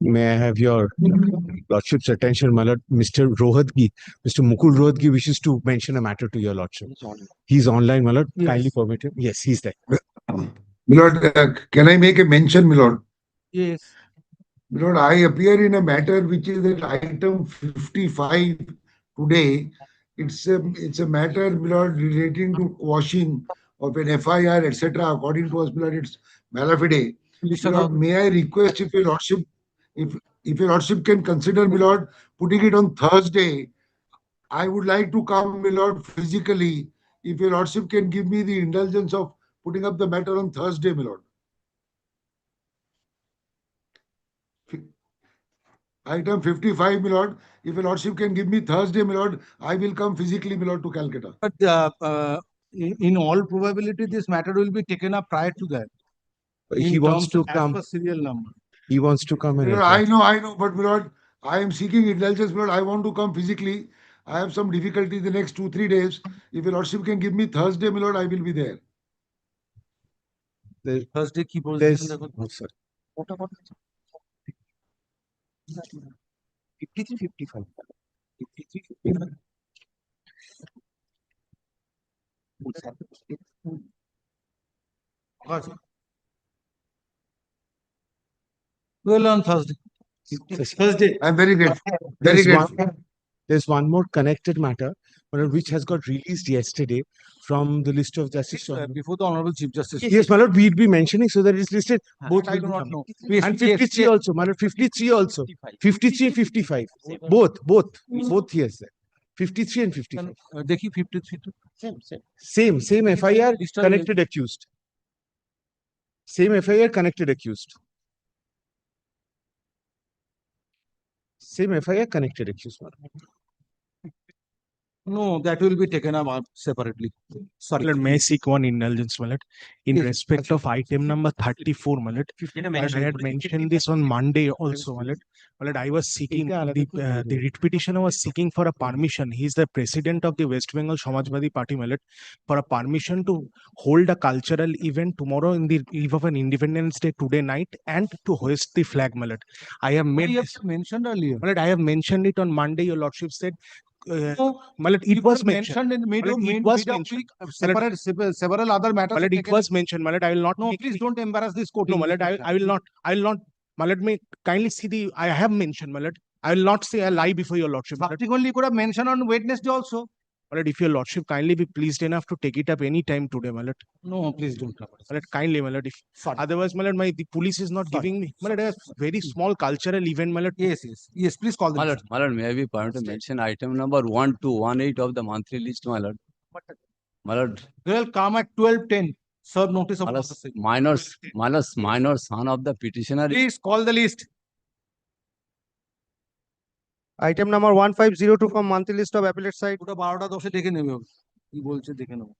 May I have your Lordship's attention, my Lord? Mr. Rohadgi, Mr. Mukul Rohadgi wishes to mention a matter to your Lordship. He's online, my Lord. Yes. Kindly permit him. Yes, he's there. Milord, can I make a mention, Milord? Yes. Milord, I appear in a matter which is at item 55 today. It's a matter, Milord, relating to quashing of an FIR, etc. According to us, Milord, it's malafide. Milord, may I request if your Lordship, if your Lordship can consider, Milord, putting it on Thursday. I would like to come, Milord, physically. If your Lordship can give me the indulgence of putting up the matter on Thursday, Milord. Item 55, Milord. If your Lordship can give me Thursday, Milord, I will come physically, Milord, to Calcutta. But in all probability, this matter will be taken up prior to that. He wants to As come. per serial number. He wants to come in. Milord, I know, but Milord, I am seeking indulgence, Milord. I want to come physically. I have some difficulty the next 2-3 days. If your Lordship can give me Thursday, Milord, I will be there. Thursday, keep on. Oh, sir. 53, 55. 53, 55. Well, on Thursday. Thursday. I am very grateful. Very There's grateful. There's one more connected matter, which has got released yesterday from the list of justice. Before the Honorable Chief Justice. Yes, my Lord, we'll be mentioning so that it's listed. Both I do not know. And 53 also, my Lord, 53 also. 53 and 55. Both, yes, sir. 53 and 55. Dekhi 53 too. Same FIR, connected accused. Same FIR, connected accused. Same FIR, connected accused. No, that will be taken up separately. Sorry. Well, may I seek one indulgence, Mallet, in Yes. respect of item number 34, Mallet. I had mentioned this on Monday also, Mallet. Mallet, I was seeking the writ petitioner was seeking for a permission. He is the president of the West Bengal Samajwadi Party, Mallet, for a permission to hold a cultural event tomorrow in the eve of an Independence Day today night and to hoist the flag, Mallet. I have made this mentioned earlier. Mallet, I have mentioned it on Monday. Your Lordship said. Mallet, it was mentioned. In Mallet, it was mentioned. Several other matters. Mallet, it was mentioned. Mallet, I will not. No, please don't embarrass this court. No, Mallet, I will not. I will not. Mallet, may kindly see the. I have mentioned, Mallet. I will not say a lie before your Lordship. Subsequently, could have mentioned on Wednesday also. Mallet, if your Lordship kindly be pleased enough to take it up any time today, Mallet. No, please don't. Mallet, kindly, Mallet. If otherwise, Mallet, the police is not giving me. Mallet, a very small cultural event, Mallet. Yes. Please call them. My Lord, may I be permitted to mention item number 1218 of the monthly list, my Lord? My Lord. They'll come at 12:10. Serve notice of minor son of the petitioner. Please call the list. Item number 1502 from monthly list of appellate side. ওটা 12:10 দেখে নেবে কি বলছে দেখে নেব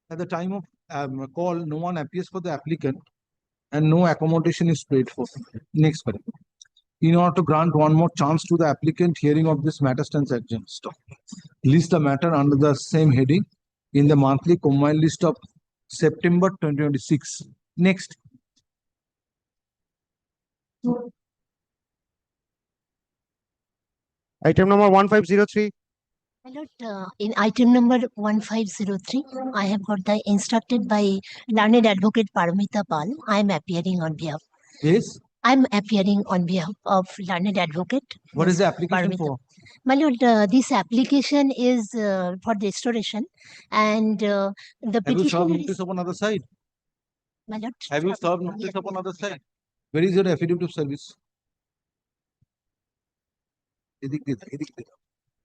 At the time of call, no one appears for the applicant and no accommodation is paid for. Next question. In order to grant one more chance to the applicant, hearing of this matter stands adjourned. Stop. List the matter under the same heading in the monthly combined list of September 2026. Next. Item number 1503. My lord, in item number 1503, I have got the instructed by learned advocate Paramita Pal. I am appearing on behalf. Yes. I am appearing on behalf of learned advocate. What is the Ms. application Paramita. for? My lord, this application is for restoration and the Have you served petition notice upon other side? My lord. Have you served notice upon other side? Where is your affidavit of service?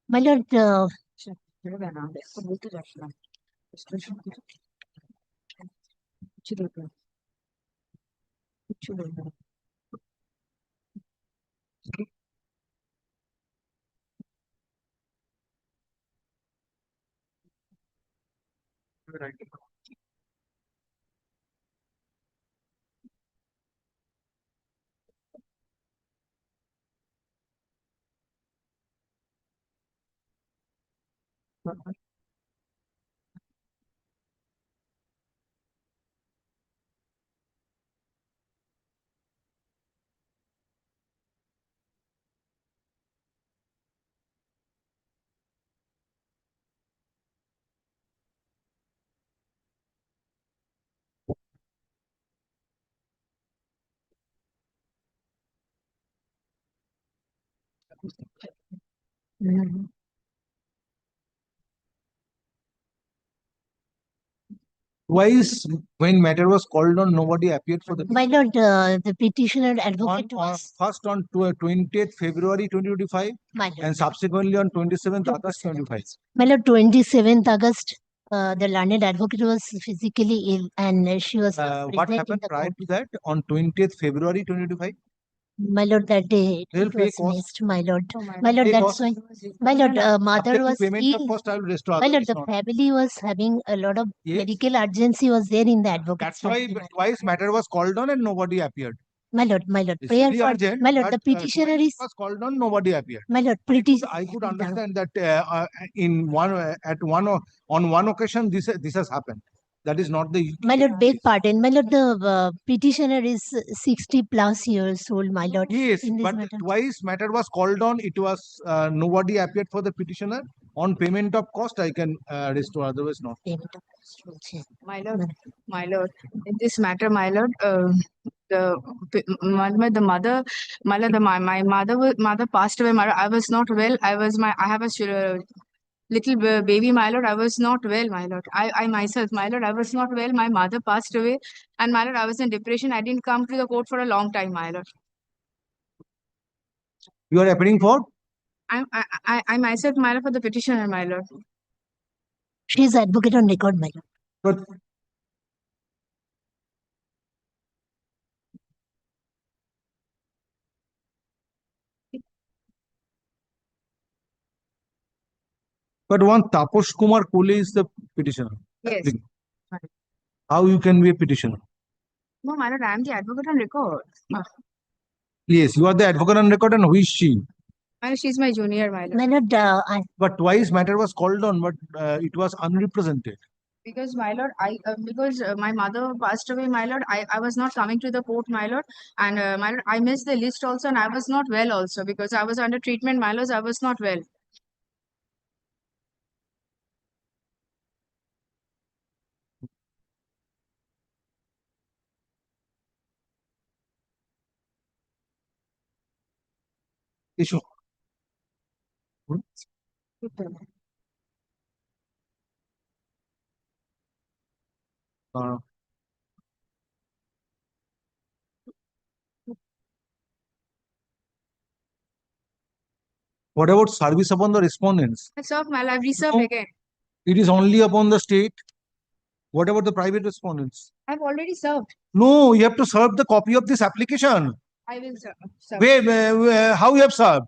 My lord, Twice, when matter was called on, nobody appeared for the. my lord, the petitioner On, advocate on was first on 20th February 2025 my lord. and subsequently on 27th August 25. My lord, 27th August, the learned advocate was physically ill and she was What present in happened the prior court. to that on 20th February 2025? My lord, that day They'll it pay was cost. missed, my lord. My lord, Pay that's cost. why. My lord, mother Subject to was payment of ill. cost, I will restore. My lord, otherwise the not. family was having a lot of Yes. medical urgency was there in the advocate's That's why family, my lord. twice matter was called on and nobody appeared. My lord, It's prayer very for urgent, my lord, the but, petitioner twice is it was called on, nobody appeared. my lord, I could understand that in one on one occasion this has happened. That is not the. my lord, beg pardon. My lord, the petitioner is 60 plus years old, my lord. Yes, in this but matter. twice matter was called on. It was nobody appeared for the petitioner. On payment of cost, I can restore. Otherwise, not. Payment of cost, okay. My lord, in this matter, my lord, the mother, my mother passed away. I was not well. I have a little baby, my lord. I was not well, my lord. I myself, my lord, I was not well. My mother passed away, and my lord, I was in depression. I didn't come to the court for a long time, my lord. You are appearing for? I myself, my lord, for the petitioner, my lord. She is advocate on record, my lord. But one Taposh Kumar Kole is the petitioner. Yes. How you can be a petitioner? No, my lord, I am the advocate on record. Yes, you are the advocate on record, and who is she? My lord, she's my junior, my lord. My lord, But twice matter was called on, but it was unrepresented. Because my lord, my mother passed away, my lord, I was not coming to the court, my lord, and my lord, I missed the list also, and I was not well also because I was under treatment, my lords. I was not well. Issue. What about service upon the respondents? I served, my lord. I've reserved No. again. It is only upon the state. What about the private respondents? I've already served. No, you have to serve the copy of this application. I will serve. Where, how you have served?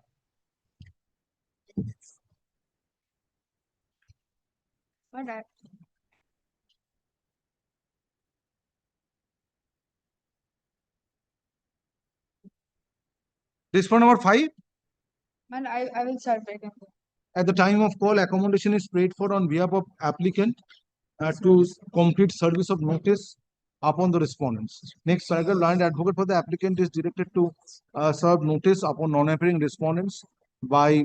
But Respondent number 5. Man, I will start writing. At the time of call, accommodation is paid for on behalf of applicant to complete service of notice upon the respondents. Next, paragraph, learned advocate for the applicant is directed to serve notice upon non-appearing respondents by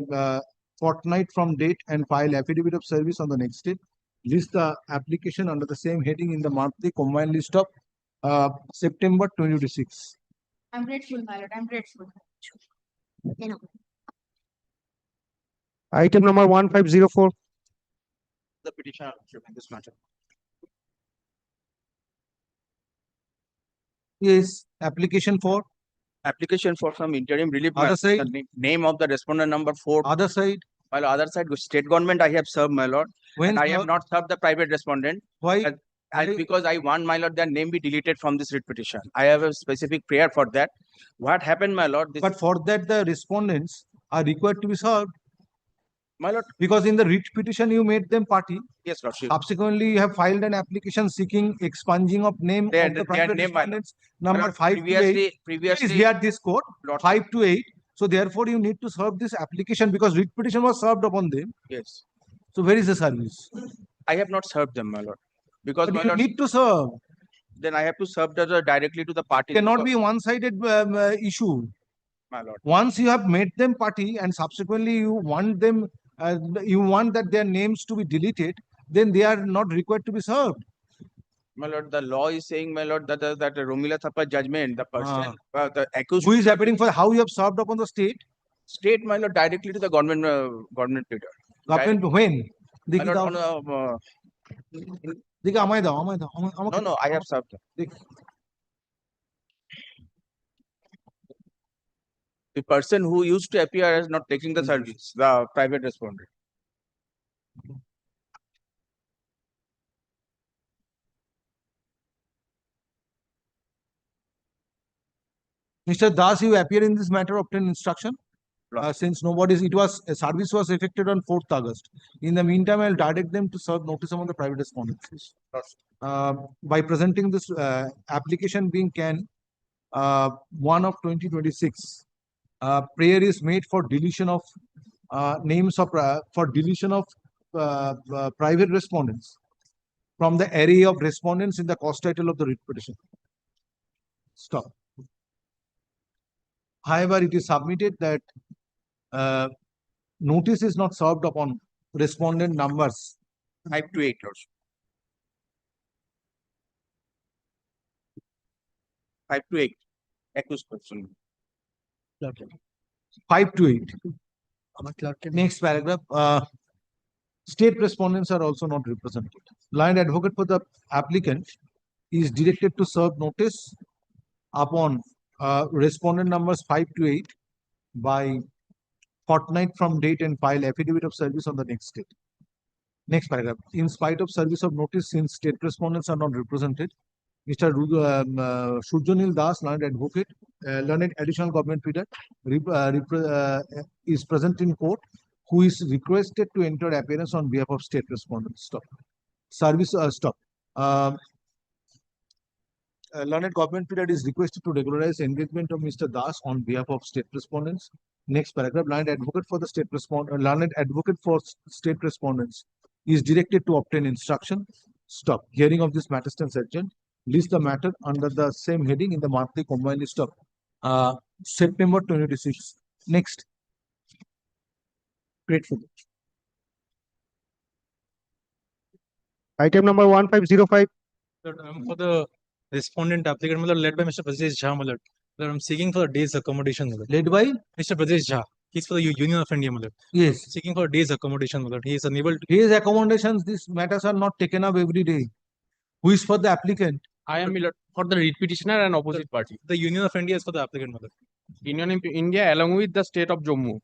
fortnight from date and file affidavit of service on the next day. List the application under the same heading in the monthly combined list of September 2026. I'm grateful, my lord. I'm grateful. You know, Item number 1504. The petitioner in this matter. Yes, application for Application for some interim relief. Other side? The name of the respondent number 4. other side. While other side, state government I have served, my lord. When And I have not served the private respondent. why? Because I want, my lord, their name be deleted from this writ petition. I have a specific prayer for that. What happened, my lord? This, But for that, the respondents are required to be served my lord, because in the writ petition you made them party. yes, lordship. Subsequently, you have filed an application seeking expunging of name Their- of the their private name, my lord. respondents. My Number lord, 5 to 8 is previously, here this court lordship, 5 to 8. So therefore, you need to serve this application because writ petition was served upon them. yes. So where is the service? I have not served them, my lord. Because, But my you lord, need to serve. then I have to serve directly to the party. It cannot be one-sided issue. My lord. Once you have made them party and subsequently you want them, you want that their names to be deleted, then they are not required to be served. My lord, the law is saying, my lord, that that Romila Thappa judgment, the person, the accused, Who is appearing for how you have served upon the state? state, my lord, directly to the government, government leader. Government when? My দেখি lord, দাও, on, দেখি আমায় দাও, আমাকে no, I have served them. দেখি। The person who used to appear as not taking the service, the private respondent. Mr. Das, you appear in this matter, obtain instruction. Right. Since a service was effected on 4th August. In the meantime, I'll direct them to serve notice among the private respondents. By presenting this application being can 1 of 2026, prayer is made for deletion of names of private respondents from the array of respondents in the cause title of the writ petition. Stop. However, it is submitted that notice is not served upon respondent numbers 5 to 8 lordship. 5 to 8. Accused person. 5 to 8. Next paragraph. State respondents are also not represented. Line advocate for the applicant is directed to serve notice upon respondent numbers 5 to 8 by fortnight from date and file affidavit of service on the next date. Next paragraph. In spite of service of notice, since state respondents are not represented, Mr. Surjanil Das, learned advocate, learned additional government pleader, is present in court, who is requested to enter appearance on behalf of state respondents. Stop. Service, stop. Learned government pleader is requested to regularize engagement of Mr. Das on behalf of state respondents. Next paragraph. Learned advocate for state respondents is directed to obtain instruction. Stop. Hearing of this matter stands adjourned. List the matter under the same heading in the monthly combined list of September 2026. Next. Grateful. Item number 1505. For the respondent applicant, led by Mr. Pradesh Jha, I'm seeking for a day's accommodation. Led by? Mr. Pradesh Jha. He's for the Union of India. Yes. Seeking for a day's accommodation. He is unable to. His accommodations, these matters are not taken up every day. Who is for the applicant? I am for the writ petitioner and opposite party. The Union of India is for the applicant. Union of India along with the state of Jammu.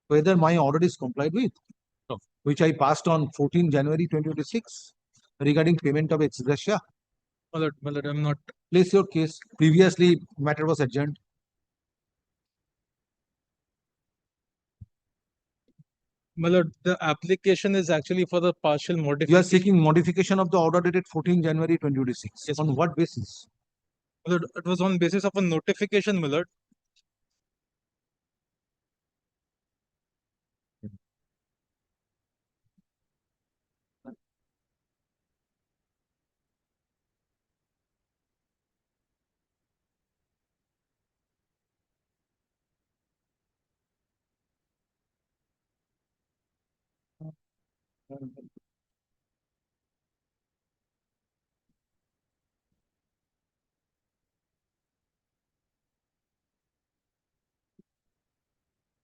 Whether my order is complied with, which I passed on 14 January 2026 regarding payment of ex gratia. My lord, I'm not. Place your case. Previously, matter was adjourned. My lord, the application is actually for the partial You are modification. seeking modification of the order dated 14 January 2026. Yes, On what basis? My lord, it was on basis of a notification, my lord.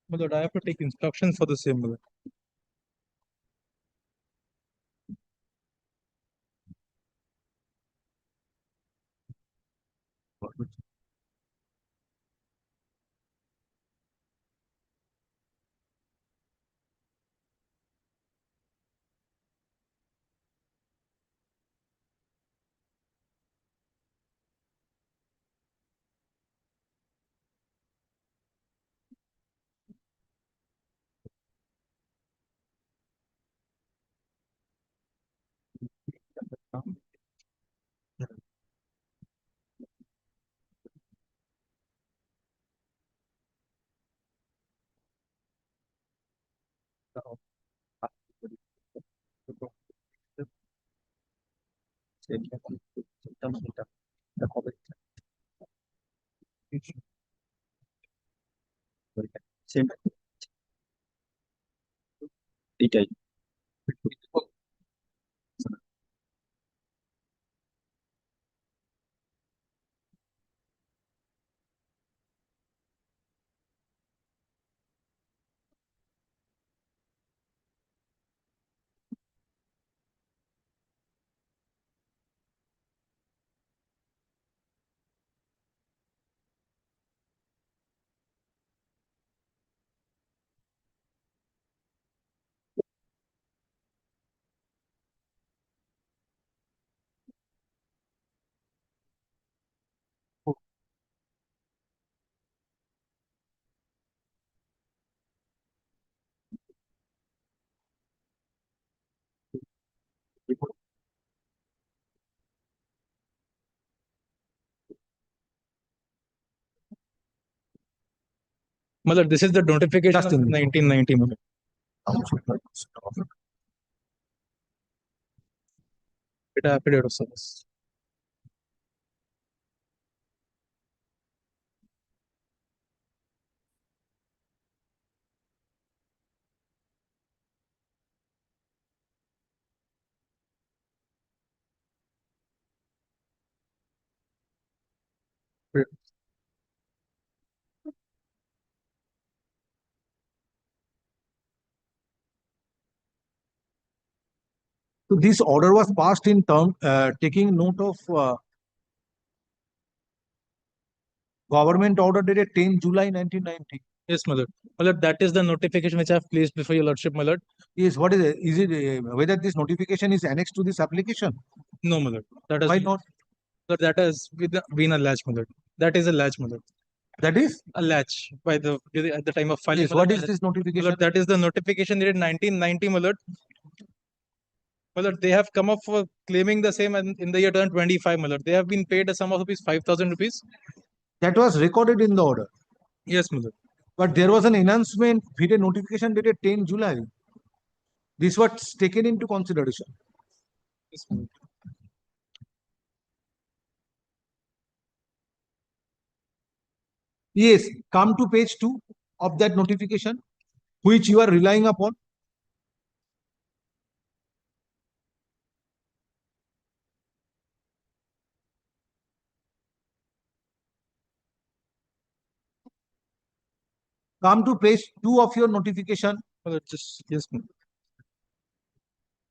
My lord, I have to take instructions for the same, my lord. My lord, this is the notification Just a of minute. 1990, my lord. It affidavit of service. So this order was passed in term, taking note of government order dated 10 July 1990. Yes, my lord. My lord, that is the notification which I have placed before your lordship, my lord. Yes, what is it? Is it whether this notification is annexed to this application? No, my lord. That has Why not? Lord, that has been a latch, my lord. That is a latch, my lord. That is? A latch by the at the time of filing. Yes, my what lord. is this My notification? lord, that is the notification dated 1990, my lord. My lord, they have come up for claiming the same in the year 2025, my lord. They have been paid a sum of rupees 5,000 rupees. That was recorded in the order. Yes, my lord. But there was an announcement, video notification dated 10 July. This was taken into consideration. Yes, my lord. Yes, come to page 2 of that notification, which you are relying upon. Come to page 2 of your notification. My lord, just, yes, my lord.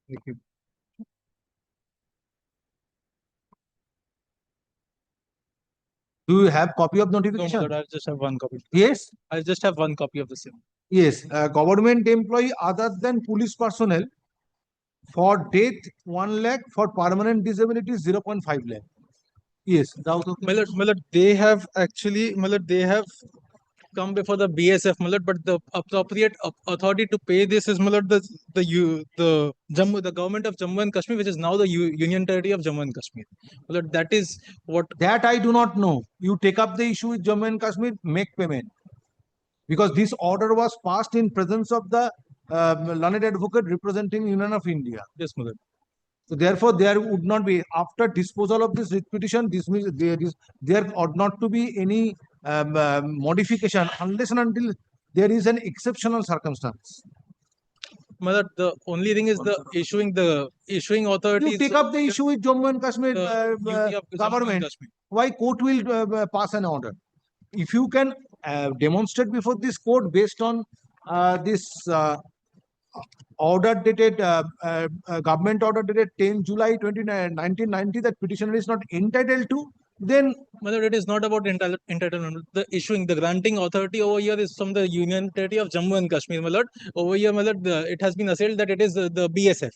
Thank you. Do you have copy of No, my notification? lord, I just have one copy. Yes, I just have one copy of the same. yes. Government employee other than police personnel for death 1 lakh, for permanent disability 0.5 lakh. Yes. My lord, they have actually, my lord, they have come before the BSF, my lord, but the appropriate authority to pay this is, my lord, the government of Jammu and Kashmir, which is now the Union Territory of Jammu and Kashmir. My lord, that is what. That I do not know. You take up the issue with Jammu and Kashmir, make payment. Because this order was passed in presence of the learned advocate representing Union of India. Yes, my lord. So therefore, there would not be, after disposal of this writ petition, there ought not to be any modification unless and until there is an exceptional circumstance. My lord, the only thing is the issuing authority. You take up the issue with Jammu and Kashmir Jammu and government. Kashmir. Why court will pass an order? If you can demonstrate before this court based on this order dated government order dated 10 July 1990 that petitioner is not entitled to, then My lord, it is not about entitlement. The granting authority over here is from the Union Territory of Jammu and Kashmir, my lord. Over here, my lord, it has been assailed that it is the BSF.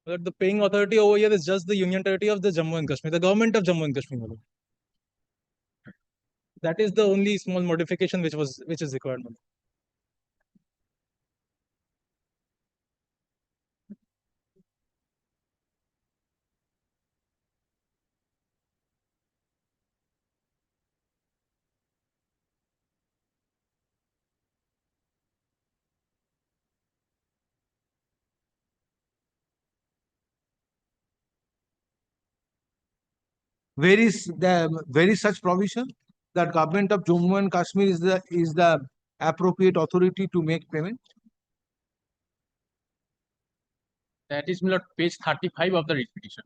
My lord, the paying authority over here is just the Union Territory of the Jammu and Kashmir, the government of Jammu and Kashmir, my lord. That is the only small modification which is required, my lord. where is such provision that government of Jammu and Kashmir is the appropriate authority to make payment? That is, my lord, page 35 of the writ petition.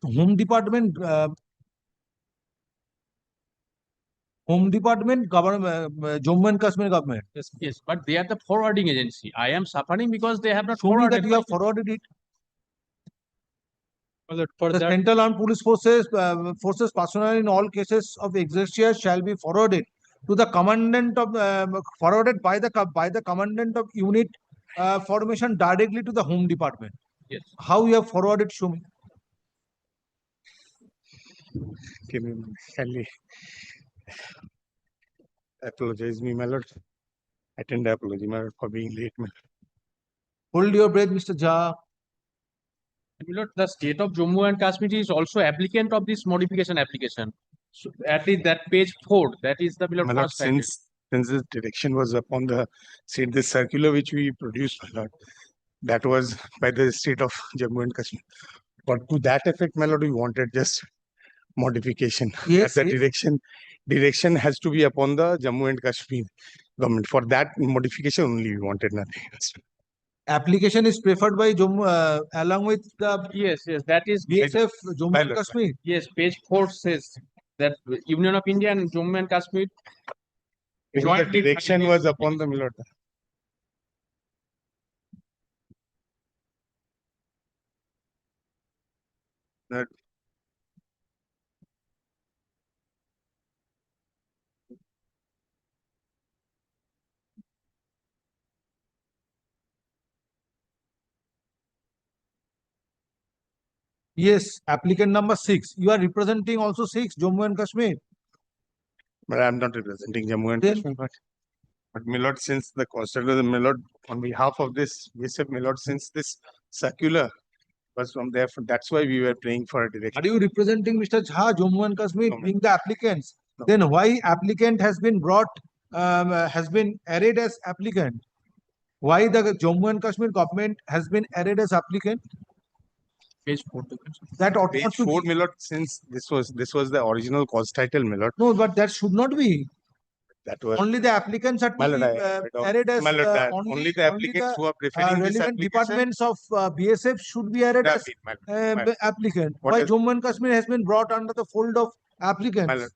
Home Department, government, Jammu and Kashmir government. Yes, but they are the forwarding agency. I am suffering because they have not Show me that forwarded. you have forwarded it. My lord, for The that, Central Armed Police Forces personnel in all cases of exercise shall be forwarded to the commandant of forwarded by the commandant of unit formation directly to the Home Department. Yes. How you have forwarded? Show me. Give me, kindly apologize me, my lord. I tender apology, my lord, for being late. Hold your breath, Mr. Jha. My lord, the state of Jammu and Kashmir is also applicant of this modification application. So at least that page 4, that is the My lord, first package. since this direction was upon the state, this circular which we produced, my lord, that was by the state of Jammu and Kashmir. But to that effect, my lord, we wanted just modification. Yes, That yes. direction has to be upon the Jammu and Kashmir government. For that modification only, we wanted nothing else. Application is preferred by Jammu along with the Yes, that is BSF Jammu and Pilot. Kashmir. yes, page 4 says that Union of India and Jammu and Kashmir. The jointly direction was upon the, my lord. That Yes, applicant number 6. You are representing also 6 Jammu and Kashmir. But I'm not representing Jammu and Then- Kashmir, but my lord, since the constitution, my lord, on behalf of this BSF, my lord, since this circular was from there, that's why we were praying for a direction. Are you representing Mr. Jha, Jammu and Kashmir, No, ma'am. being the applicants? No. Then why applicant has been brought, has been arrayed as applicant? Why the Jammu and Kashmir government has been arrayed as applicant? page 4. That ought Page not to 4, be. my lord, since this was the original cause title, my lord, No, but that should not be. that was Only the applicants are to my lord, be I don't- arrayed as my lord, that only the applicants who are preferring this relevant application departments of BSF should be arrayed have as been, my lord. My lord. applicant. What Why is- Jammu and Kashmir has been brought under the fold of applicants?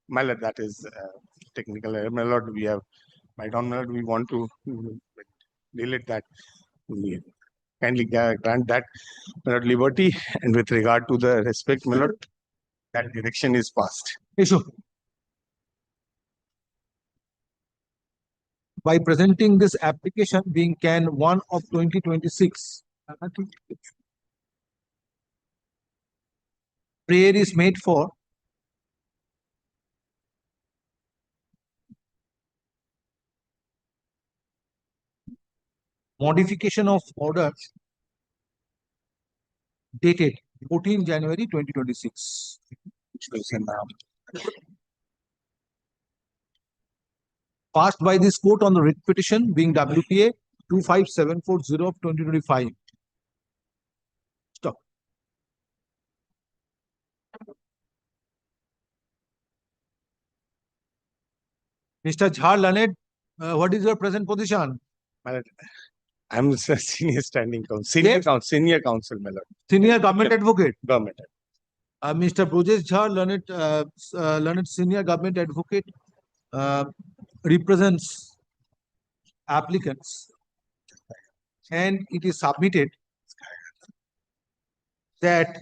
My lord, that is technical error, my lord. We have, my lord, we want to delete that. We kindly grant that, my lord, liberty, and with regard to the respect, my lord, that direction is passed. Issue. By presenting this application being Can 1 of 2026. Prayer is made for modification of orders dated 14 January 2026. Passed by this court on the writ petition being WPA 25740 of 2025. Stop. Mr. Jha Lanet, what is your present position? My lord, I'm a senior standing counsel, senior counsel, my lord, Senior government advocate. government. Mr. Brojesh Jha, learned senior government advocate, represents applicants, and it is submitted that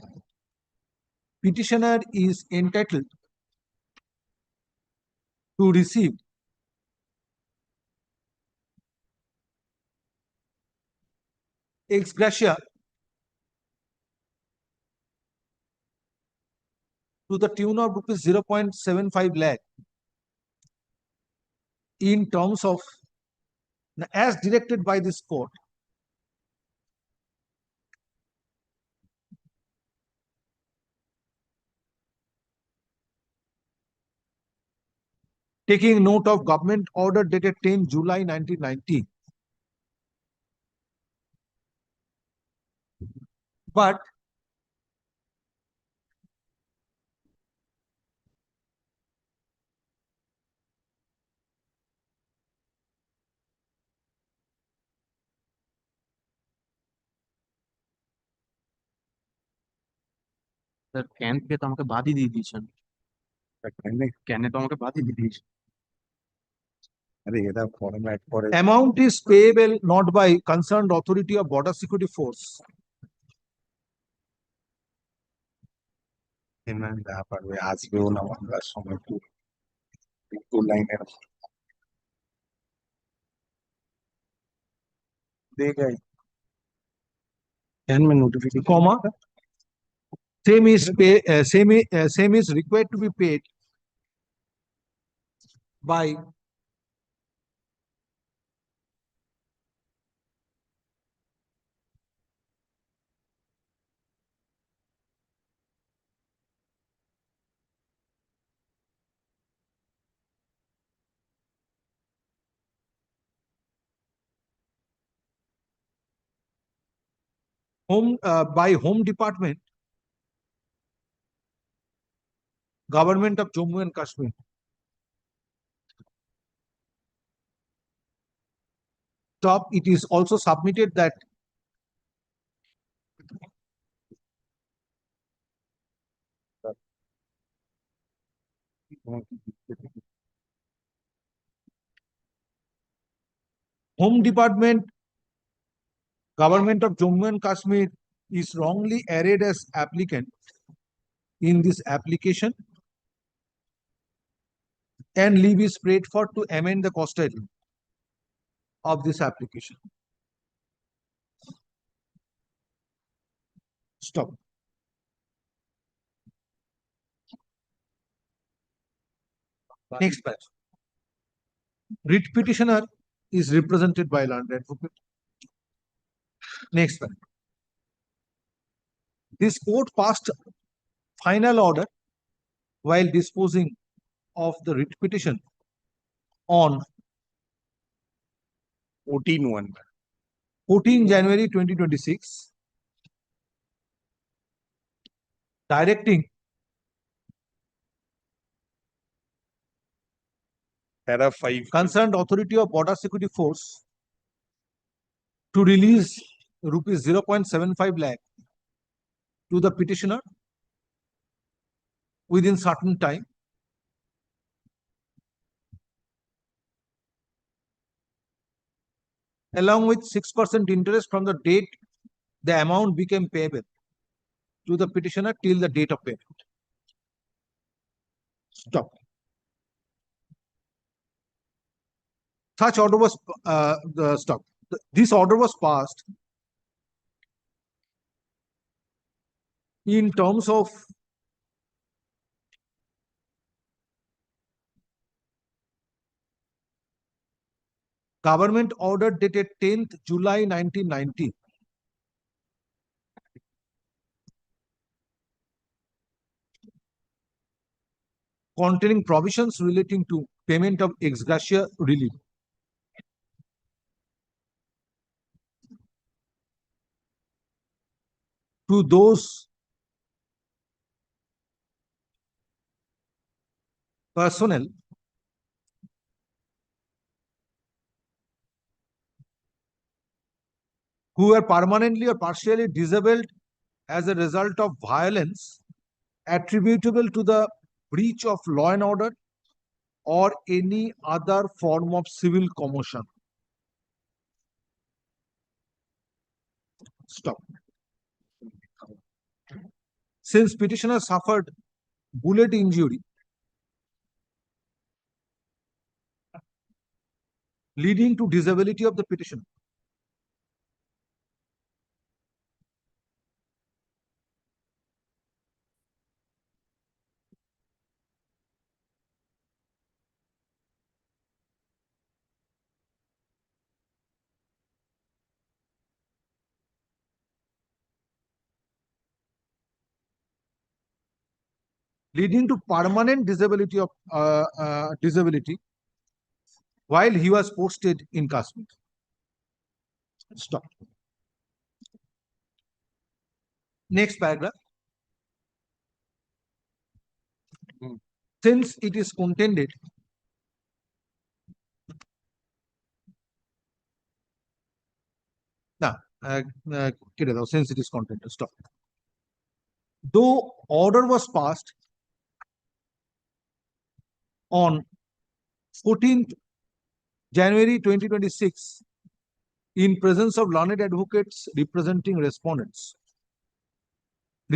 petitioner is entitled to receive ex gratia to the tune of rupees 0.75 lakh in terms of as directed by this court. Taking note of government order dated 10 July 1990. But sir can কে তো আমাকে বাদই দিয়ে দিয়েছেন, ক্যানে তো আমাকে বাদই দিয়ে দিয়েছেন। আরে এরা ফরম্যাট করে Amount is payable not by concerned authority of border security force. যা পারবে, আসবেও না বাংলার সময় টু লাইনের देगा ही Can be notification, comma. Same is required to be paid by Home Department, Government of Jammu and Kashmir. Top, it is also submitted that Home Department, Government of Jammu and Kashmir is wrongly arrayed as applicant in this application, and leave is prayed for to amend the cost title of this application. Stop. Next batch. Writ petitioner is represented by learned advocate. Next batch. This court passed final order while disposing of the writ petition on 14-1 14 January 2026, directing para 5 concerned authority of border security force to release rupees 0.75 lakh to the petitioner within certain time, along with 6% interest from the date the amount became payable to the petitioner till the date of payment. Stop. Such order was this order was passed in terms of government order dated 10th July 1990, containing provisions relating to payment of ex gratia relief. To those personnel who are permanently or partially disabled as a result of violence attributable to the breach of law and order or any other form of civil commotion. Stop. Since petitioner suffered bullet injury leading to disability of the petitioner, leading to permanent disability of disability while he was posted in Kashmir. Stop. Next paragraph. Since it is contended since it is contended, stop. Though order was passed on 14th January 2026 in presence of learned advocates representing respondents,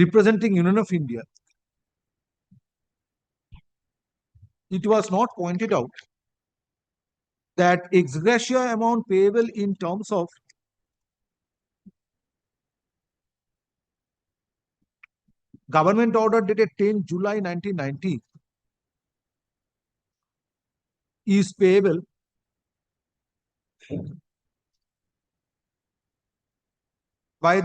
representing Union of India. It was not pointed out that ex gratia amount payable in terms of government order dated 10 July 1990 is payable by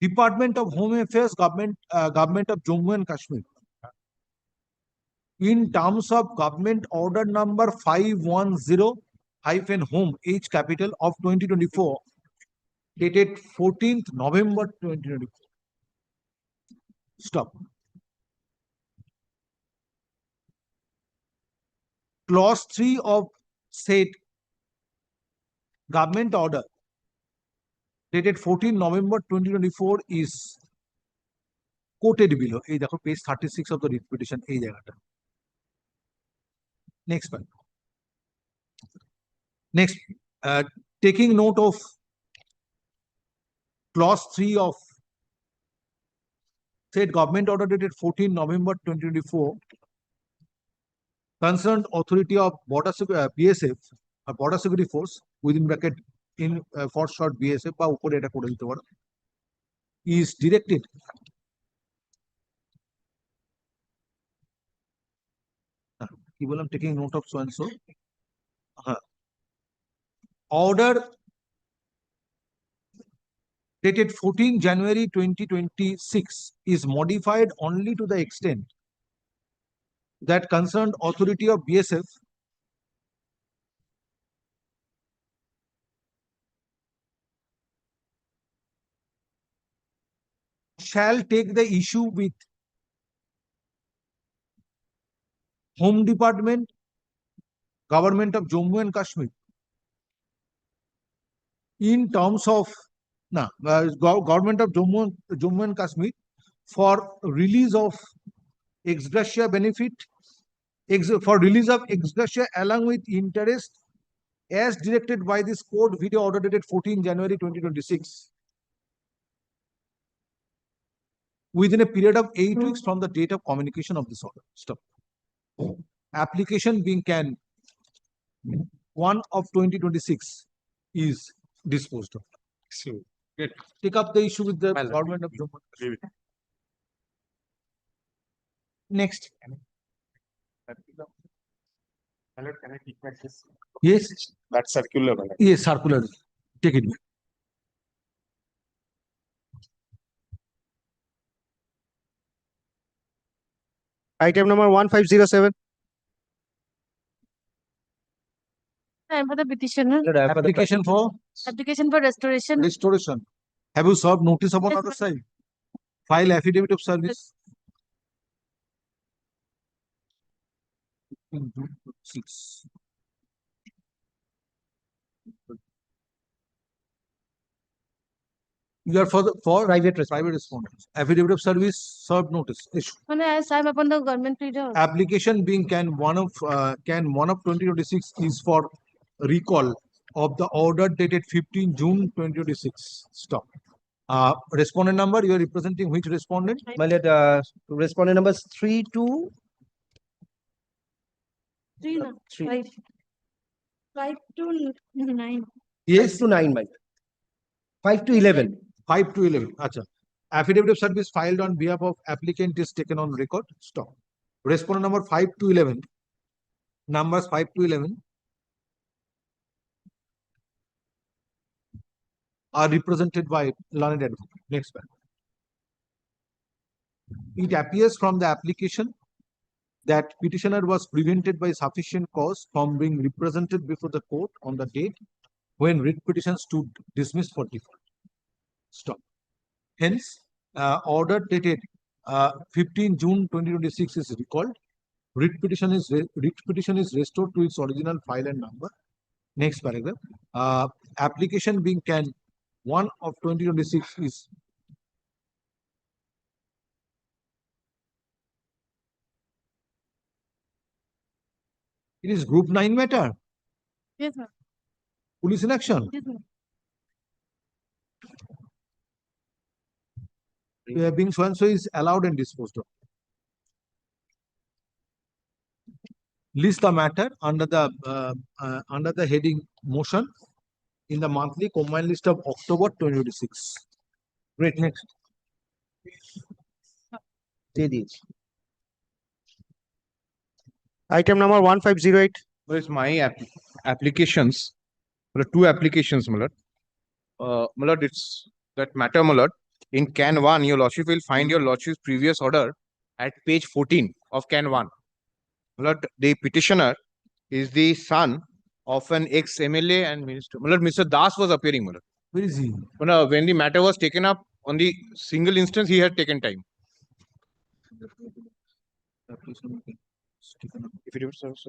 Department of Home Affairs, Government of Jammu and Kashmir, in terms of Government Order number 510-Home H capital of 2024, dated 14th November 2024. Stop. Clause 3 of said Government Order dated 14 November 2024 is quoted below. এই দেখো page 36 of the writ petition এই জায়গাটা. Next one. Next, taking note of clause 3 of said Government Order dated 14 November 2024, concerned authority of BSF or Border Security Force within bracket in for short BSF বা উপরে এটা করে দিতে পারো, is directed কি বললাম, taking note of so and so order dated 14 January 2026 is modified only to the extent that concerned authority of BSF shall take the issue with Home Department, Government of Jammu and Kashmir, in terms of Government of Jammu and Kashmir for release of ex gratia benefit, for release of ex gratia along with interest as directed by this court video order dated 14 January 2026 within a period of 8 weeks from the date of communication of this order. Stop. Application being can 1 of 2026 is disposed of. So take up the issue with the Government of Jammu and Kashmir. Next. Can I take back this? Yes. That circular. Yes, circular. Take it back. Item number 1507. I'm for the petitioner. Application for Restoration. Have you served notice upon other side? File affidavit of service. 6. You are for private respondents. Affidavit of service, served notice. Issue. As I'm upon the government leader. Application being can 1 of 2026 is for recall of the order dated 15 June 2026. Stop. Respondent number, you are representing which respondent? My lord, respondent numbers 3 to 5 to 9. Yes. 5 to 9, my lord. 5 to 11. 5 to 11. Acha. Affidavit of service filed on behalf of applicant is taken on record. Stop. Respondent number 5 to 11. Numbers 5 to 11 are represented by learned advocate. Next one. It appears from the application that petitioner was prevented by sufficient cause from being represented before the court on the date when writ petition stood dismissed for default. Stop. Hence, order dated 15 June 2026 is recalled. Writ petition is restored to its original file and number. Next paragraph. Application being can 1 of 2026 is it is group 9 matter. Yes, sir. Police in action. Yes, sir. Being so and so is allowed and disposed of. List the matter under the heading motion in the monthly combined list of October 2026. Great. Next. Item number 1508. Well, it's my applications. Well, two applications, my lord. It's that matter, my lord. In Can 1, your lordship will find your lordship's previous order at page 14 of Can 1. My lord, the petitioner is the son of an ex-MLA and minister. My lord, Mr. Das was appearing, my lord. Where is he? When the matter was taken up on the single instance, he had taken time. Affidavit service.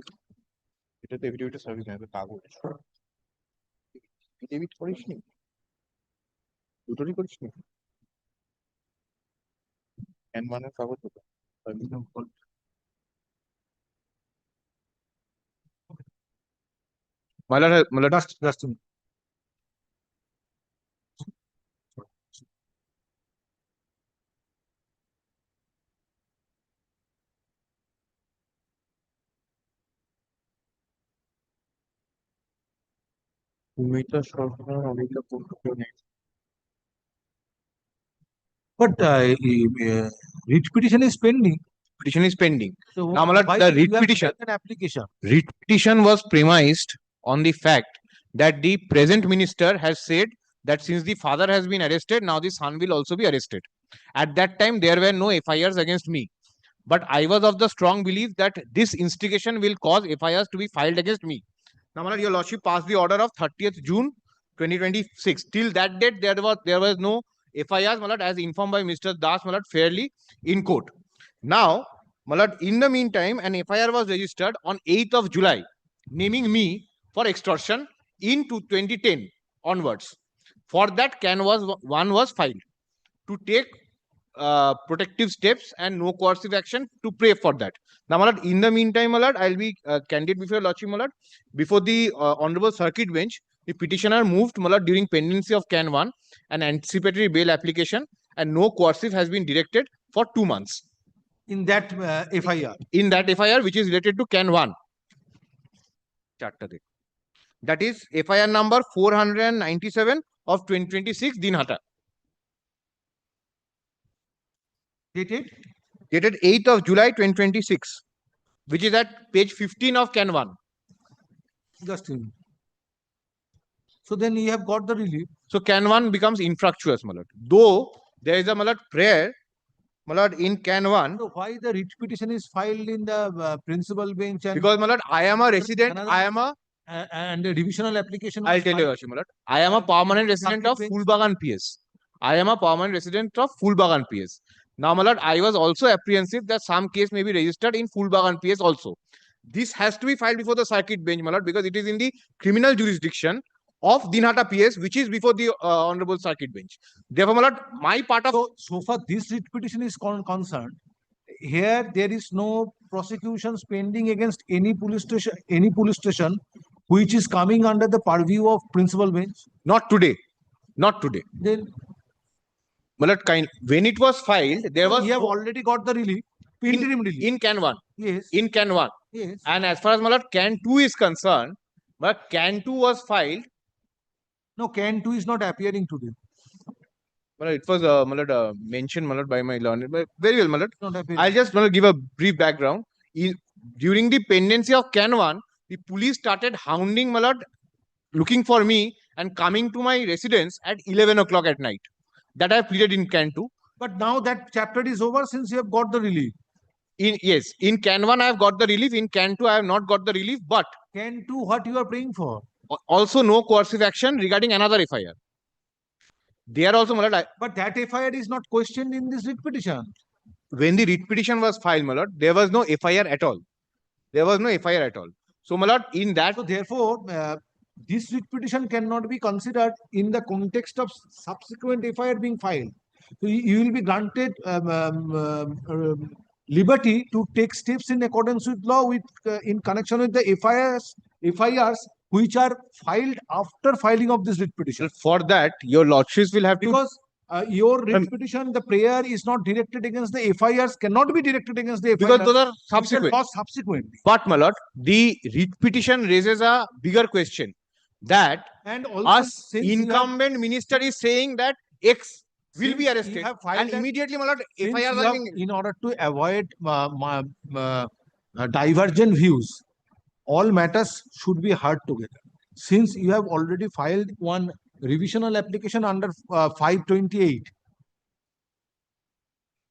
এটা তো affidavit service না, এটা কাগজ। affidavit করিস নি? দুটোরই করিস নি? Can 1 এর কাগজ কত? My lord, Just but writ petition is pending. Petition is pending. So Now, my lord, why the you writ have petition. an application. Writ petition was premised on the fact that the present minister has said that since the father has been arrested, now the son will also be arrested. At that time, there were no FIRs against me. But I was of the strong belief that this instigation will cause FIRs to be filed against me. Now, my lord, your lordship passed the order of 30th June 2026. Till that date, there was no FIRs, my lord, as informed by Mr. Das, my lord, fairly in court. Now, my lord, in the meantime, an FIR was registered on 8th of July, naming me for extortion into 2010 onwards. For that, Can 1 was filed to take protective steps and no coercive action to pray for that. Now, my lord, in the meantime, my lord, I'll be candid before your lordship, my lord. Before the honorable circuit bench, the petitioner moved, my lord, during pendency of Can 1, an anticipatory bail application, and no coercive has been directed for 2 months. In that FIR. In that FIR, which is related to Can 1. That is FIR number 497 of 2026, Dinhata. Dated 8th of July 2026, which is at page 15 of Can 1. Just a minute. So then you have got the relief. So Can 1 becomes infructuous, my lord. Though there is a, my lord, prayer, my lord, in Can 1. So why the writ petition is filed in the principal bench? And because, my lord, I am a resident. I am a and the divisional application. I'll tell you, my lord. I am a permanent resident of Fulbagan PS. I am a permanent resident of Fulbagan PS. Now, my lord, I was also apprehensive that some case may be registered in Fulbagan PS also. This has to be filed before the circuit bench, my lord, because it is in the criminal jurisdiction of Dinhata PS, which is before the honorable circuit bench. Therefore, my lord, my part of so far this writ petition is concerned. Here there is no prosecutions pending against any police station which is coming under the purview of principal bench. Not today. Not today. Then, my lord, when it was filed, there was. We have already got the relief. Interim relief. In Can 1. Yes. In Can 1. Yes. And as far as, my lord, Can 2 is concerned, but Can 2 was filed. No, Can 2 is not appearing today. Well, it was mentioned, my lord, by my learned. Very well, my lord. Not I'll just give a brief background. During the pendency of Can 1, the police started hounding, my lord, looking for me and coming to my residence at 11 o'clock at night. That I have pleaded in Can 2. But now that chapter is over since you have got the relief. Yes, in Can 1 I have got the relief. In Can 2 I have not got the relief. But Can 2, what you are praying for? also no coercive action regarding another FIR. There also, my lord, But that FIR is not questioned in this writ petition. when the writ petition was filed, my lord, there was no FIR at all. There was no FIR at all. So, my lord, in that, So therefore, this writ petition cannot be considered in the context of subsequent FIR being filed. So you will be granted liberty to take steps in accordance with law with in connection with the FIRs which are filed after filing of this writ petition. for that, your lordships will have to. Because your writ petition, the prayer is not directed against the FIRs, cannot be directed against the FIRs. Because those are It's a subsequent. law subsequently. But, my lord, the writ petition raises a bigger question that And also, us since you have- incumbent minister is saying that X will Since be you arrested, have filed and that- immediately, my lord, since FIRs you are have- being. in order to avoid divergent views, all matters should be heard together. Since you have already filed one revisional application under 528.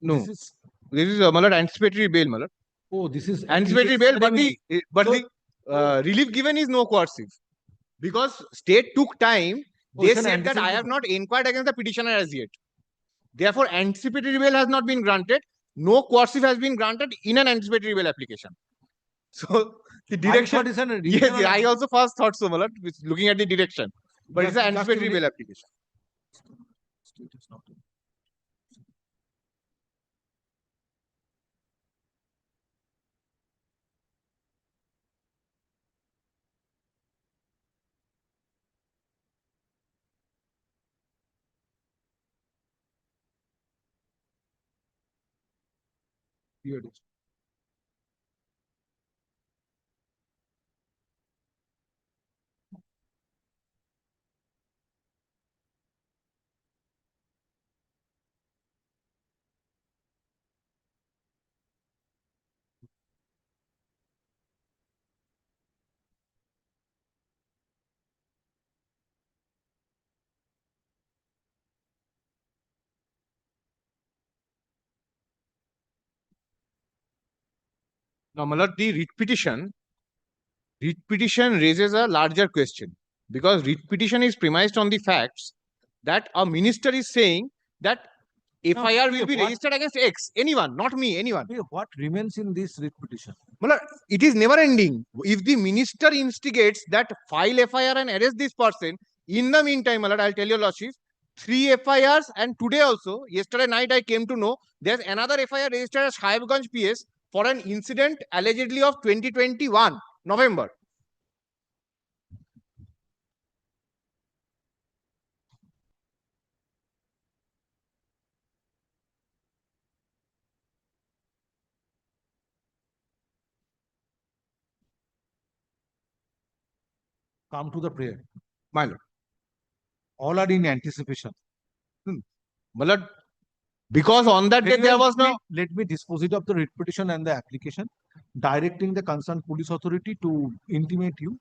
No, This this is my lord, anticipatory bail, my lord. Oh, this is Anticipatory bail, but So- the relief given is no coercive. Because state took time, Oh, they it's an said that I have not inquired against the petitioner as yet. Therefore, anticipatory bail has not been granted. No coercive has been granted in an anticipatory bail application. So the direction. is an Yes, revisional I also first thought so, my lord, looking at the direction. But it's an Just a anticipatory minute. bail application. Here it is. Now, my lord, the writ petition raises a larger question because writ petition is premised on the facts that a minister is saying that FIR will be registered against X. Anyone, not me, anyone. What remains in this writ petition? My lord, it is never ending. If the minister instigates that file FIR and arrest this person, in the meantime, my lord, I'll tell your lordship, 3 FIRs, and today also, yesterday night I came to know there's another FIR registered as Sahibganj PS for an incident allegedly of 2021 November. Come to the prayer. My lord. All are in anticipation. My lord, because on that day there was no. Let me dispose it of the writ petition and the application, directing the concerned police authority to intimate you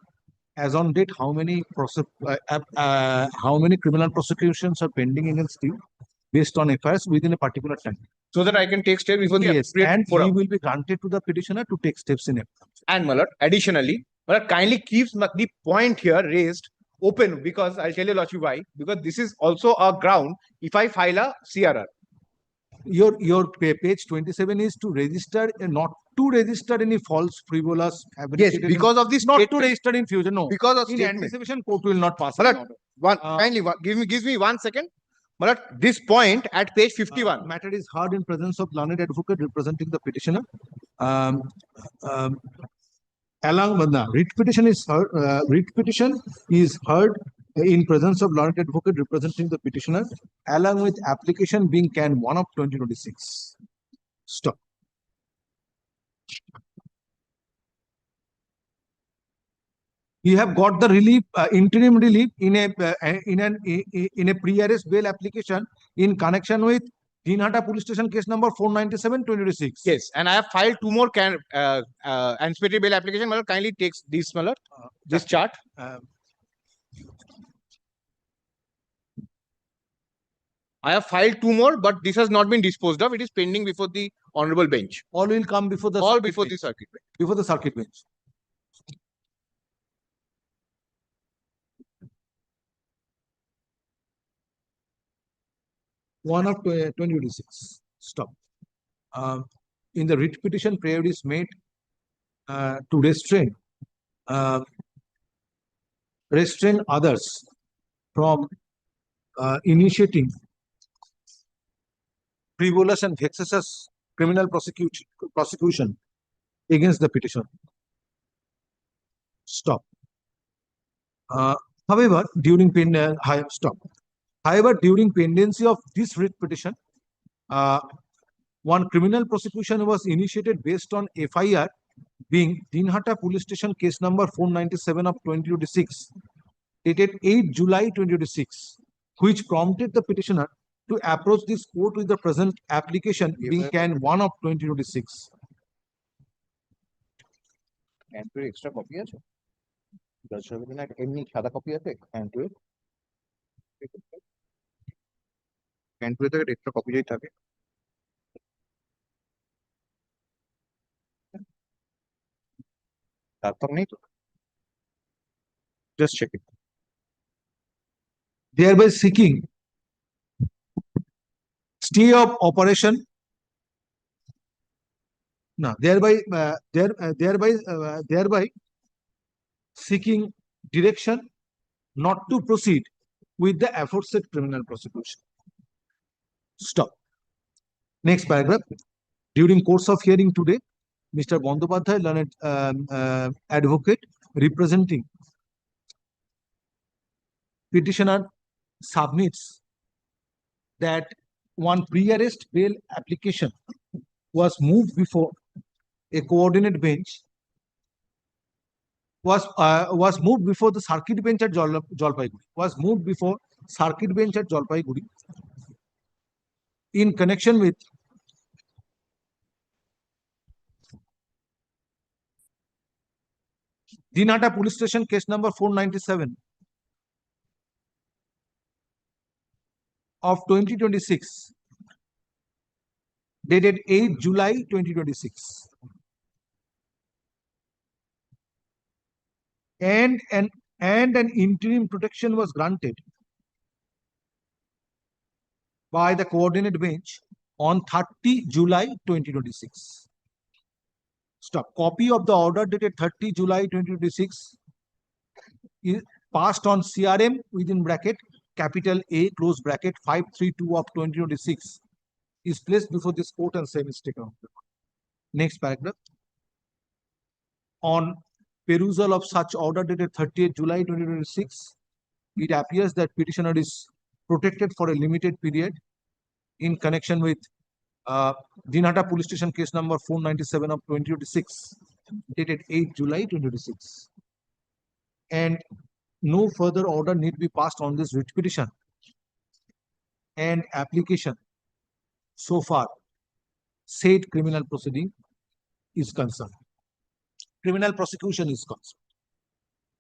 as on date how many criminal prosecutions are pending against you based on FIRs within a particular time. So that I can take steps before the Yes, appropriate and forum. he will be granted to the petitioner to take steps in it. And my lord, additionally, my lord, kindly keeps the point here raised open because I'll tell you lordship why. Because this is also a ground if I file a CRR. Your page 27 is to register, not to register any false, frivolous, Yes, fabricated, because of this not to statement. register in future. No, Because of in statement. anticipation, court will not pass. My an lord, order. gives me 1 second. My lord, this point at page 51. Matter is heard in presence of learned advocate representing the petitioner. Along with the writ petition is heard in presence of learned advocate representing the petitioner, along with application being can 1 of 2026. Stop. You have got the relief, interim relief in a pre-arrest bail application in connection with Dinhata Police Station case number 497/2026. Yes, and I have filed 2 more anticipatory bail application. My lord, kindly takes this, my lord, this chart. I have filed 2 more, but this has not been disposed of. It is pending before the honorable bench. All will come before the All circuit before bench. the circuit bench. Before the circuit bench. 1 of 2026. Stop. In the writ petition, prayer is made to restrain others from initiating frivolous and vexatious criminal prosecution against the petitioner. Stop. However, during pendency of this writ petition, one criminal prosecution was initiated based on FIR being Dinhata Police Station case number 497 of 2026, dated 8 July 2026, which prompted the petitioner to approach this court with the present application being CAN 1 of 2026. ক্যান্টুর extra copy আছে এমনি সাদা copy আছে ক্যান্টুর থেকে extra copy যদি থাকে তারপর নেই তো just check it Thereby seeking stay of operation. No, thereby seeking direction not to proceed with the aforesaid criminal prosecution. Stop. Next paragraph. During course of hearing today, Mr. Bandopadhyay, learned advocate representing petitioner, submits that one pre-arrest bail application was moved before a coordinate bench, was moved before the circuit bench at Jalpaiguri, in connection with Dinhata Police Station case number 497 of 2026, dated 8 July 2026. And an interim protection was granted by the coordinate bench on 30 July 2026. Stop. Copy of the order dated 30 July 2026 is passed on CRM within bracket capital A close bracket 532 of 2026 is placed before this court and same is taken. Next paragraph. On perusal of such order dated 30th July 2026, it appears that petitioner is protected for a limited period in connection with Dinhata Police Station case number 497 of 2026, dated 8 July 2026. And no further order need be passed on this writ petition and application so far said criminal proceeding is concerned. Criminal prosecution is concerned.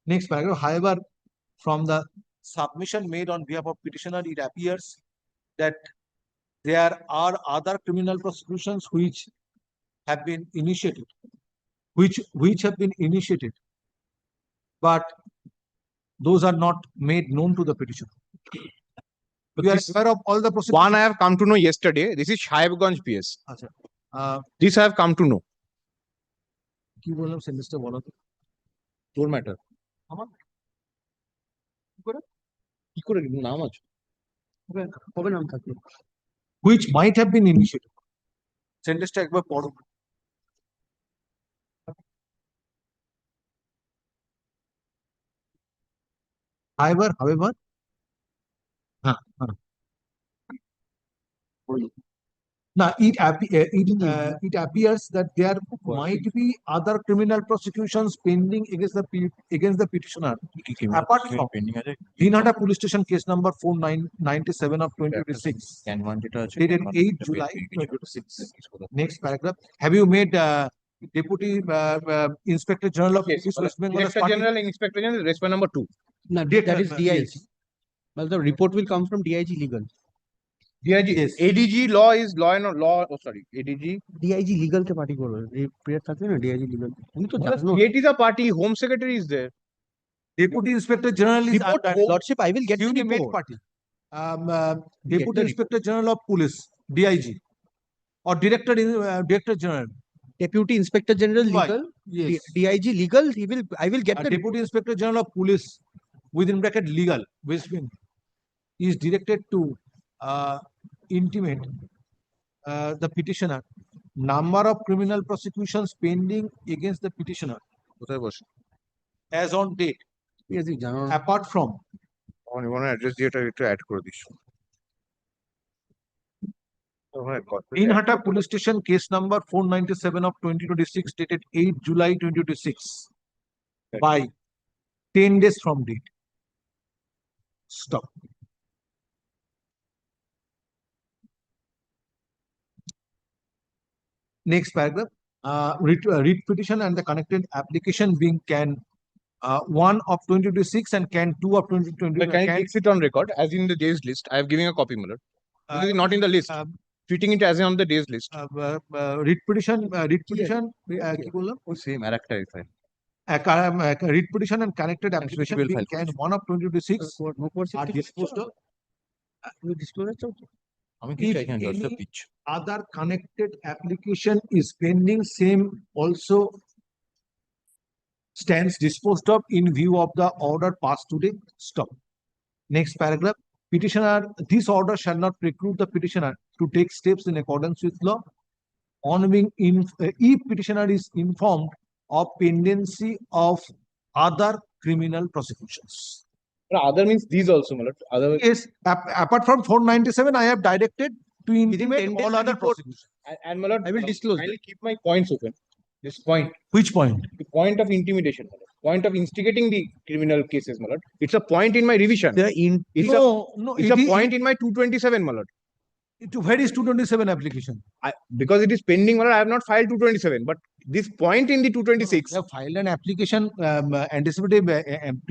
Next paragraph. However, from the submission made on behalf of petitioner, it appears that there are other criminal prosecutions which have been initiated, but those are not made known to the petitioner. We are aware of all the prosecutions. One I have come to know yesterday. This is Sahibganj PS. This I have come to know. কি বললাম সেন্টেন্সটা বলো তো তোর matter আমার কি করে নাম আছে কবে নাম থাকলো which might have been initiated. সেন্টেন্সটা একবার পড়ো। However, now it appears that there might be other criminal prosecutions pending against the petitioner apart from Dinhata Police Station case number 497 of 2026, dated 8 July 2026. Next paragraph. Have you made Deputy Inspector General of Police West Bengal as party? Inspector General, respect number 2. No, that is DIG. Well, the report will come from DIG legal. DIG, yes. ADG law is law and law. Oh, sorry, ADG. DIG legal के party बोलो. ये prayer था ना DIG legal. State is a party. Home Secretary is there. Deputy Inspector General is Lordship, I will get the report. Party. Deputy Inspector General of Police, DIG, or Director General. Deputy Inspector General Why? legal, Yes. DIG legal, I will get the Deputy Inspector General of Police, within bracket legal, West Bengal, is directed to intimate the petitioner number of criminal prosecutions pending against the petitioner as on date, apart from address দিয়ে এটা একটু add করে this Inhata Police Station case number 497 of 2026 dated 8 July 2026 by 10 days from date. Stop. Next paragraph. Read petition and the connected application being can 1 of 2026 and can 2 of 2020. Can you fix it on record as in the days list? I have given a copy, Muller. This is not in the list. Treating it as on the days list. Read petition. Same character file. Read petition and connected application being can 1 of 2026 are disposed of. If any other connected application is pending, same also stands disposed of in view of the order passed today. Stop. Next paragraph. Petitioner, this order shall not preclude the petitioner to take steps in accordance with law on being if petitioner is informed of pendency of other criminal prosecutions. Other means these also, Muller. Other Yes, apart from 497, I have directed to intimate all other prosecutions. And Muller, I will disclose. I will keep my points open. This point. Which point? The point of intimidation, Muller. Point of instigating the criminal cases, Muller. It's a point in my revision. It's a point in my 227, Muller. Where is 227 application? Because it is pending, Muller, I have not filed 227. But this point in the 226. You have filed an application, anticipated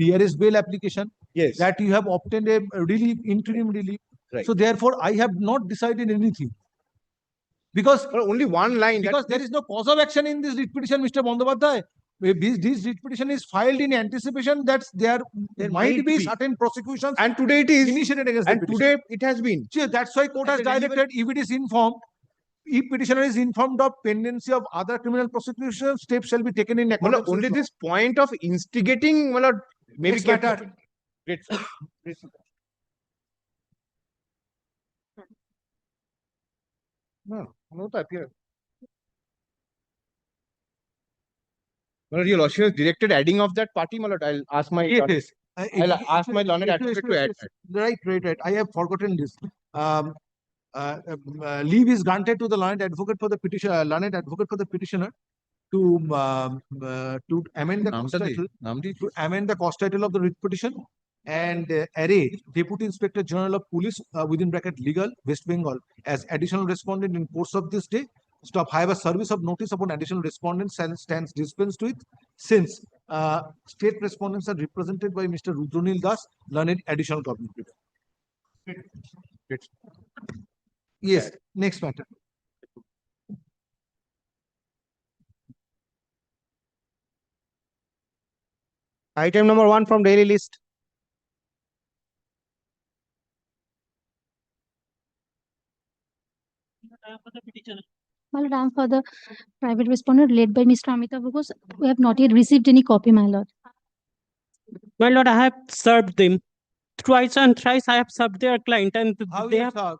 PRS bail application. Yes. That you have obtained a relief, interim relief. Right. So therefore, I have not decided anything. Because only one line. Because there is no cause of action in this writ petition, Mr. Bandyopadhyay. This writ petition is filed in anticipation that there might be certain prosecutions. And today it is initiated against and the petitioner. today it has been. See, that's why court has directed if it is informed, if petitioner is informed of pendency of other criminal prosecution, steps shall be taken in accordance Only with this point of instigating, Muller, maybe Next get matter. Great. No, Well, your lordship has directed adding of that party, Muller. I'll ask my I'll ask my learned advocate to add that. Right. I have forgotten this. Leave is granted to the learned advocate for the petitioner to amend the cost title, of the writ petition and array Deputy Inspector General of Police within bracket legal West Bengal as additional respondent in course of this day. Stop. However, service of notice upon additional respondents stands dispensed with since state respondents are represented by Mr. Rudronil Das, learned additional government. Yes. Next matter. Item number 1 from daily list. My lord, I am for the private respondent led by Mr. Amita because we have not yet received any copy, my lord. My lord, I have served them twice and thrice. I have served their client, and they have.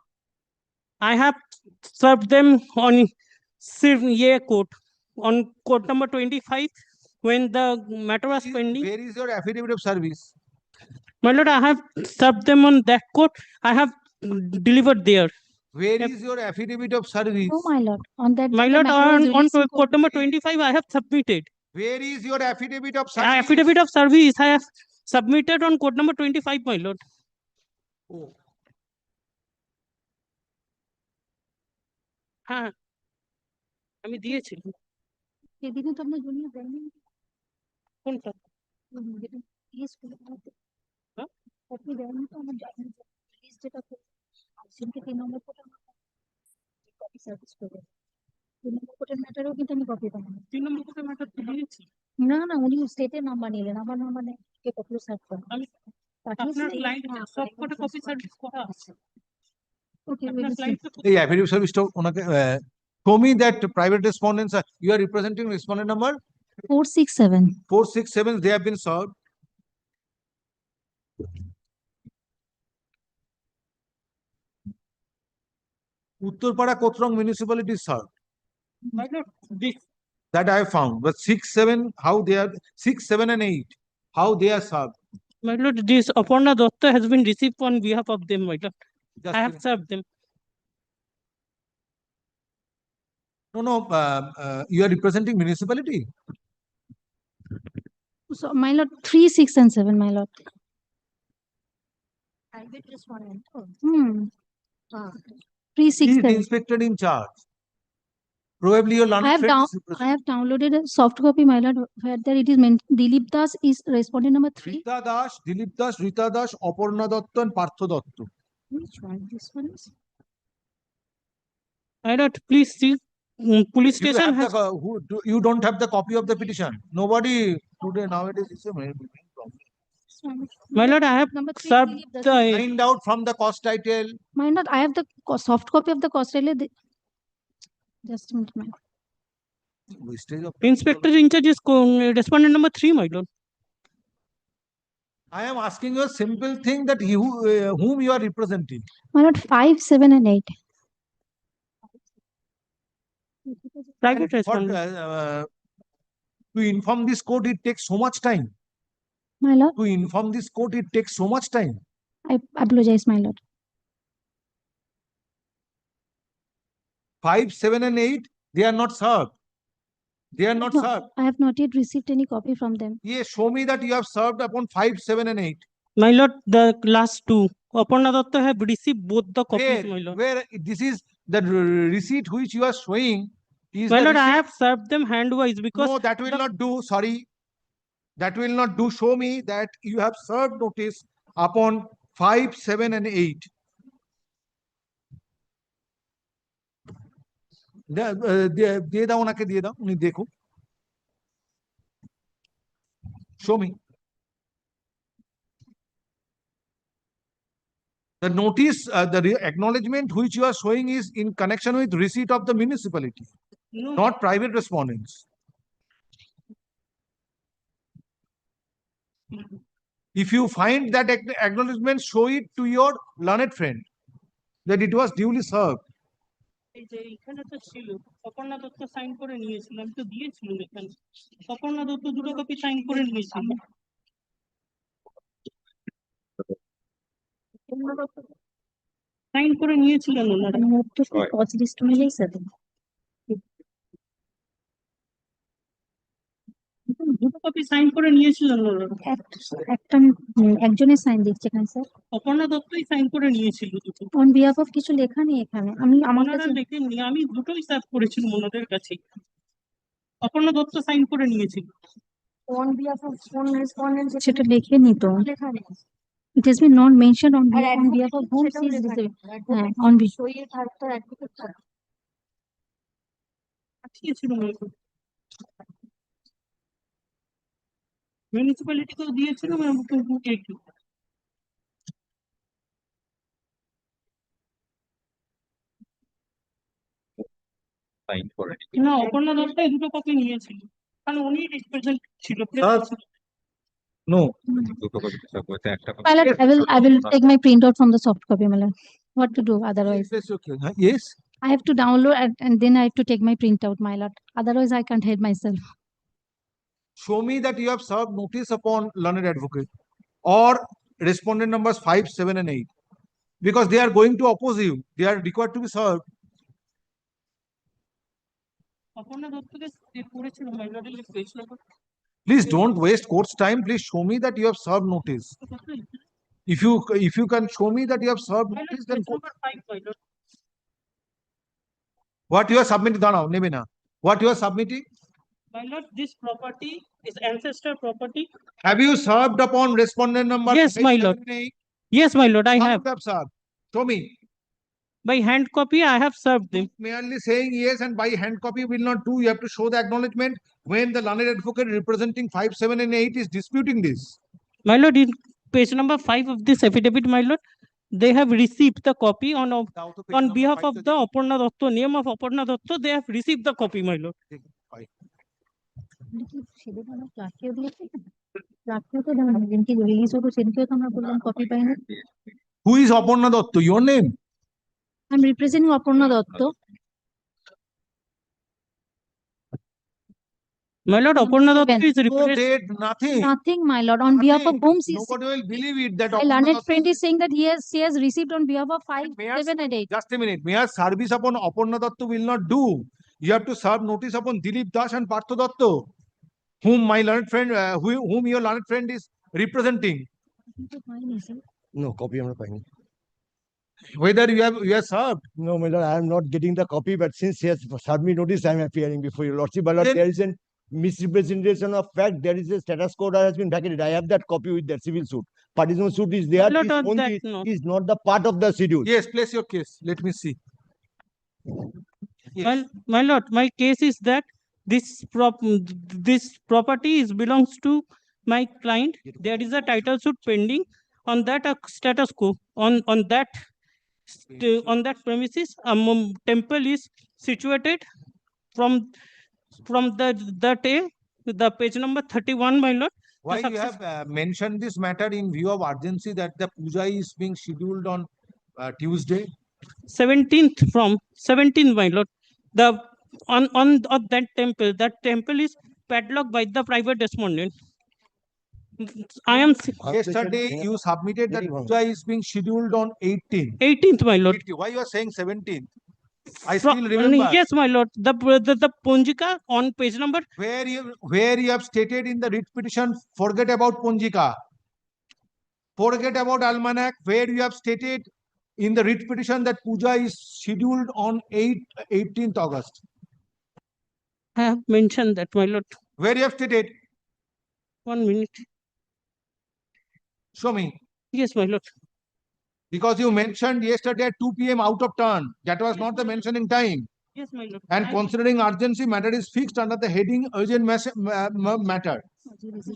I have served them on court on court number 25 when the matter was pending. Where is your affidavit of service? My lord, I have served them on that court. I have delivered there. Where is your affidavit of service? No, my lord. On that. My lord, on court number 25, I have submitted. Where is your affidavit of service? Affidavit of service I have submitted on court number 25, my lord. Oh. হ্যাঁ আমি দিয়েছি সেদিনও তো আপনার junior দেননি কোনটা যেটা জিজ্ঞেস করলে আপনি দেননি তো আমার লিস্ট যেটা আজকে 3 নম্বর কোটা কপি সার্ভিস করবে 3 নম্বর কোটার ম্যাটারও কিন্তু আমি কপি পাবো 3 নম্বর কোটার ম্যাটার দিয়েছি না উনি স্টেটের নাম্বার নিলেন আমার নাম্বার নেই কে কপি সার্ভ করেন আপনার ক্লায়েন্ট সব কটা কপি সার্ভিস করা আছে Okay, আপনার we'll see. ক্লায়েন্ট এই affidavit service টা ওনাকে show me that private respondents are, you are representing respondent number 467. 467, they have been served. Uttarpara Kotrong municipality is served. My lord, this That I have found. But 6, 7, how they are 6, 7 and 8, how they are served. my lord, this Aparna Datta has been received on behalf of them, my lord. Just I have served them. No, you are representing municipality. So, my lord, 3, 6, and 7, my lord. Private respondent. Oh. Hmm. 3, 6, He is the 7. inspector in charge. Probably your I learned have, friend is representing. I have downloaded a soft copy, my lord, where there it is Dilip Das is respondent number 3. Rita Das, Dilip Das, Rita Das, Aparna Datta and Partho Datta. Which one? This one is? My lord, please see. Police Do you station have has you don't have the copy of the petition? Nobody today nowadays is a main problem. This one. my lord, I have Number 3, served Dilip Das. the Find out from the cost title. My lord, I have the soft copy of the cost relay. Just a minute, my lord. Wastage of inspector in charge is respondent number 3, my lord. I am asking you a simple thing that whom you are representing. My lord, 5, 7, and 8. Private For, respondent. to inform this court, it takes so much time. My lord, To inform this court, it takes so much time. I apologize, my lord. 5, 7, and 8, they are not served. They are not No, served. I have not yet received any copy from them. Yes, show me that you have served upon 5, 7, and 8. My lord, the last two. Aparna Datta have received both the copies, my lord. Where this is the receipt which you are showing is My the lord, I receipt. have served them handwise because No, that will not do. Sorry, that will not do. Show me that you have served notice upon 5, 7, and 8. দিয়ে দাও ওনাকে দিয়ে দাও উনি দেখো show me the notice the acknowledgement which you are showing is in connection with receipt of the municipality, no, not private respondents. If you find that acknowledgement, show it to your learned friend that it was duly served. এই যে এখানে তো ছিল Aparna Dutta sign করে নিয়েছিল আমি তো দিয়েছিলাম এখানে অপর্ণা দত্ত দুটো কপি সাইন করে নিয়েছিল সাইন করে নিয়েছিলেন ওনারা Cost list অনুযায়ী 7. দুটো কপি সাইন করে নিয়েছিলেন ওনারা একটা একজনের সাইন দিচ্ছে এখানে স্যার। অপর্ণা দত্তই সাইন করে নিয়েছিল দুটো অন বিহাফ অফ কিছু লেখা নেই এখানে। আমার ওনারা কাছে লেখেননি আমি দুটোই সার্ভ করেছিলাম ওনাদের কাছে অপর্ণা দত্ত সাইন করে নিয়েছিল অন বিহাফ অফ কোন রেসপন্ডেন্ট সেটা লেখে নি তো। লেখা নেই। It has been not mentioned on behalf of whom she is receiving. On সইয়ের ধারকটা অ্যাডভোকেট পাঠিয়েছিল মিউনিসিপ্যালিটিকেও দিয়েছিল একটু না অপর্ণা দত্তই দুটো কপি নিয়েছিল কারণ উনি রিপ্রেজেন্ট ছিল No. I will take my printout from the soft copy, Malan. What to do otherwise? Yes, okay. Yes. I have to download and then I have to take my printout, my lord. Otherwise, I can't help myself. Show me that you have served notice upon learned advocate or respondent numbers 5, 7, and 8. Because they are going to oppose you. They are required to be served. Aparna দত্তকে পড়েছিল মাইলরের page number Please don't waste court's time. Please show me that you have served notice. If you can show me that you have served notice, then what you are submitting, Nebina, what you are submitting? My lord, this property is ancestor property. Have you served upon respondent number? Yes, my lord. Yes, my lord, I have. Have served. Show me. By hand copy, I have served them. Merely saying yes and by hand copy will not do. You have to show the acknowledgement when the learned advocate representing 5, 7, and 8 is disputing this. My lord, page number 5 of this affidavit, my lord, they have received the copy on behalf of the Aparna Datta, name of Aparna Datta, they have received the copy, my lord. Who is Aparna Datta? Your name? I'm representing Aparna Datta. My lord, Aparna Datta is No representing. date, nothing. Nothing, my lord. On behalf of whom she is. Nobody will believe it that My Aparna learned Datta friend is saying that she has received on behalf of 5, 7 and 8. Just a minute. Mere service upon Aparna Datta will not do. You have to serve notice upon Dilip Das and Partha Datta, whom my learned friend, whom your learned friend is representing. No, copy I'm not finding. Whether you have served. No, my lord, I am not getting the copy, but since he has served me notice, I am appearing before your lordship. But lord, there is a misrepresentation of fact. There is a status code that has been vacated. I have that copy with that civil suit. Partisan suit is there. My lord, This on only that note. is not the part of the schedule. Yes, place your case. Let me see. Well, my lord, my case is that this property belongs to my client. There is a title suit pending on that status quo. On that premises, a temple is situated from the page number 31, my lord. Why you have mentioned this matter in view of urgency that the puja is being scheduled on Tuesday? 17th, my lord. On that temple is padlocked by the private respondent. I am Yesterday you submitted that puja is being scheduled on 18th. 18th, my lord. Why you are saying 17th? I still remember. Yes, my lord. The Punjika on page number. Where you have stated in the writ petition, forget about Punjika. Forget about Almanac, where you have stated in the writ petition that puja is scheduled on 18th August. I have mentioned that, my lord. Where you have stated? 1 minute. Show me. Yes, my lord. Because you mentioned yesterday at 2 p.m. out of turn. That was not the mentioning time. Yes, my lord. And considering urgency, matter is fixed under the heading urgent matter.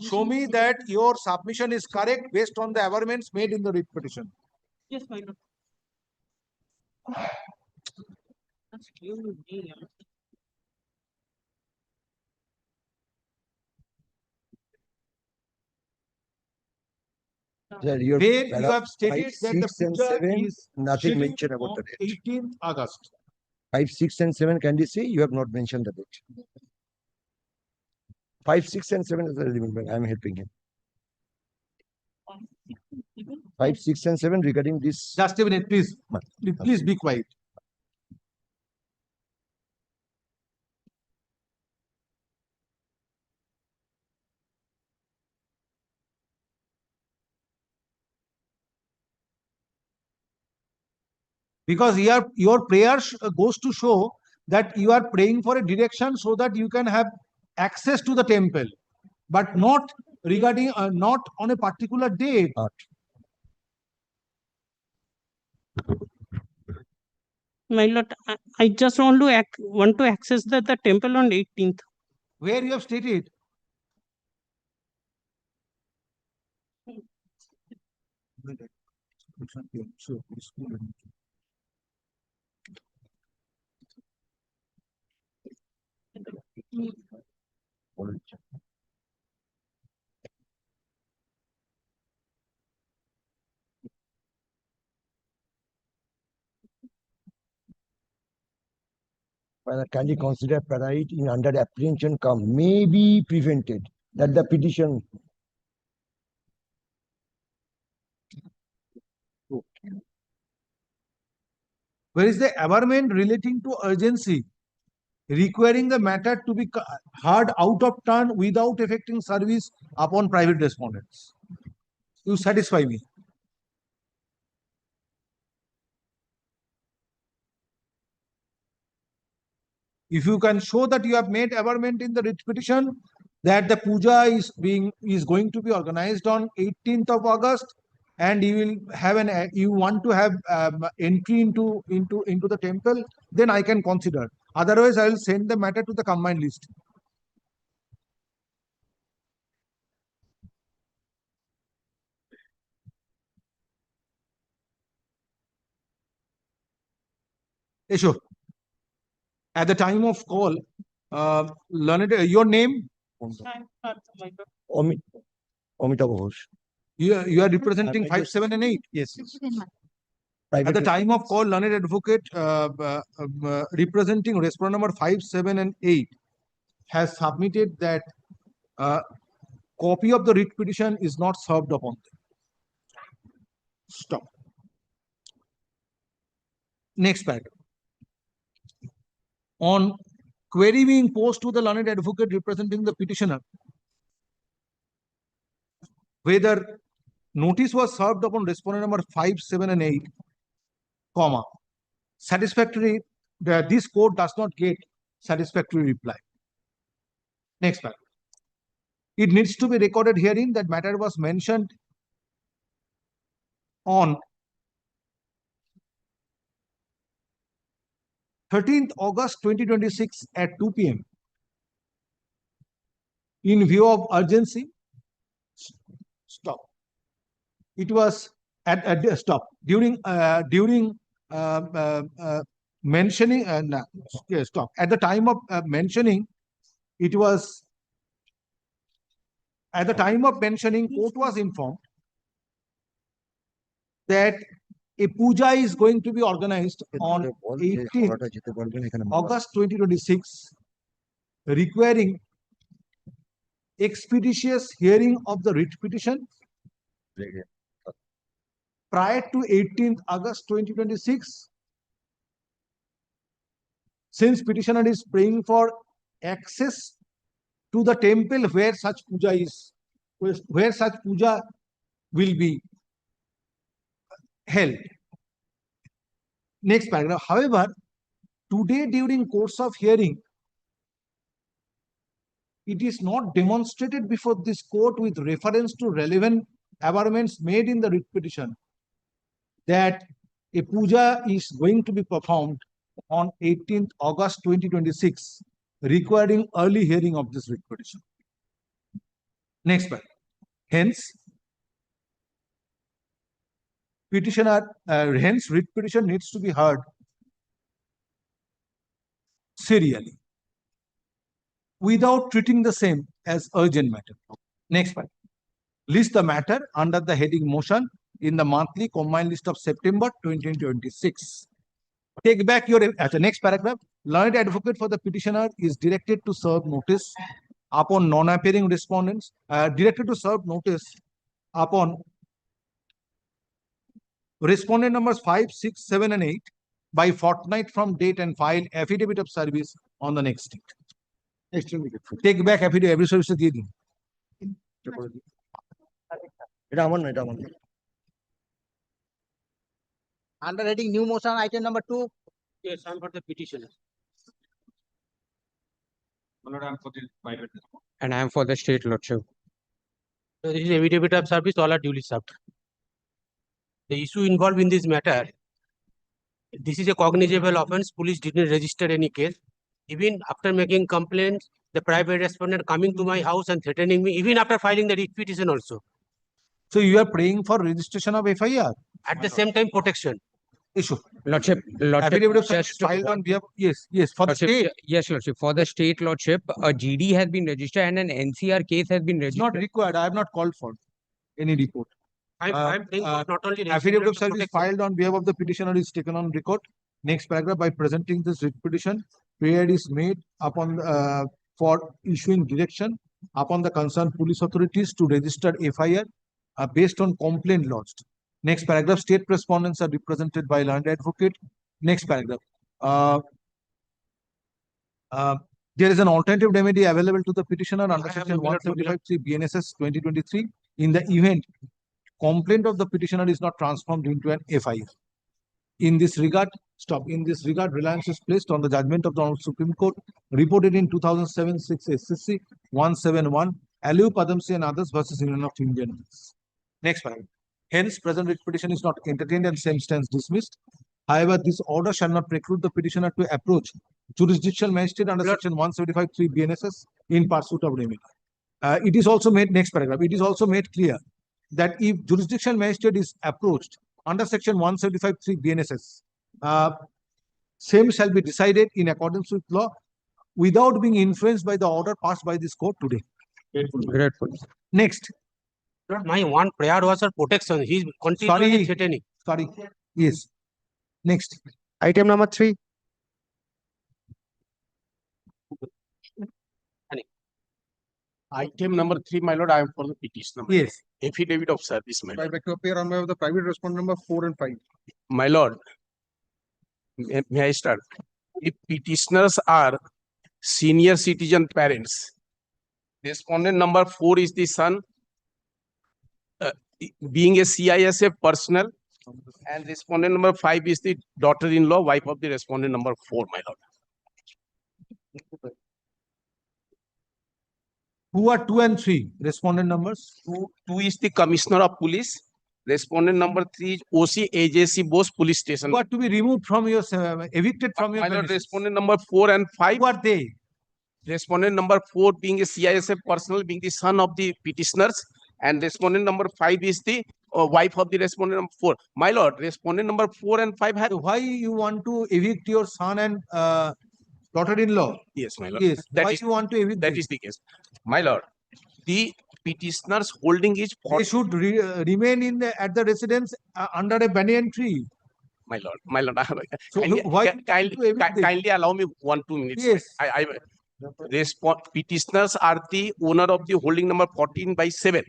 Show me that your submission is correct based on the averments made in the writ petition. Yes, my lord. Where you have stated 5, that the 6 and puja 7, is nothing mentioned about the date. 18th August. 5, 6 and 7, can you see? You have not mentioned the date. 5, 6 and 7 is relevant. I am helping him. 5, 6 and 7 regarding this. Just a minute, please. Please be quiet. Because your prayer goes to show that you are praying for a direction so that you can have access to the temple, but not regarding not on a particular date. My lord, I just want to access the temple on 18th. Where you have stated? Can you consider parade in under apprehension come may be prevented that the petition. Where is the averment relating to urgency, requiring the matter to be heard out of turn without affecting service upon private respondents? You satisfy me. If you can show that you have made averment in the writ petition that the puja is going to be organized on 18th of August, and you will have you want to have entry into the temple, then I can consider. Otherwise, I will send the matter to the combined list. Issue. At the time of call, learned, your name? Omita Ghosh. You are representing 5, 7, and 8. Yes. At the time of call, learned advocate representing respondent number 5, 7, and 8 has submitted that copy of the writ petition is not served upon them. Stop. Next paragraph. On query being posed to the learned advocate representing the petitioner, whether notice was served upon respondent number 5, 7, and 8, comma, satisfactory, this court does not get satisfactory reply. Next paragraph. It needs to be recorded herein that matter was mentioned on 13th August 2026 at 2 p.m. In view of urgency, stop. It was at stop during mentioning stop at the time of mentioning. It was at the time of mentioning, court was informed that a puja is going to be organized on 18th August 2026, requiring expeditious hearing of the writ petition prior to 18th August 2026. Since petitioner is praying for access to the temple where such puja is, where such puja will be held. Next paragraph. However, today during course of hearing, it is not demonstrated before this court with reference to relevant averments made in the writ petition that a puja is going to be performed on 18th August 2026, requiring early hearing of this writ petition. Next paragraph. Hence, hence writ petition needs to be heard serially without treating the same as urgent matter. Next paragraph. List the matter under the heading motion in the monthly combined list of September 2026. Take back your next paragraph. Learned advocate for the petitioner is directed to serve notice upon non-appearing respondents, directed to serve notice upon respondent numbers 5, 6, 7, and 8 by fortnight from date and file affidavit of service on the next date. Extremely good. Take back affidavit, every service দিয়ে দিন। এটা আমার না, এটা আমার। Under heading new motion, item number 2. Yes, I'm for the petitioner. And I am for the state lordship. So this is affidavit of service, all are duly served. The issue involved in this matter, this is a cognizable offense. Police did not register any case. Even after making complaints, the private respondent coming to my house and threatening me, even after filing the writ petition also. So you are praying for registration of FIR? At the same time, protection. Issue. Lordship, affidavit of service filed on behalf. Yes, for lordship, the state. Yes, lordship. For the state lordship, a GD has been registered and an NCR case has been It's registered. not required. I have not called for any report. I'm saying not only Affidavit of service filed on behalf of the petitioner is taken on record. Next paragraph. By presenting this writ petition, prayer is made upon for issuing direction upon the concerned police authorities to register FIR based on complaint lodged. Next paragraph. State respondents are represented by learned advocate. Next paragraph. There is an alternative remedy available to the petitioner under section 175(3) BNSS 2023 in the event complaint of the petitioner is not transformed into an FIR. In this regard, reliance is placed on the judgment of the Honorable Supreme Court reported in 2007 6 SCC 171 Aliu Padamsi and others versus Union of Indian. Next paragraph. Hence, present writ petition is not entertained and same stands dismissed. However, this order shall not preclude the petitioner to approach jurisdictional magistrate under section 175(3) BNSS in pursuit of remedy. It is also made, next paragraph, it is also made clear that if jurisdictional magistrate is approached under section 175(3) BNSS Same shall be decided in accordance with law without being influenced by the order passed by this court today. Grateful. Next. My one prayer was for protection. He's continually Sorry. threatening. Sorry. Yes. Next. Item number 3. Item number 3, my lord, I am for the petitioner. Yes. Affidavit of service, my I lord. beg to appear on behalf of the private respondent number 4 and 5. My lord, may I start? If petitioners are senior citizen parents, respondent number 4 is the son, being a CISF personnel, and respondent number 5 is the daughter-in-law, wife of the respondent number 4, my lord. Who are 2 and 3 respondent numbers? 2 is the commissioner of police. Respondent number 3 is OC AJC Bose Police Station. Who are to be removed from your, evicted from your My lord, premises? respondent number 4 and 5. Who are they? Respondent number 4 being a CISF personnel, being the son of the petitioners, and respondent number 5 is the wife of the respondent number 4. My lord, respondent number 4 and 5 have. Why you want to evict your son and daughter-in-law? Yes, my lord. Yes. That Why is, you want to evict that them? is the case. My lord, the petitioner's holding is They should remain in at the residence under a banyan tree. my lord. So kindly allow me 1-2 minutes. Yes. Petitioners are the owner of the holding number 14/7.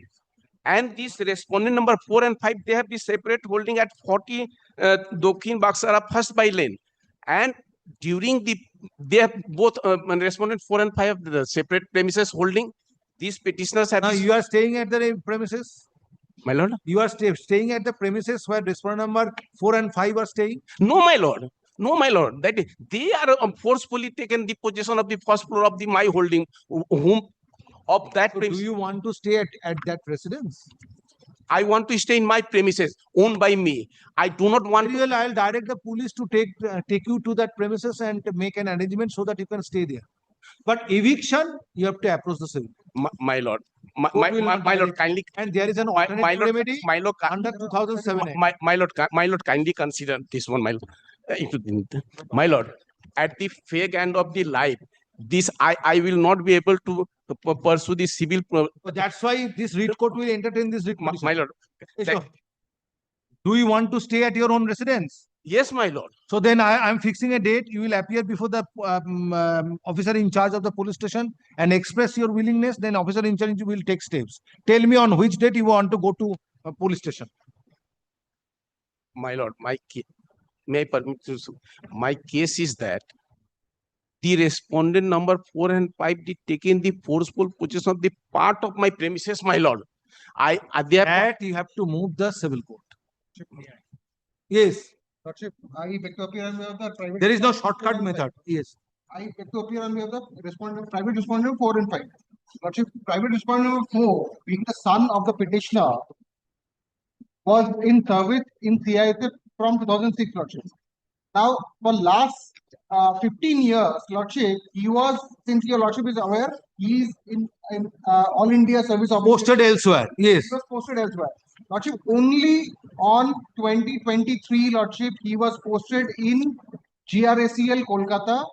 And this respondent number 4 and 5, they have the separate holding at 40 Dokhin Baksara first by lane. And during they have both respondent 4 and 5 have the separate premises holding. These petitioners have. Now you are staying at the premises? My lord? You are staying at the premises where respondent number 4 and 5 are staying? No, my lord. No, my lord. That they are forcefully taken the possession of the first floor of the my holding, whom of that. So do you want to stay at that residence? I want to stay in my premises owned by me. I do not want. Well, I'll direct the police to take you to that premises and make an arrangement so that you can stay there. But eviction, you have to approach the civil. My lord, my lord, kindly. And there is an alternative remedy under 2007 Act. My lord, kindly consider this one, my lord. My lord, at the fag end of the life, this I will not be able to pursue the civil. That's why this writ court will entertain this writ. My lord. Do you want to stay at your own residence? Yes, my lord. So then I am fixing a date. You will appear before the officer in charge of the police station and express your willingness. Then officer in charge will take steps. Tell me on which date you want to go to a police station. My lord, may I permit to? My case is that the respondent number 4 and 5 did taken the forceful possession of the part of my premises, my lord. That you have to move the civil court. Yes. Lordship, I beg to appear on behalf of the private. There is no shortcut method. Yes. I beg to appear on behalf of the private respondent 4 and 5. Lordship, private respondent number 4, being the son of the petitioner, was in service in CISF from 2006, Lordship. Now, for last 15 years, Lordship, he was, since your Lordship is aware, he is in All India Service Officer. Posted elsewhere. Yes. He was posted elsewhere. Lordship, only on 2023, Lordship, he was posted in GRACL Kolkata,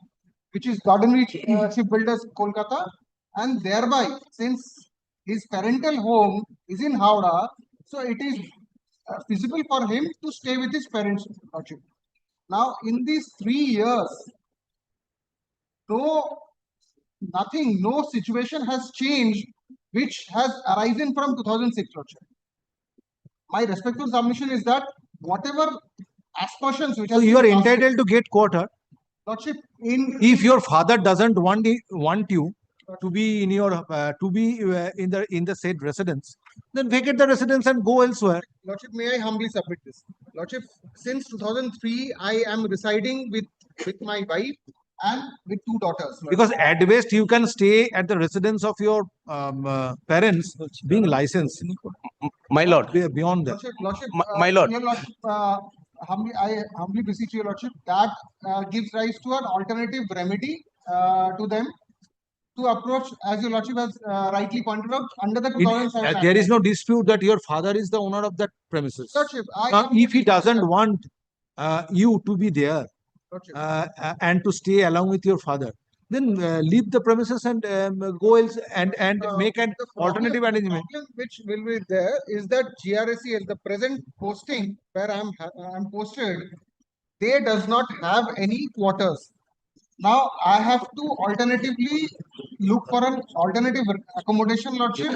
which is Garden Reach Shipbuilders Kolkata, and thereby, since his parental home is in Howrah, so it is feasible for him to stay with his parents, Lordship. Now, in these 3 years, no situation has changed which has arisen from 2006, Lordship. My respectful submission is that whatever aspersions which so you are entitled to get quarter. Lordship, if your father doesn't want you to be in your in the said residence, then vacate the residence and go elsewhere. Lordship, may I humbly submit this? Lordship, since 2003, I am residing with my wife and with 2 daughters. Lordship. Because at best you can stay at the residence of your parents being licensed. My lord. Beyond that. Lordship, my lord. Your Lordship, I humbly beseech your Lordship, that gives rise to an alternative remedy to them to approach, as your Lordship has rightly pointed out, under the 2007 Act. There is no dispute that your father is the owner of that premises. Lordship, if he doesn't want you to be there, and to stay along with your father, then leave the premises and go else and make an The problem- alternative the arrangement. problem which will be there is that GRSEL, the present posting where I'm posted, they does not have any quarters. Now I have to alternatively look for an alternative accommodation, Lordship.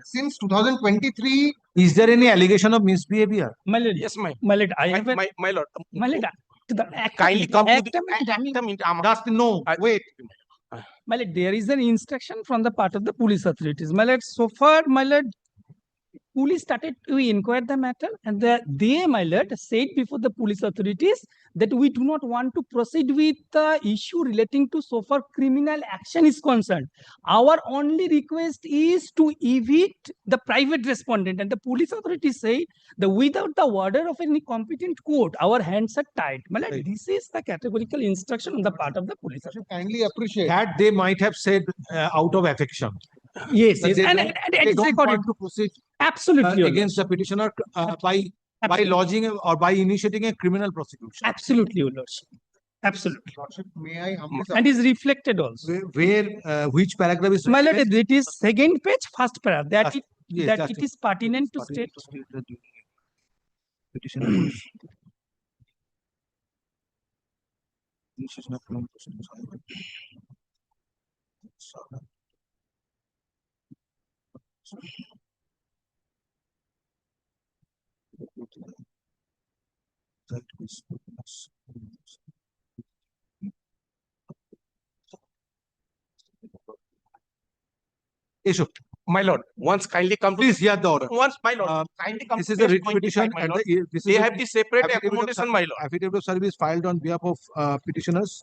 Since 2023, Is there any allegation of misbehavior? My lord, Yes, my I have a, my lord. my lord, to the Kindly come to act- the Just no. Wait. my lord, there is an instruction from the part of the police authorities. My lord, so far, my lord, police started to inquire the matter, and they, my lord, said before the police authorities that we do not want to proceed with the issue relating to so far criminal action is concerned. Our only request is to evict the private respondent, and the police authorities say that without the order of any competent court, our hands are tied. My lord, this is the categorical instruction on the part of the police authorities. kindly appreciate That they might have said out of affection. Yes, That yes, they and don't- and they it's don't recorded. want to proceed Absolutely, Your against the petitioner by Absolutely. lodging or by initiating a criminal prosecution. Absolutely, Your Lordship. Absolutely. Lordship, may I humbly And is reflected also. Which paragraph is? My lord, it is second page, first paragraph. That it, yes, that just it is pertinent to state. Petitioner. Issue. My lord, once kindly come to Please hear the order. once, my lord, kindly come This to is a page writ 25, petition my and lord. this They is a have the separate affidavit of accommodation, my lord. Affidavit of service filed on behalf of petitioners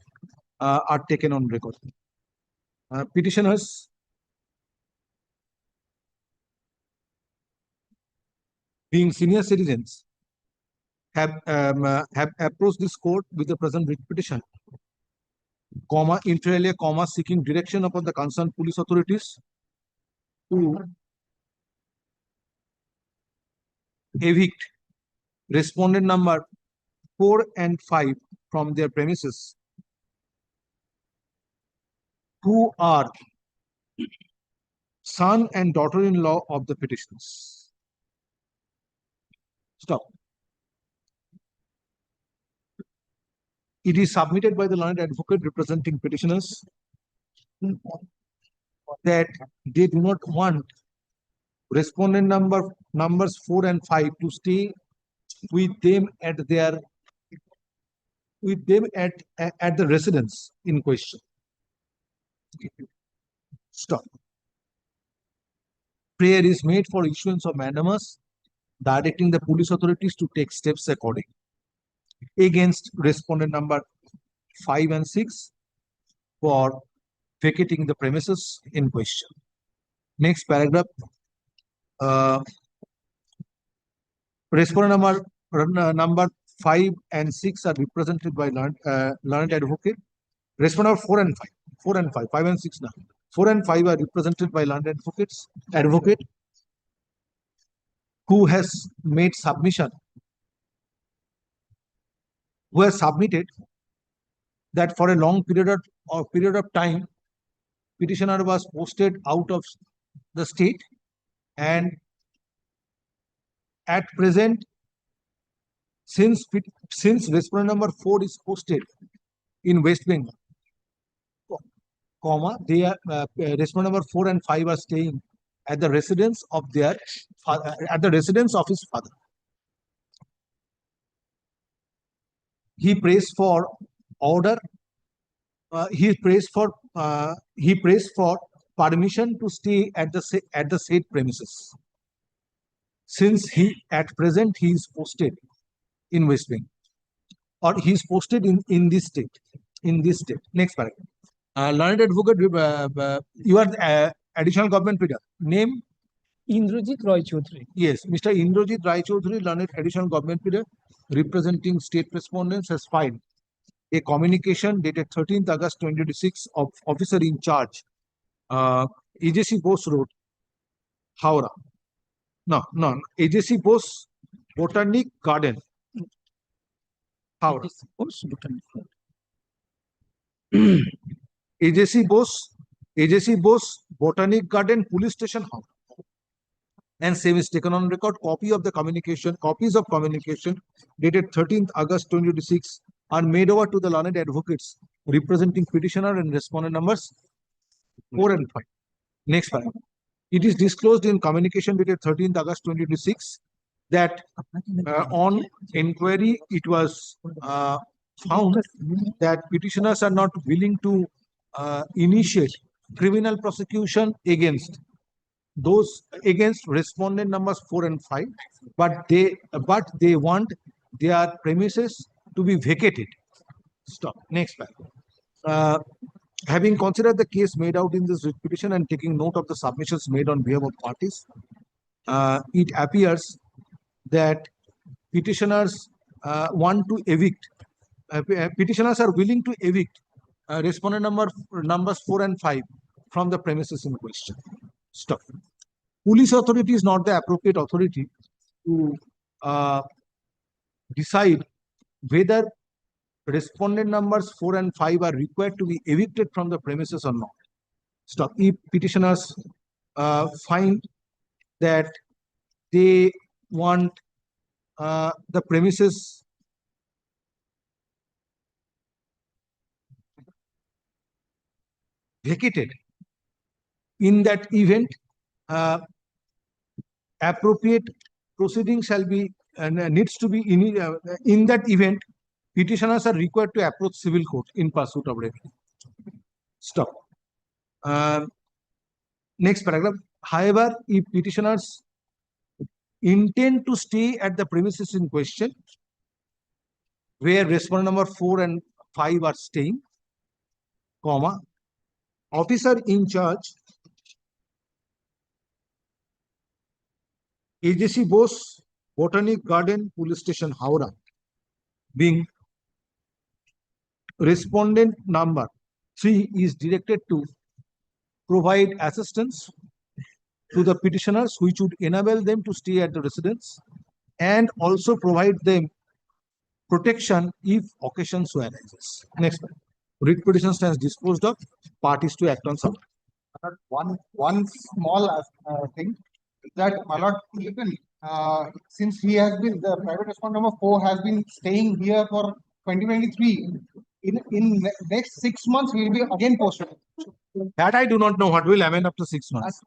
are taken on record. Petitioners being senior citizens have approached this court with the present writ petition, comma, inter alia, comma, seeking direction upon the concerned police authorities to evict respondent number 4 and 5 from their premises, who are son and daughter-in-law of the petitioners. Stop. It is submitted by the learned advocate representing petitioners that they do not want respondent numbers 4 and 5 to stay with them at the residence in question. Stop. Prayer is made for issuance of mandamus directing the police authorities to take steps according against respondent number 5 and 6 for vacating the premises in question. Next paragraph. Respondent number 5 and 6 are represented by learned advocate. Respondent 4 and 5 and 6 now. 4 and 5 are represented by learned advocate who has made submission, who has submitted that for a long period of time, petitioner was posted out of the state, and at present, since respondent number 4 is posted in West Bengal, comma, they are respondent number 4 and 5 are staying at the residence of their at the residence of his father. He prays for order. He prays for permission to stay at the said premises, since at present he is posted in West Bengal, or he is posted in this state. Next paragraph. Learned advocate, you are additional government pleader. Name? Indrajit Roy Chaudhary. Yes, Mr. Indrajit Roy Chaudhary, learned additional government pleader, representing state respondents, has filed a communication dated 13th August 2026 of officer in charge, AJC Bose Road, Howrah. No, AJC Bose Botanic Garden, Howrah. AJC Bose, Botanic Garden, Police Station, Howrah. And same is taken on record. Copies of communication dated 13th August 2026 are made over to the learned advocates representing petitioner and respondent numbers 4 and 5. Next paragraph. It is disclosed in communication dated 13th August 2026 that on inquiry it was found that petitioners are not willing to initiate criminal prosecution against respondent numbers 4 and 5, but they want their premises to be vacated. Stop. Next paragraph. Having considered the case made out in this petition and taking note of the submissions made on behalf of parties, it appears that petitioners want to evict. Petitioners are willing to evict respondent numbers 4 and 5 from the premises in question. Stop. Police authority is not the appropriate authority to decide whether respondent numbers 4 and 5 are required to be evicted from the premises or not. Stop. If petitioners find that they want the premises vacated, in that event, appropriate proceeding shall be needs to be in that event. Petitioners are required to approach civil court in pursuit of remedy. Stop. Next paragraph. However, if petitioners intend to stay at the premises in question, where respondent number 4 and 5 are staying, comma, officer in charge, AJC Bose, Botanic Garden, Police Station, Howrah, being respondent number 3 is directed to provide assistance to the petitioners which would enable them to stay at the residence and also provide them protection if occasion so arises. Next one. Writ petition stands disposed of, parties to act on summons. One small thing that my lord, even since he has been the private respondent number 4 has been staying here for 2023. In next 6 months, we will be again posted. That I do not know what will amend after 6 months.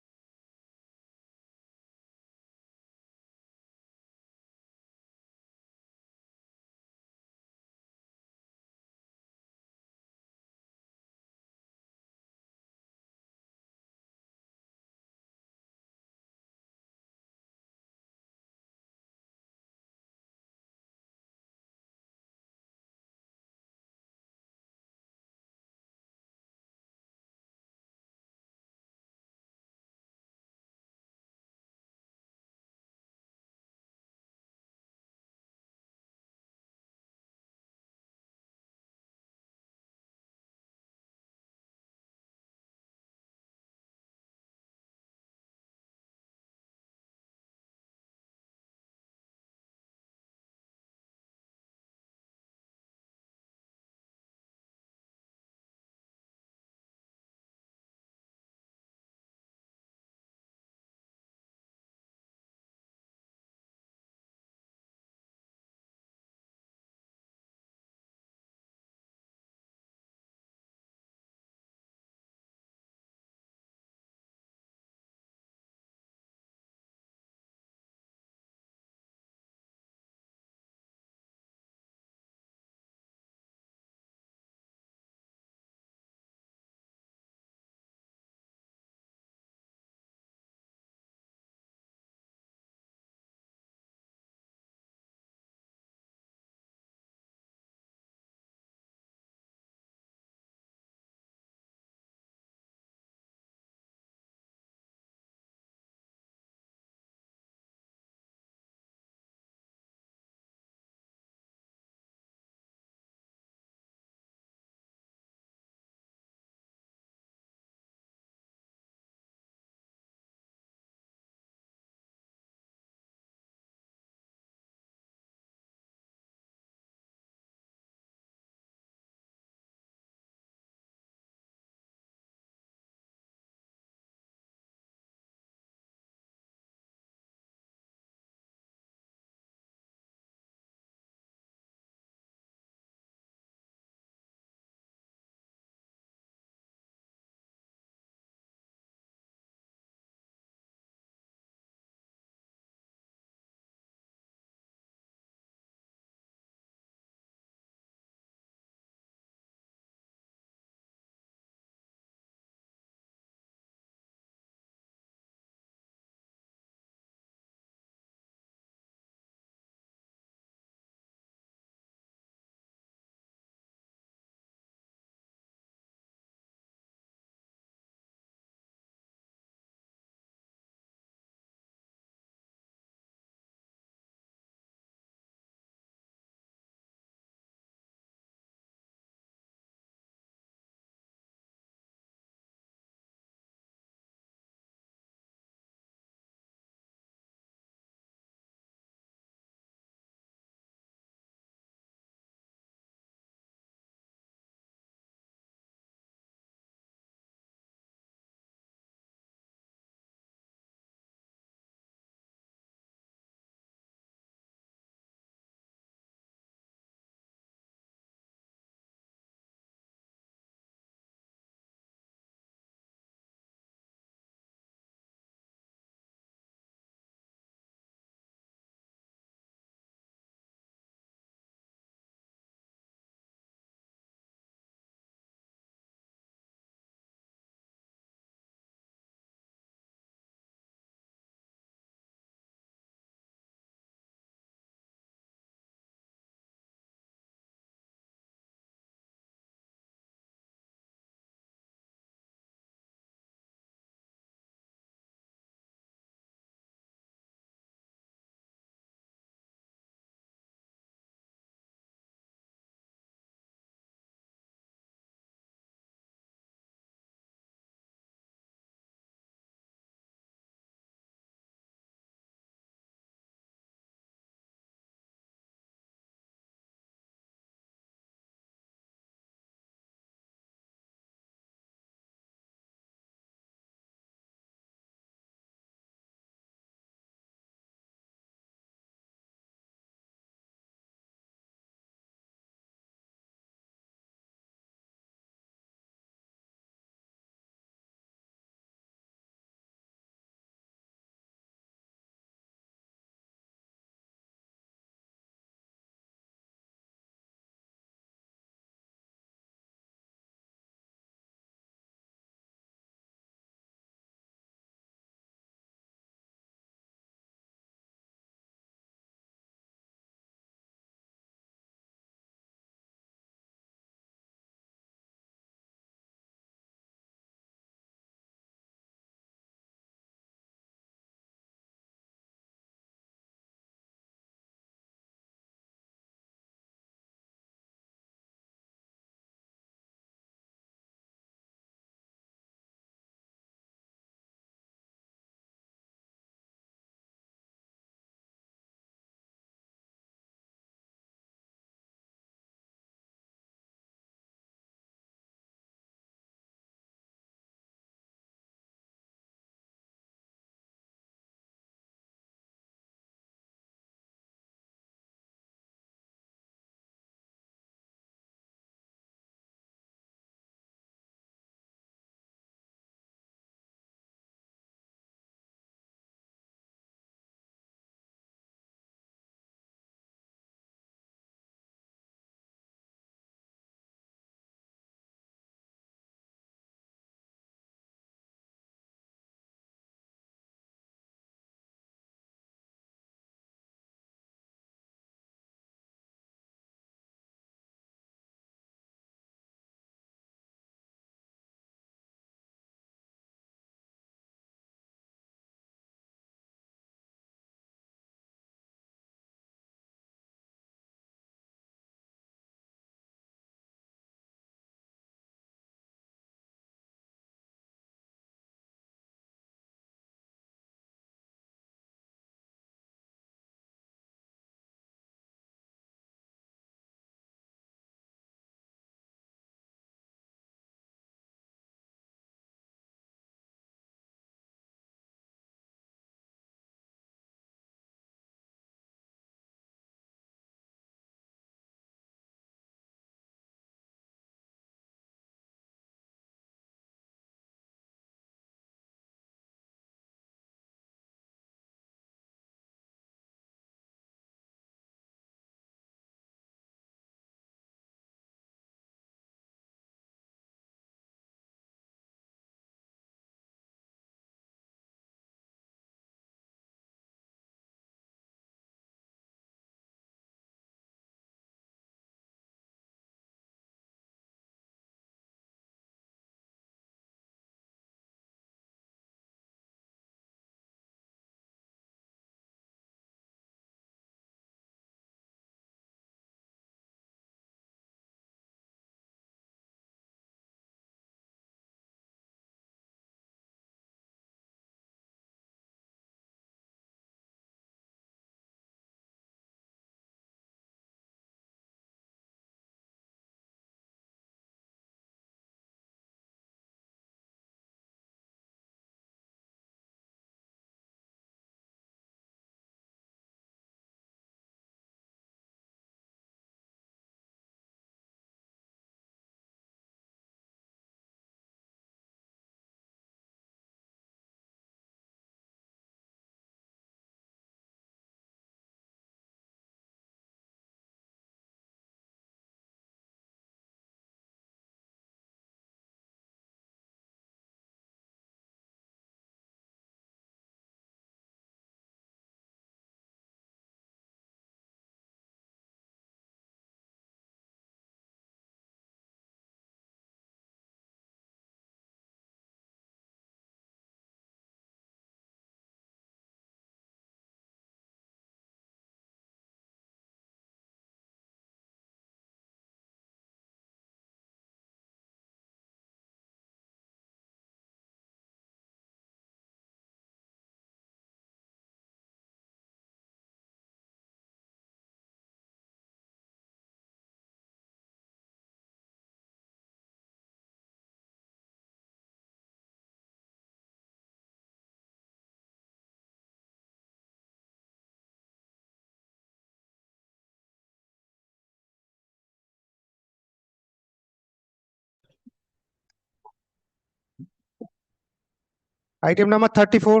Item number 34.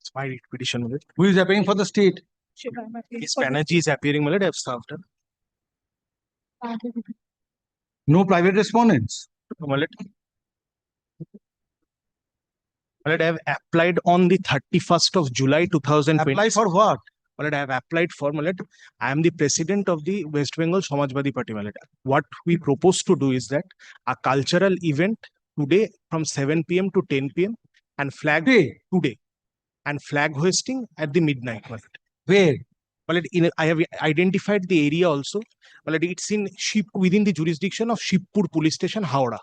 It's my writ petition, my lord. Who is appearing for the state? His Banerjee is appearing, my lord. I have served her. No private respondents. My lord. My lord, I have applied on the 31st of July 2020. Apply for what? My lord, I have applied for, my lord. I am the president of the West Bengal Samajwadi Party, my lord. What we propose to do is that a cultural event today from 7 p.m. to 10 p.m. and flag today and flag hoisting at the midnight, my lord. Where? Well, I have identified the area also. Well, it's in within the jurisdiction of Shibpur Police Station, Howrah.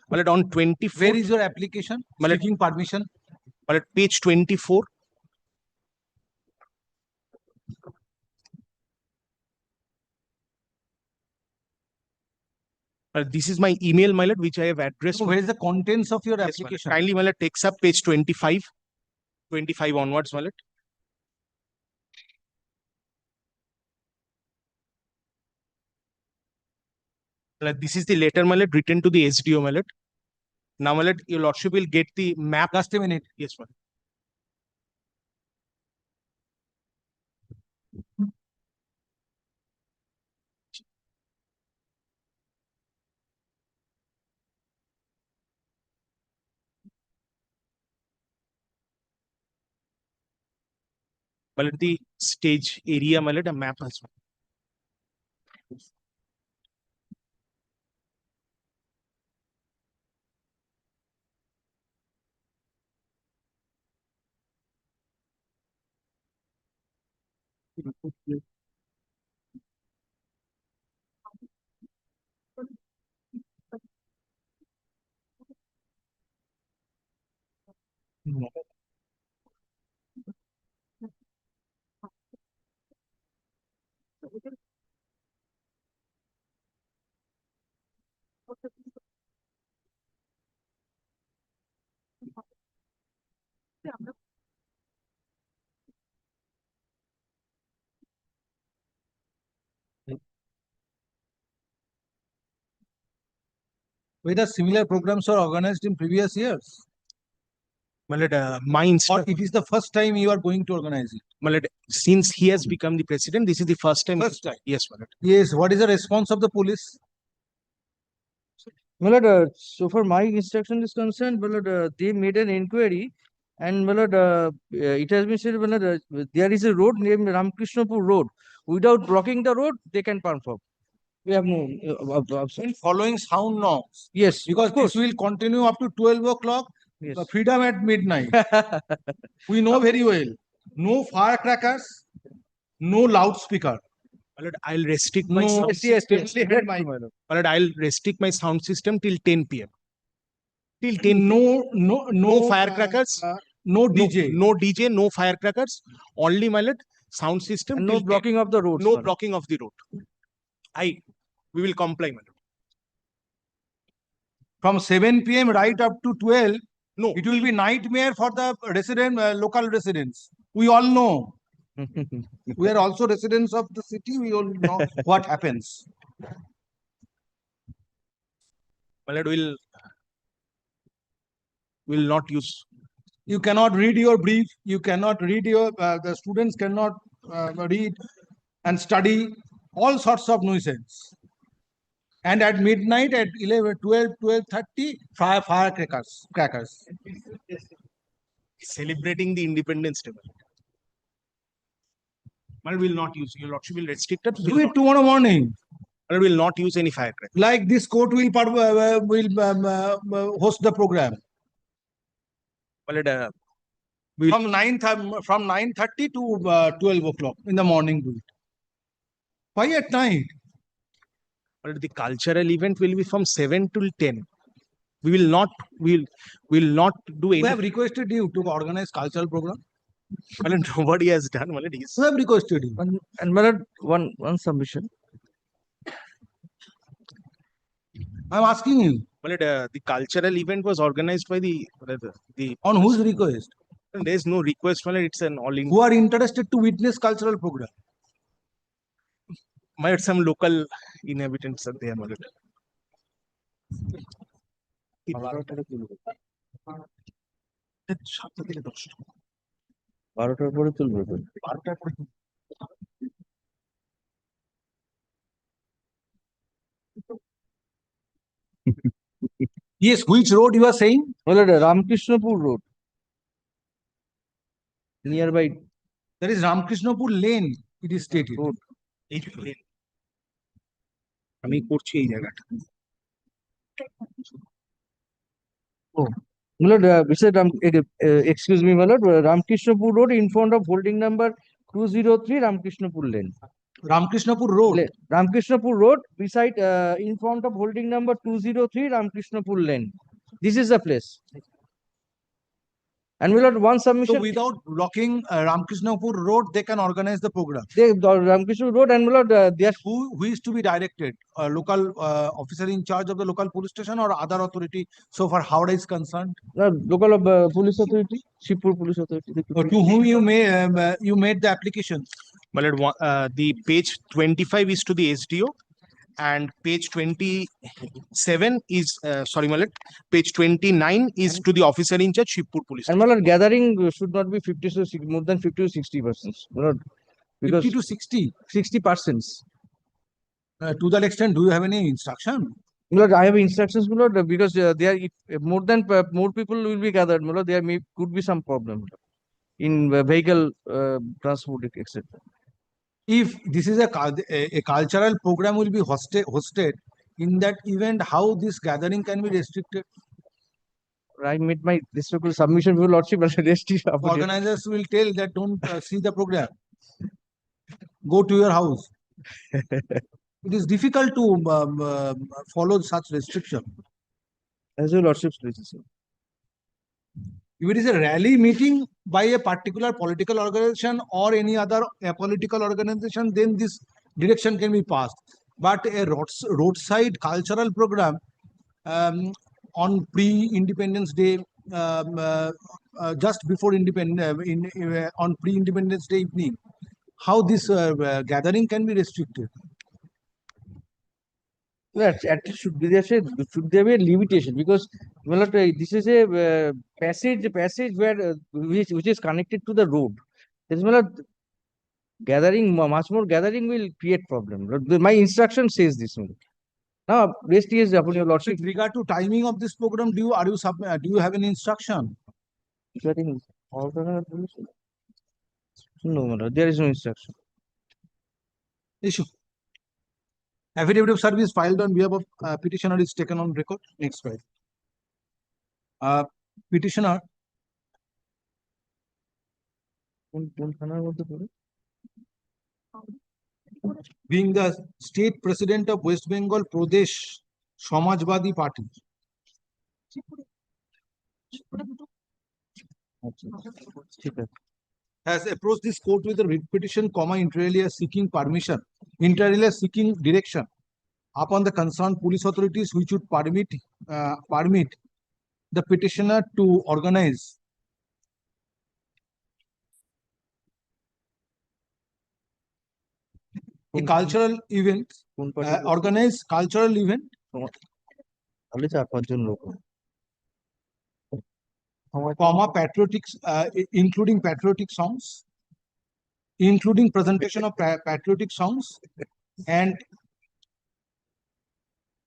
Well, on 24. Where is your application? Seeking permission. Well, page 24. This is my email, my lord, which I have addressed. So where is the contents of your application? Kindly, my lord, takes up page 25, 25 onwards, my lord. This is the letter, my lord, written to the SDO, my lord. Now, my lord, your lordship will get the map. Just a minute. Yes, my lord. Well, the stage area, my lord, a map as well. Whether similar programs are organized in previous years? My lord, or it is the first time you are going to organize it? My lord, since he has become the president, this is the first time. First time. Yes, my lord. Yes. What is the response of the police? My lord, so far my instruction is concerned, my lord, they made an inquiry, and my lord, it has been said, my lord, there is a road named Ramkrishnapur Road. Without blocking the road, they can perform. We have no Following sound norms. Yes, because this will continue up to 12 o'clock. Yes. Freedom at midnight. We know very well. No firecrackers, no loudspeaker. My lord, I'll restrict my No, sound yes, system. yes. My lord, I'll restrict my sound system till 10 p.m. Till 10. No firecrackers. No DJ. No DJ, no firecrackers. Only, my lord, sound system. And no till 10. blocking of the roads. No my lord. blocking of the road. We will comply, my lord. From 7 p.m. right up to 12, no, it will be nightmare for the local residents. We all know. We are also residents of the city. We all know what happens. My lord, will not use. You cannot read your brief. You cannot read your. The students cannot read and study. All sorts of nuisance. And at midnight, at 11, 12, 12:30, firecrackers. Celebrating the Independence Day. I will not use. Your lordship will restrict it. Do it tomorrow morning. I will not use any firecrackers. Like this court will host the program. Well, from 9:30 to 12 o'clock in the morning. Do it. Why at night? Well, the cultural event will be from 7 till 10. We will not do any. We have requested you to organize cultural program. Well, nobody has done. Well, it is. We have requested you. And my lord, one submission. I'm asking you. Well, the cultural event was organized by the On whose request? There is no request. Well, it's an all India. Who are interested to witness cultural program? Some local inhabitants are there. বারোটার পরে তুলবে তো। Yes, which road you are saying? Well, Ramkrishnapur Road. Nearby. That is Ramkrishnapur Lane, it is stated. Road. আমি করছি এই জায়গাটা। Oh, my lord, Mr. Excuse me, my lord, Ramkrishnapur Road in front of holding number 203 Ramkrishnapur Lane. Ramkrishnapur Road. Ramkrishnapur Road beside in front of holding number 203 Ramkrishnapur Lane. This is the place. And my lord, one submission. So without blocking Ramkrishnapur Road, they can organize the program. Ramkrishnapur Road and my lord, who is to be directed? A local officer in charge of the local police station or other authority? So far, Howrah is concerned. Local police authority, Shibpur Police Authority. To whom you made the application? Well, the page 25 is to the SDO, and page 27 is sorry, my lord, page 29 is to the officer in charge, Shibpur Police. And my lord, gathering should not be 50 to 60, more than 50 to 60 persons. My lord, because 50 to 60 persons. To that extent, do you have any instruction? My lord, I have instructions, my lord, because there if more people will be gathered, my lord, could be some problem in vehicle transport, etc. If this is a cultural program will be hosted, in that event, how this gathering can be restricted? I made my respectful submission, your lordship, but Organizers will tell that don't see the program. Go to your house. It is difficult to follow such restriction. As your lordship's please. If it is a rally meeting by a particular political organization or any other political organization, then this direction can be passed. But a roadside cultural program on pre-Independence Day, just before on pre-Independence Day evening, how this gathering can be restricted? At least should there be a limitation, because well, this is a passage where which is connected to the road. This gathering, much more gathering will create problem. My instruction says this only. Now, rest is upon your lordship. With regard to timing of this program, do you have any instruction? No, my lord, there is no instruction. Issue. Affidavit of service filed on behalf of petitioner is taken on record. Next slide. Petitioner being the state president of West Bengal Pradesh Samajwadi Party. Has approached this court with a writ petition, inter alia seeking permission, inter alia seeking direction upon the concerned police authorities, which would permit the petitioner to organize a cultural event, organize cultural event patriotic, including patriotic songs, including presentation of patriotic songs and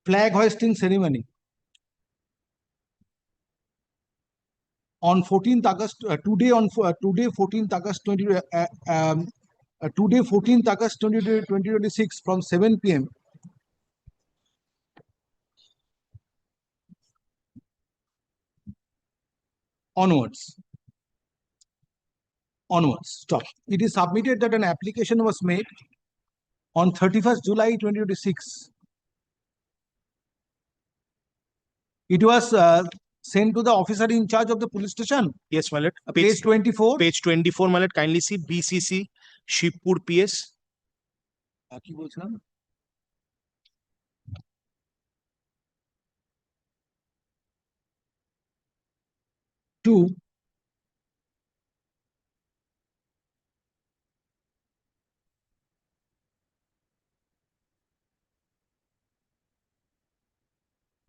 flag hoisting ceremony on 14th August, today 14th August 2026 from 7 p.m. onwards. Stop. It is submitted that an application was made on 31st July 2026. It was sent to the officer in charge of the police station. Yes, my lord. Page 24. Page 24, my lord. Kindly see BCC, Shibpur PS. কি বলছিলাম? To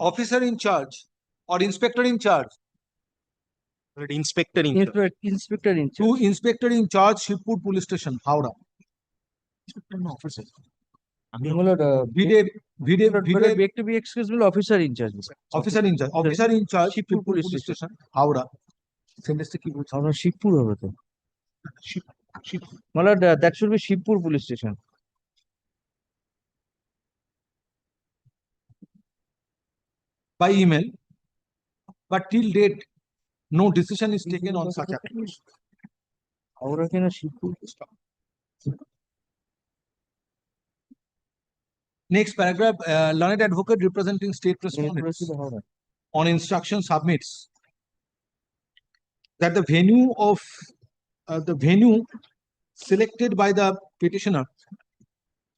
officer in charge, or inspector in charge? Inspector in charge. Inspector in charge. To inspector in charge, Shivpur Police Station, Howrah. Officer. to be excusable officer in charge. Officer in charge. Officer in charge, Shivpur Police Station, Howrah. Howrah Shivpur হবে তো। that should be Shivpur Police Station. By email, but till date, no decision is taken on such application. Howrah কেন Shivpur? Next paragraph, learned advocate representing state respondents on instruction submits that the venue selected by the petitioner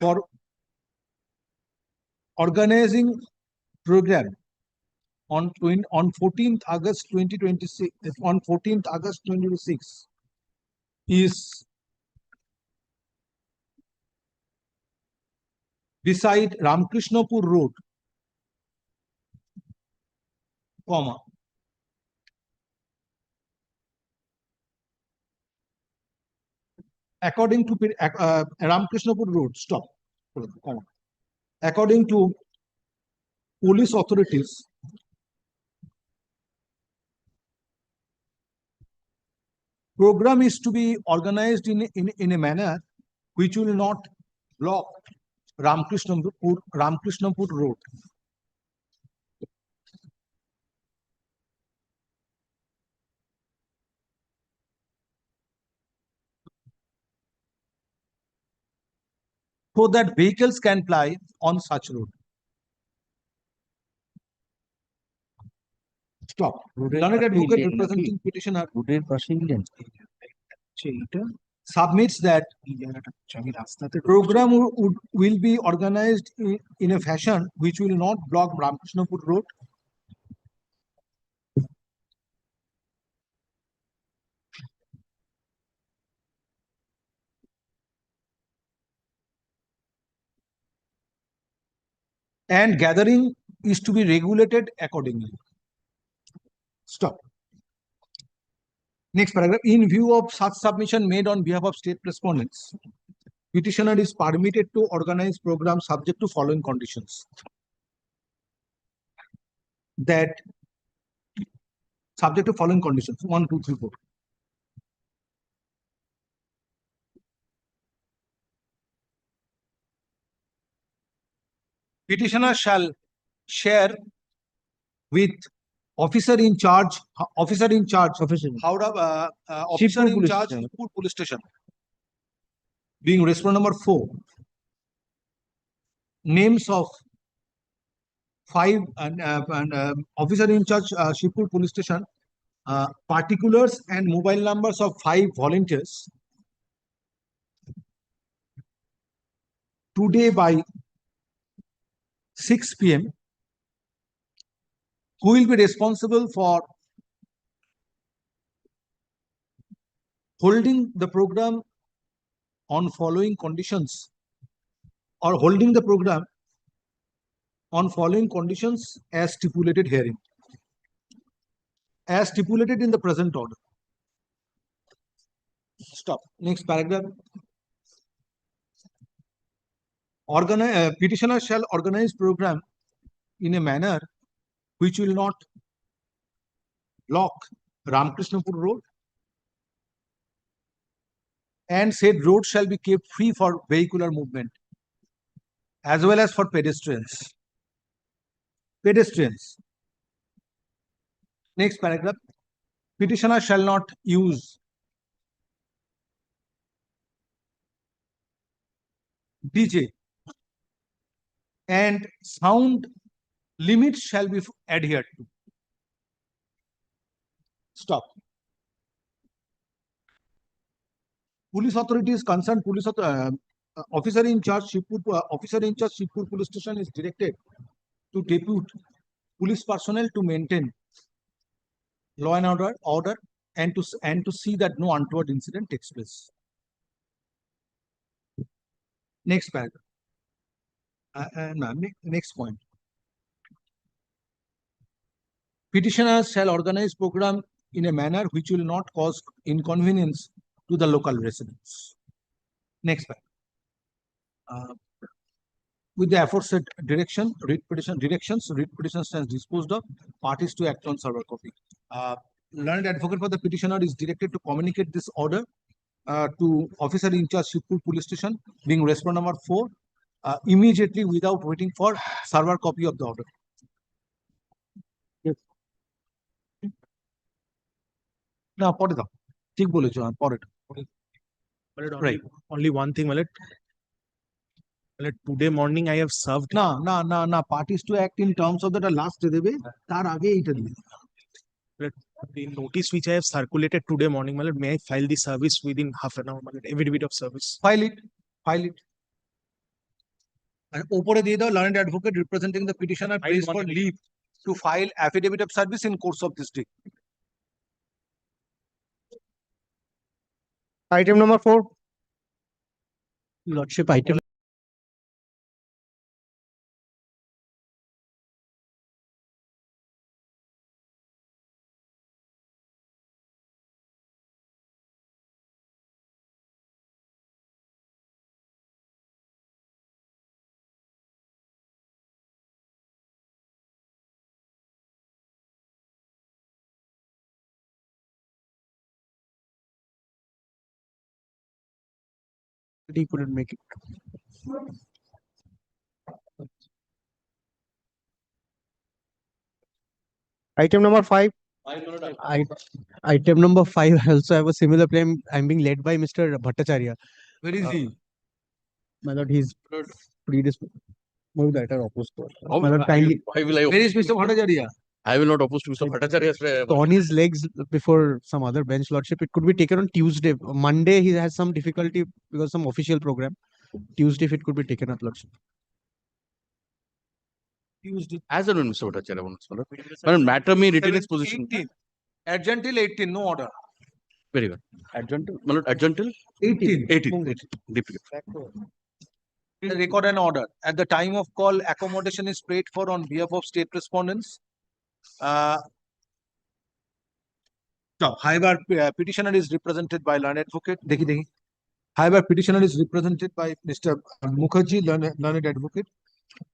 for organizing program on 14th August 2026 is beside Ramkrishnapur Road, comma, according to Ramkrishnapur Road, stop, comma, according to police authorities, program is to be organized in a manner which will not block Ramkrishnapur Road. So that vehicles can ply on such road. Stop. Learned advocate representing petitioner submits that the program will be organized in a fashion which will not block Ramkrishnapur Road. And gathering is to be regulated accordingly. Stop. Next paragraph. In view of such submission made on behalf of state respondents, petitioner is permitted to organize programs subject to following conditions. Subject to following conditions. 1, 2, 3, 4. Petitioner shall share with officer in charge, Howrah, officer in charge, Shivpur Police Station, being respondent number 4, names of 5 and officer in charge, Shivpur Police Station, particulars and mobile numbers of 5 volunteers today by 6 p.m. who will be responsible for holding the program on following conditions, or holding the program on following conditions as stipulated herein, as stipulated in the present order. Stop. Next paragraph. Petitioner shall organize program in a manner which will not block Ramkrishnapur Road, and said road shall be kept free for vehicular movement as well as for pedestrians. Next paragraph. Petitioner shall not use DJ, and sound limits shall be adhered to. Stop. Police authorities concerned, officer in charge Shivpur Police Station is directed to depute police personnel to maintain law and order and to see that no untoward incident takes place. Next paragraph. Next point. Petitioners shall organize program in a manner which will not cause inconvenience to the local residents. Next slide. With the aforesaid directions, read petition stands disposed of, parties to act on server copy. Learned advocate for the petitioner is directed to communicate this order to officer in charge Shivpur police station, being respondent number 4, immediately without waiting for server copy of the order. Yes. না পরে দাও ঠিক বলেছো পরে Right. Only one thing, Malat. Today morning I have served. না parties to act in terms of that last দেবে তার আগে এইটা দিবে The notice which I have circulated today morning, Malat, may I file the service within half an hour, Malat, every bit of service. File it. And ওপরে দিয়ে দাও learned advocate representing the petitioner prays for leave to file affidavit of service in course of this day. Item number 4. Lordship, item he couldn't make it. Item number 5. Item number 5 also have a similar claim. I'm being led by Mr. Bhattacharya. Where is he? My lord, he's predisposed. Move that are opposed to. How My lord, kindly. why will I Where is Mr. Bhattacharya? I will not oppose to Mr. Bhattacharya. On his legs before some other bench, lordship. It could be taken on Tuesday. Monday he has some difficulty because some official program. Tuesday if it could be taken up, lordship. Tuesday. As and when Mr. Bhattacharya wants, my lord. Madam, matter may retain its position. 18. Adjourn till 18, no order. Very well. Adjourn till, my lord, adjourn till 18. 18. Deeply. Record an order. At the time of call, accommodation is paid for on behalf of state respondents. However, petitioner is represented by learned advocate. However, petitioner is represented by Mr. Mukherjee, learned advocate.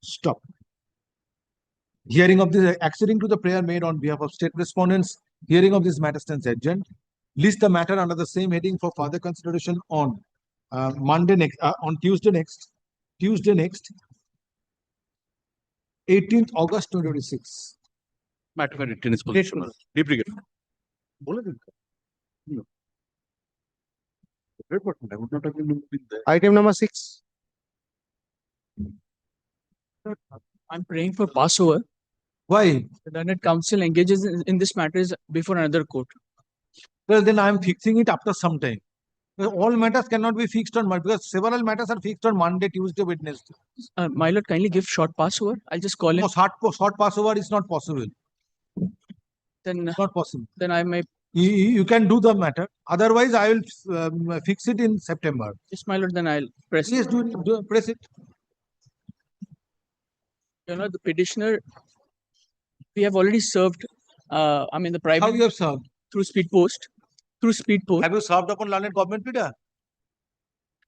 Stop. Hearing of this, acceding to the prayer made on behalf of state respondents, hearing of this matter stands adjourned. List the matter under the same heading for further consideration on Tuesday next, 18th August 2026. Matter may retain its position. Deeply. Item number 6. I'm praying for Passover. Why? The learned council engages in this matter is before another court. Well, then I am fixing it after some time. All matters cannot be fixed on Monday because several matters are fixed on Monday, Tuesday, Wednesday. My lord, kindly give short Passover. I'll just call him. No, short Passover is not possible. Then it's not possible. Then I may. You can do the matter. Otherwise, I will fix it in September. Yes, my lord. Then I'll press. Yes, press it. You know, the petitioner. We have already served. I mean, the private. How you have served? Through speed post. Through speed post. Have you served upon learned government bidder?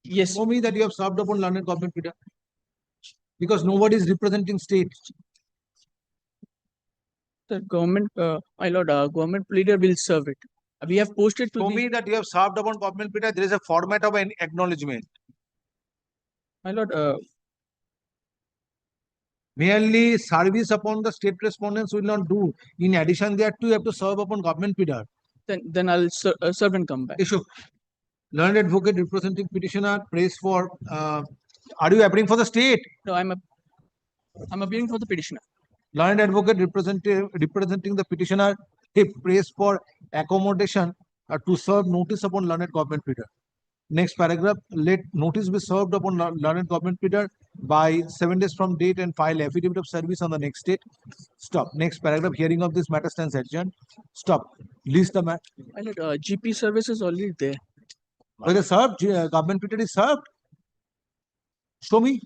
Yes. Show me that you have served upon learned government bidder. Because nobody is representing state. The government, my lord, government pleader will serve it. We have posted to. Show me that you have served upon government bidder. There is a format of an acknowledgement. My lord. Merely service upon the state respondents will not do. In addition, thereto, you have to serve upon government bidder. Then I'll serve and come back. Issue. Learned advocate representing petitioner prays for. Are you appearing for the state? No, I'm appearing for the petitioner. Learned advocate representing the petitioner, he prays for accommodation to serve notice upon learned government bidder. Next paragraph, let notice be served upon learned government bidder by 7 days from date and file affidavit of service on the next date. Stop. Next paragraph, hearing of this matter stands adjourned. Stop. List the matter. GP service is already there. Whether served, government bidder is served. Show me.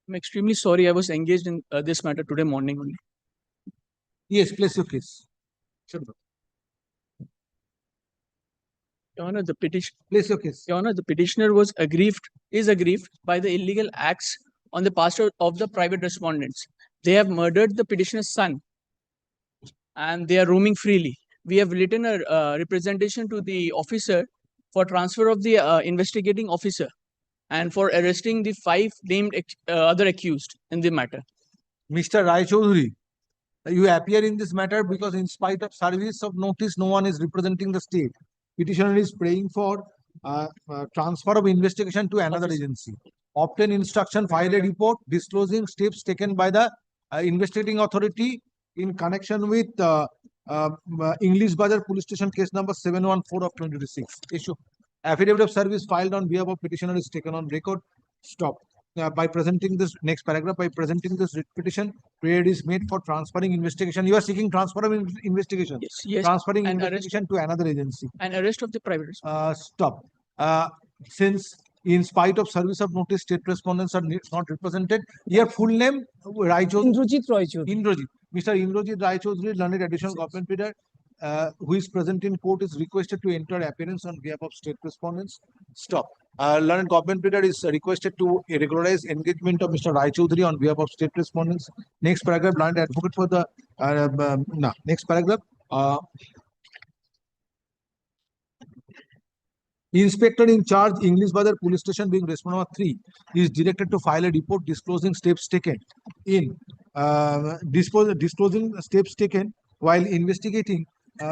I'm extremely sorry. I was engaged in this matter today morning only. Yes, place your case. Sure. Your Honor, the petition. Place your case. Your Honor, the petitioner is aggrieved by the illegal acts on the part of the private respondents. They have murdered the petitioner's son, and they are roaming freely. We have written a representation to the officer for transfer of the investigating officer and for arresting the 5 named other accused in the matter. Mr. Rai Chaudhuri, you appear in this matter because in spite of service of notice, no one is representing the state. Petitioner is praying for transfer of investigation to another agency. Obtain instruction, file a report disclosing steps taken by the investigating authority in connection with English Bazar Police Station case number 714 of 2026. Issue. Affidavit of service filed on behalf of petitioner is taken on record. Stop. By presenting this next paragraph, by presenting this petition, prayer is made for transferring investigation. You are seeking transfer of investigation. Yes, yes. Transferring And investigation to another agency. And arrest of the private respondent. Stop. Since in spite of service of notice, state respondents are not represented. Your full name, Rai Chaudhuri? Indrajit Roy Chaudhuri. Indrajit. Mr. Indrajit Rai Chaudhuri, learned additional government pleader, who is present in court, is requested to enter appearance on behalf of state respondents. Stop. Learned government pleader is requested to regularize engagement of Mr. Rai Chaudhuri on behalf of state respondents. Next paragraph, learned advocate for the next paragraph. Inspector in charge, English Bazar Police Station, being respondent number 3, is directed to file a report disclosing steps taken in disclosing steps taken while investigating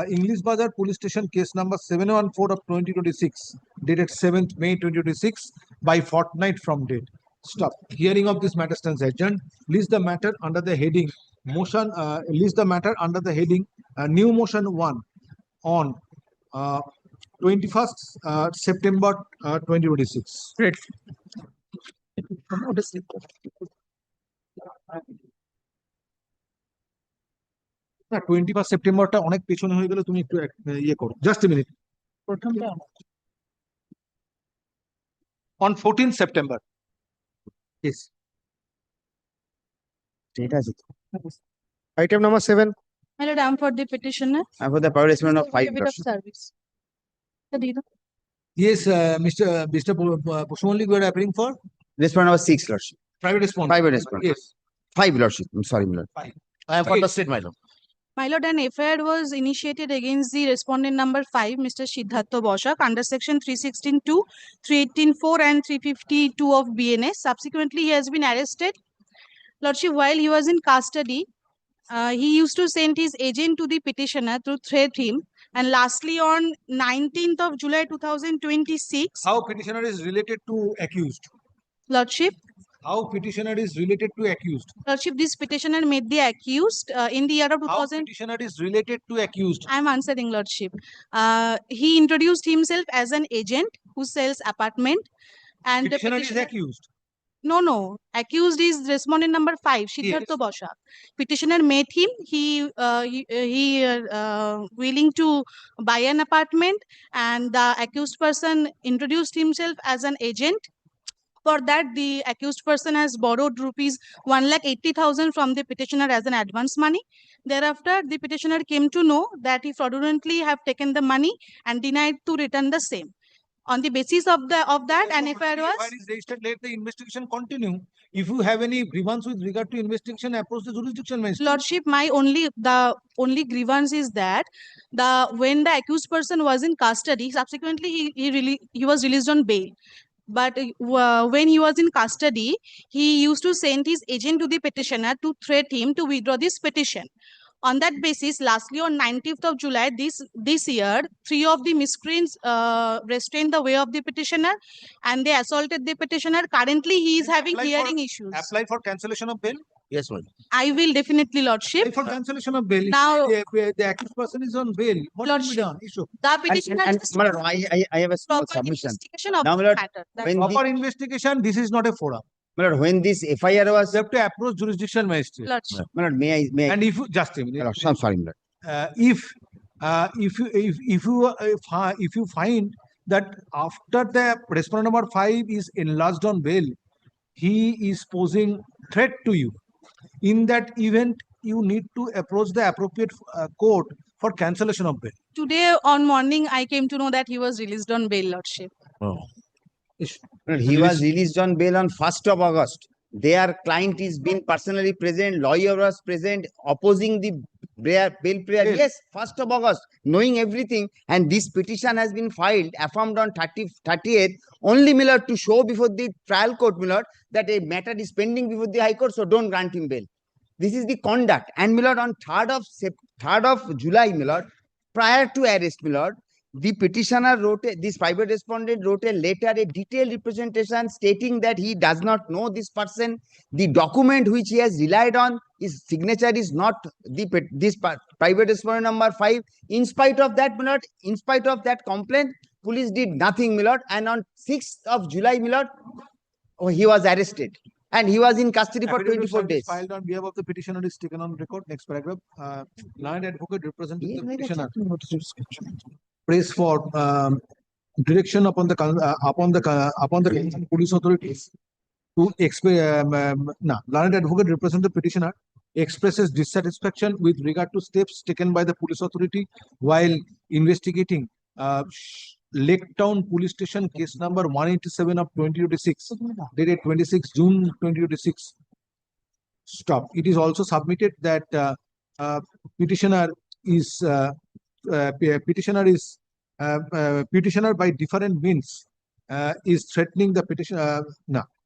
English Bazar Police Station case number 714 of 2026, dated 7th May 2026, by fortnight from date. Stop. Hearing of this matter stands adjourned. List the matter under the heading motion. List the matter under the heading new motion 1 on 21st September 2026. Great. 21st সেপ্টেম্বরটা অনেক পেছনে হয়ে গেলে তুমি একটু ইয়ে করো, just a minute. On 14th September. Yes. Item number 7. My lord, I'm for the petitioner. And for the private respondent of 5. Affidavit of service. Yes, Mr. Pushmonli, we are appealing for Respondent number 6, Lordship. private respondent. Private respondent. Yes. 5, Lordship. I'm sorry, my lord. 5. I am for the state, my lord. My lord, an FIR was initiated against the respondent number 5, Mr. Siddhartha Bosak, under section 316(2), 318(4) and 352 of BNS. Subsequently, he has been arrested. Lordship, while he was in custody, he used to send his agent to the petitioner to threat him. And lastly, on 19th of July 2026. How petitioner is related to accused? Lordship. How petitioner is related to accused? Lordship, this petitioner made the accused in the year of 2000. How petitioner is related to accused? I am answering, Lordship. He introduced himself as an agent who sells apartment. And Petitioner is accused. No. Accused is respondent number 5, Siddhartha Bosak. Petitioner met him. He willing to buy an apartment, and the accused person introduced himself as an agent. For that, the accused person has borrowed rupees 1,80,000 from the petitioner as an advance money. Thereafter, the petitioner came to know that he fraudulently have taken the money and denied to return the same. On the basis of that, an FIR was registered. Let the investigation continue. If you have any grievance with regard to investigation, approach the jurisdiction magistrate. Lordship, the only grievance is that when the accused person was in custody, subsequently he was released on bail. But when he was in custody, he used to send his agent to the petitioner to threat him to withdraw this petition. On that basis, lastly, on 19th of July this year, 3 of the miscreants restrained the way of the petitioner and they assaulted the petitioner. Currently, he is having hearing issues. Apply for cancellation of bail? Yes, ma'am. I will definitely, Lordship. Apply for cancellation of bail. Now, the accused person is on bail. What will be done? Issue. The petitioner My lord, I have a small submission. of Now, my the lord, matter. when Proper investigation, this is not a forum. My lord, when this FIR was, You have to approach jurisdiction magistrate. Lordship. my lord, may I? And if you just a minute, My lord, I'm sorry, my lord. if you find that after the respondent number 5 is enlarged on bail, he is posing threat to you. In that event, you need to approach the appropriate court for cancellation of bail. Today on morning, I came to know that he was released on bail, Lordship. He was released on bail on 1st of August. Their client is been personally present, lawyer was present, opposing the bail prayer. Yes, 1st of August, knowing everything. And this petition has been filed, affirmed on 30th, only Miller to show before the trial court, Miller, that a matter is pending before the High Court, so don't grant him bail. This is the conduct. And Miller, on 3rd of July, Miller, prior to arrest, Miller, the petitioner this private respondent wrote a letter, a detailed representation stating that he does not know this person. The document which he has relied on, his signature is not this private respondent number 5. In spite of that, Milord, in spite of that complaint, police did nothing, Milord. And on 6th of July, Milord, he was arrested. And he was in custody for 24 days. Filed on behalf of the petitioner is taken on record. Next paragraph. Learned advocate representing the petitioner prays for direction upon the police authorities to learned advocate representing the petitioner expresses dissatisfaction with regard to steps taken by the police authority while investigating Lake Town Police Station case number 187 of 2026, dated 26 June 2026. Stop. It is also submitted that petitioner by different means is threatening the petitioner.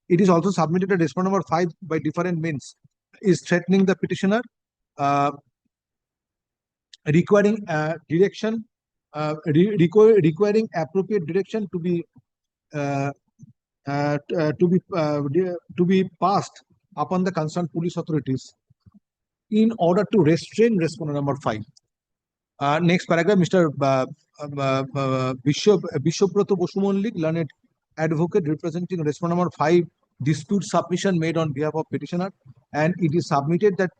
It is also submitted that respondent number 5 by different means is threatening the petitioner, requiring direction. Requiring appropriate direction to be passed upon the concerned police authorities in order to restrain respondent number 5. Next paragraph, Mr. Bishobroto Bosumonlik, learned advocate representing respondent number 5, dispute submission made on behalf of petitioner, and it is submitted that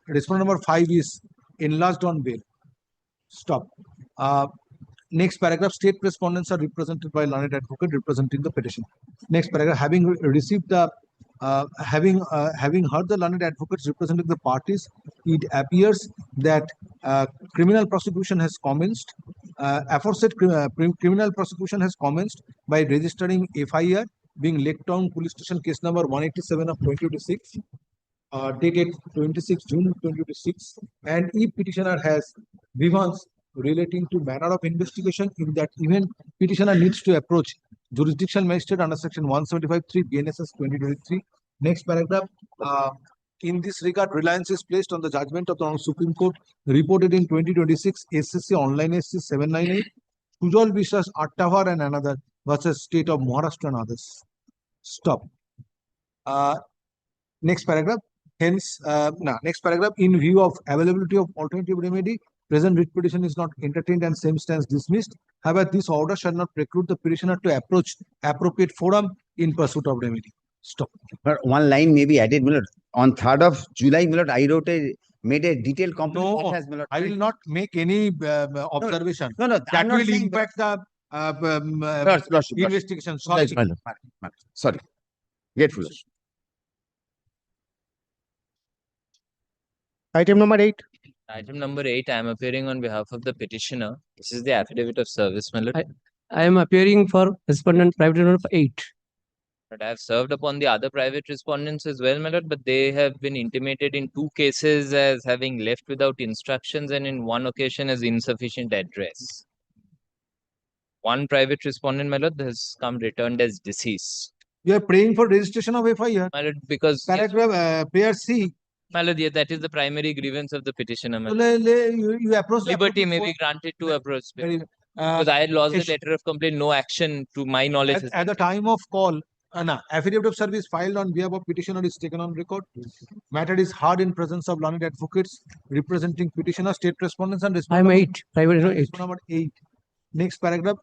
respondent number 5 is enlarged on bail. Stop. Next paragraph, state respondents are represented by learned advocate representing the petition. Next paragraph, having received the having heard the learned advocates representing the parties, it appears that criminal prosecution has commenced. Aforesaid criminal prosecution has commenced by registering FIR being Lake Town Police Station case number 187 of 2026. Dated 26 June 2026, and if petitioner has grievance relating to manner of investigation, in that event, petitioner needs to approach jurisdictional magistrate under section 175(3) BNSS 2023. Next paragraph. In this regard, reliance is placed on the judgment of the Supreme Court reported in 2026 SCC Online SC 798, Sujal Vishwas Attavar and another versus State of Maharashtra and others. Stop. Next paragraph. Hence, next paragraph, in view of availability of alternative remedy, present writ petition is not entertained and same stands dismissed. However, this order shall not preclude the petitioner to approach appropriate forum in pursuit of remedy. Stop. But one line may be added, Milord. On 3rd of July, Milord, I made a detailed complaint. No, I will not make any observation. No, that will impact the investigation. Sorry. Sorry. Grateful. Item number 8. Item number 8, I am appearing on behalf of the petitioner. This is the affidavit of service, my lord. I am appearing for respondent private number 8. But I have served upon the other private respondents as well, my lord, but they have been intimated in 2 cases as having left without instructions and in 1 occasion as insufficient address. 1 private respondent, my lord, has come returned as deceased. You are praying for registration of FIR. My lord, because paragraph prayer C. My lord, yeah, that is the primary grievance of the petitioner. My lord. You approach liberty may be granted to approach. Because I had lost the letter of complaint, no action to my knowledge. At the time of call, affidavit of service filed on behalf of petitioner is taken on record. Matter is heard in presence of learned advocates representing petitioner, state respondents, and respondents. I am 8. Private 8. Number 8. Next paragraph.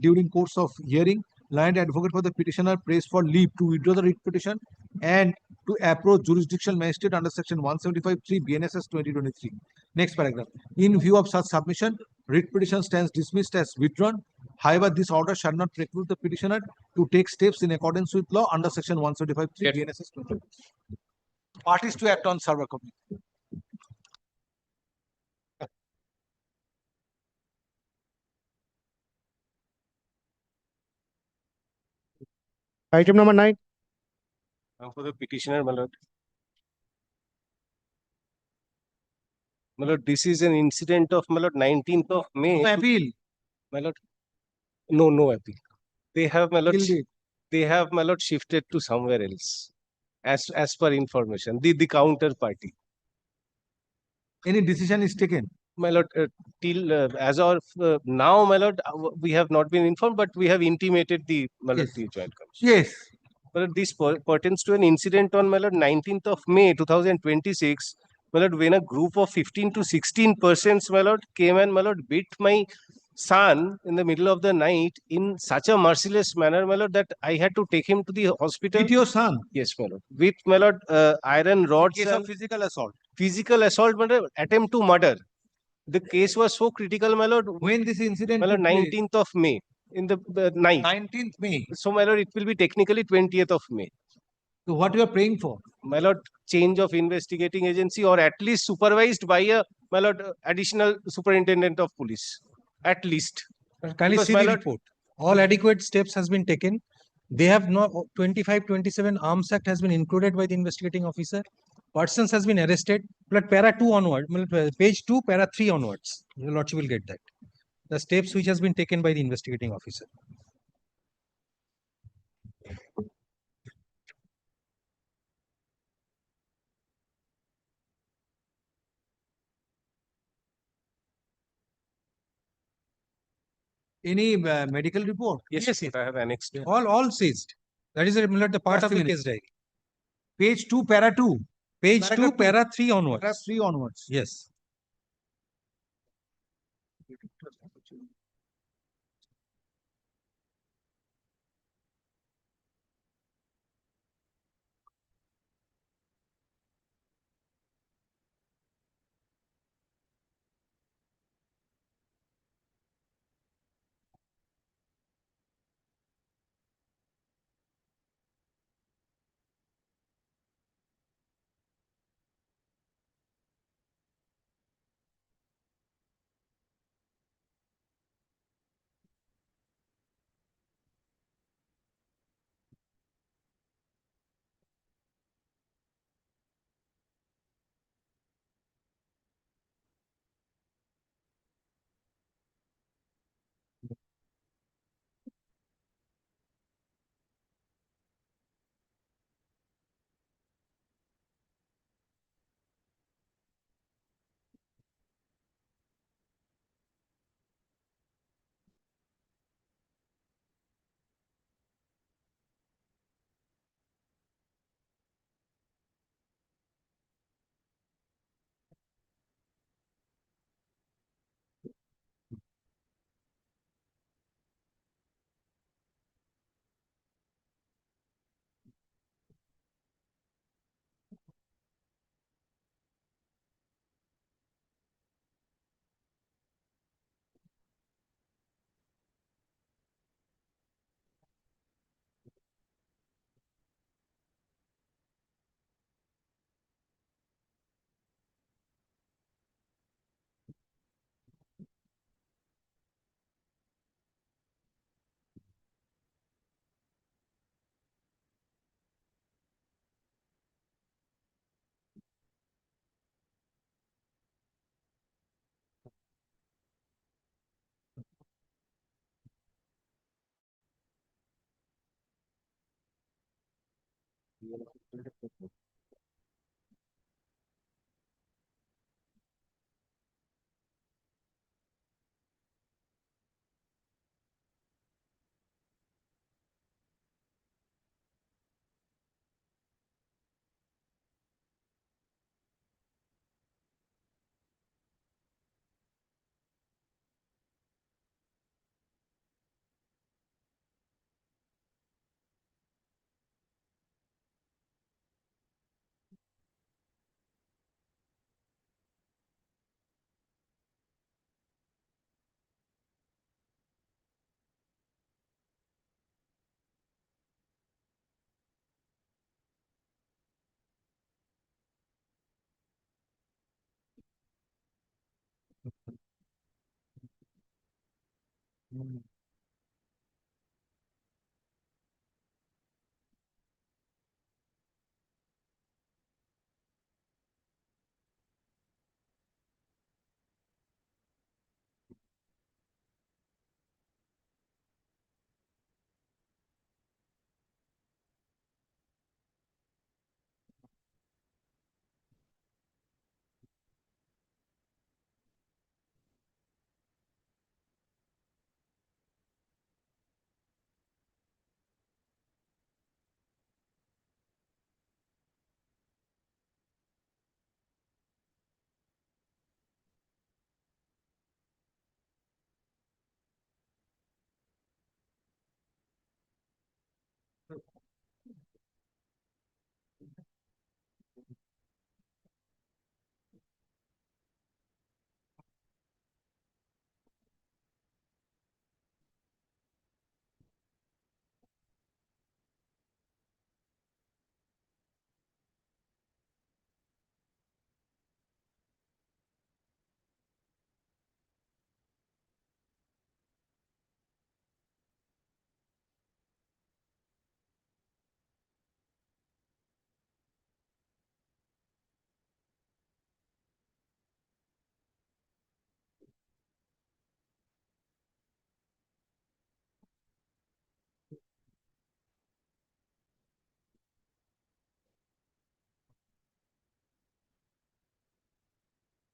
During course of hearing, learned advocate for the petitioner prays for leave to withdraw the writ petition and to approach jurisdictional magistrate under section 175(3) BNSS 2023. Next paragraph. In view of such submission, writ petition stands dismissed as withdrawn. However, this order shall not preclude the petitioner to take steps in accordance with law under section 175(3) GNSS. Parties to act on server copy. Item number 9. For the petitioner, my lord. My lord, this is an incident of, my lord, 19th of May. No appeal. My lord, no appeal. They have, my lord, Till date. they have, my lord, shifted to somewhere else. As per information, the counter party. Any decision is taken? My lord, till as of now, my lord, we have not been informed, but we have intimated the, my lord, Yes. the joint commission. Yes. My lord, this pertains to an incident on, my lord, 19th of May 2026. My lord, when a group of 15 to 16 persons, my lord, came and, my lord, beat my son in the middle of the night in such a merciless manner, my lord, that I had to take him to the hospital. With your son? Yes, my lord. With, my lord, iron rods Case and of physical assault. physical assault, my lord, attempt to murder. The case was so critical, my lord. When this incident My lord, took place? 19th of May in the night. 19th May. So, my lord, it will be technically 20th of May. So what you are praying for? My lord, change of investigating agency, or at least supervised by a, my lord, additional superintendent of police. At least. Kindly Because, see my the lord, report. All adequate steps has been taken. They have no 25-27 Arms Act has been included by the investigating officer. Persons has been arrested. But para 2 onward, page 2, para 3 onwards. Your lordship will get that. The steps which has been taken by the investigating officer. Any medical report? yes, I have annexed. All seized. That is the part Just of a the minute. case diary. Page 2, para 2. Page Paragraph 2, para 3 onwards. Para 3 onwards. Yes.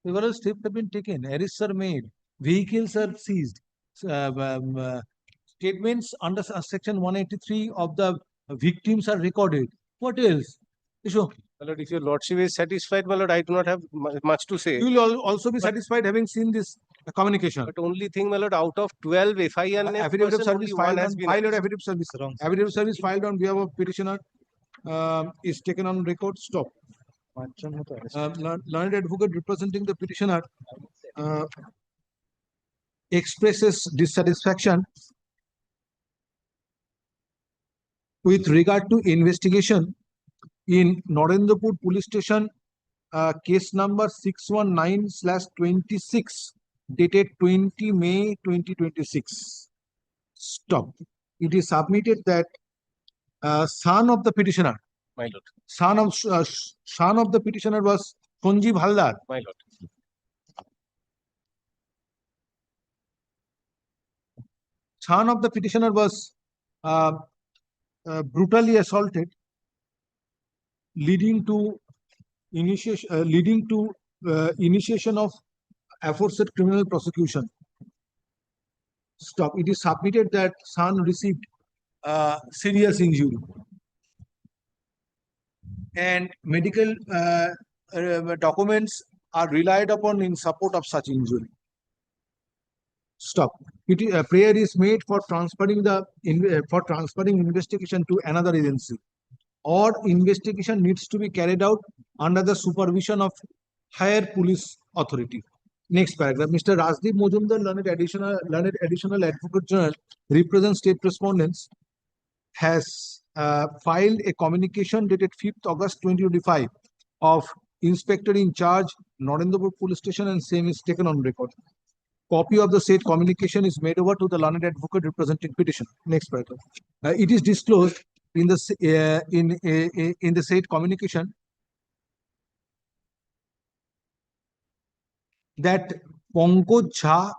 Several steps have been taken, arrests are made, vehicles are seized. Statements under section 183 of the victims are recorded. What else? Isho, My lord, if your lordship is satisfied, my lord, I do not have much to say. you will also be satisfied having seen this communication. But only thing, my lord, out of 12 FIR, Affidavit of service filed has on been filed or arrested. affidavit of service. Affidavit of service filed on behalf of petitioner is taken on record. Stop. Learned advocate representing the petitioner expresses dissatisfaction with regard to investigation in Narendrapur Police Station, case number 619/26, dated 20 May 2026. Stop. It is submitted that son of the petitioner, My lord. son of the petitioner was Sanjeev Haldar. My lord. Son of the petitioner was brutally assaulted, leading to initiation of aforesaid criminal prosecution. Stop. It is submitted that son received serious injury, and medical documents are relied upon in support of such injury. Stop. Prayer is made for transferring investigation to another agency, or investigation needs to be carried out under the supervision of higher police authority. Next paragraph. Mr. Rajdeep Mojumdar, learned additional advocate general, represents state respondents, has filed a communication dated 5th August 2025 of Inspector in Charge, Narendrapur Police Station, and same is taken on record. Copy of the said communication is made over to the learned advocate representing petition. Next paragraph. It is disclosed in the said communication that Pankaj Jha,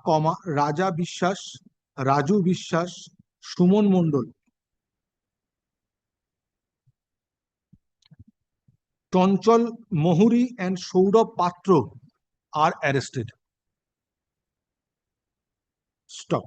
Raja Bishwas, Raju Bishwas, Sumon Mondol, Tonchal Mohuri, and Saurabh Patro are arrested. Stop.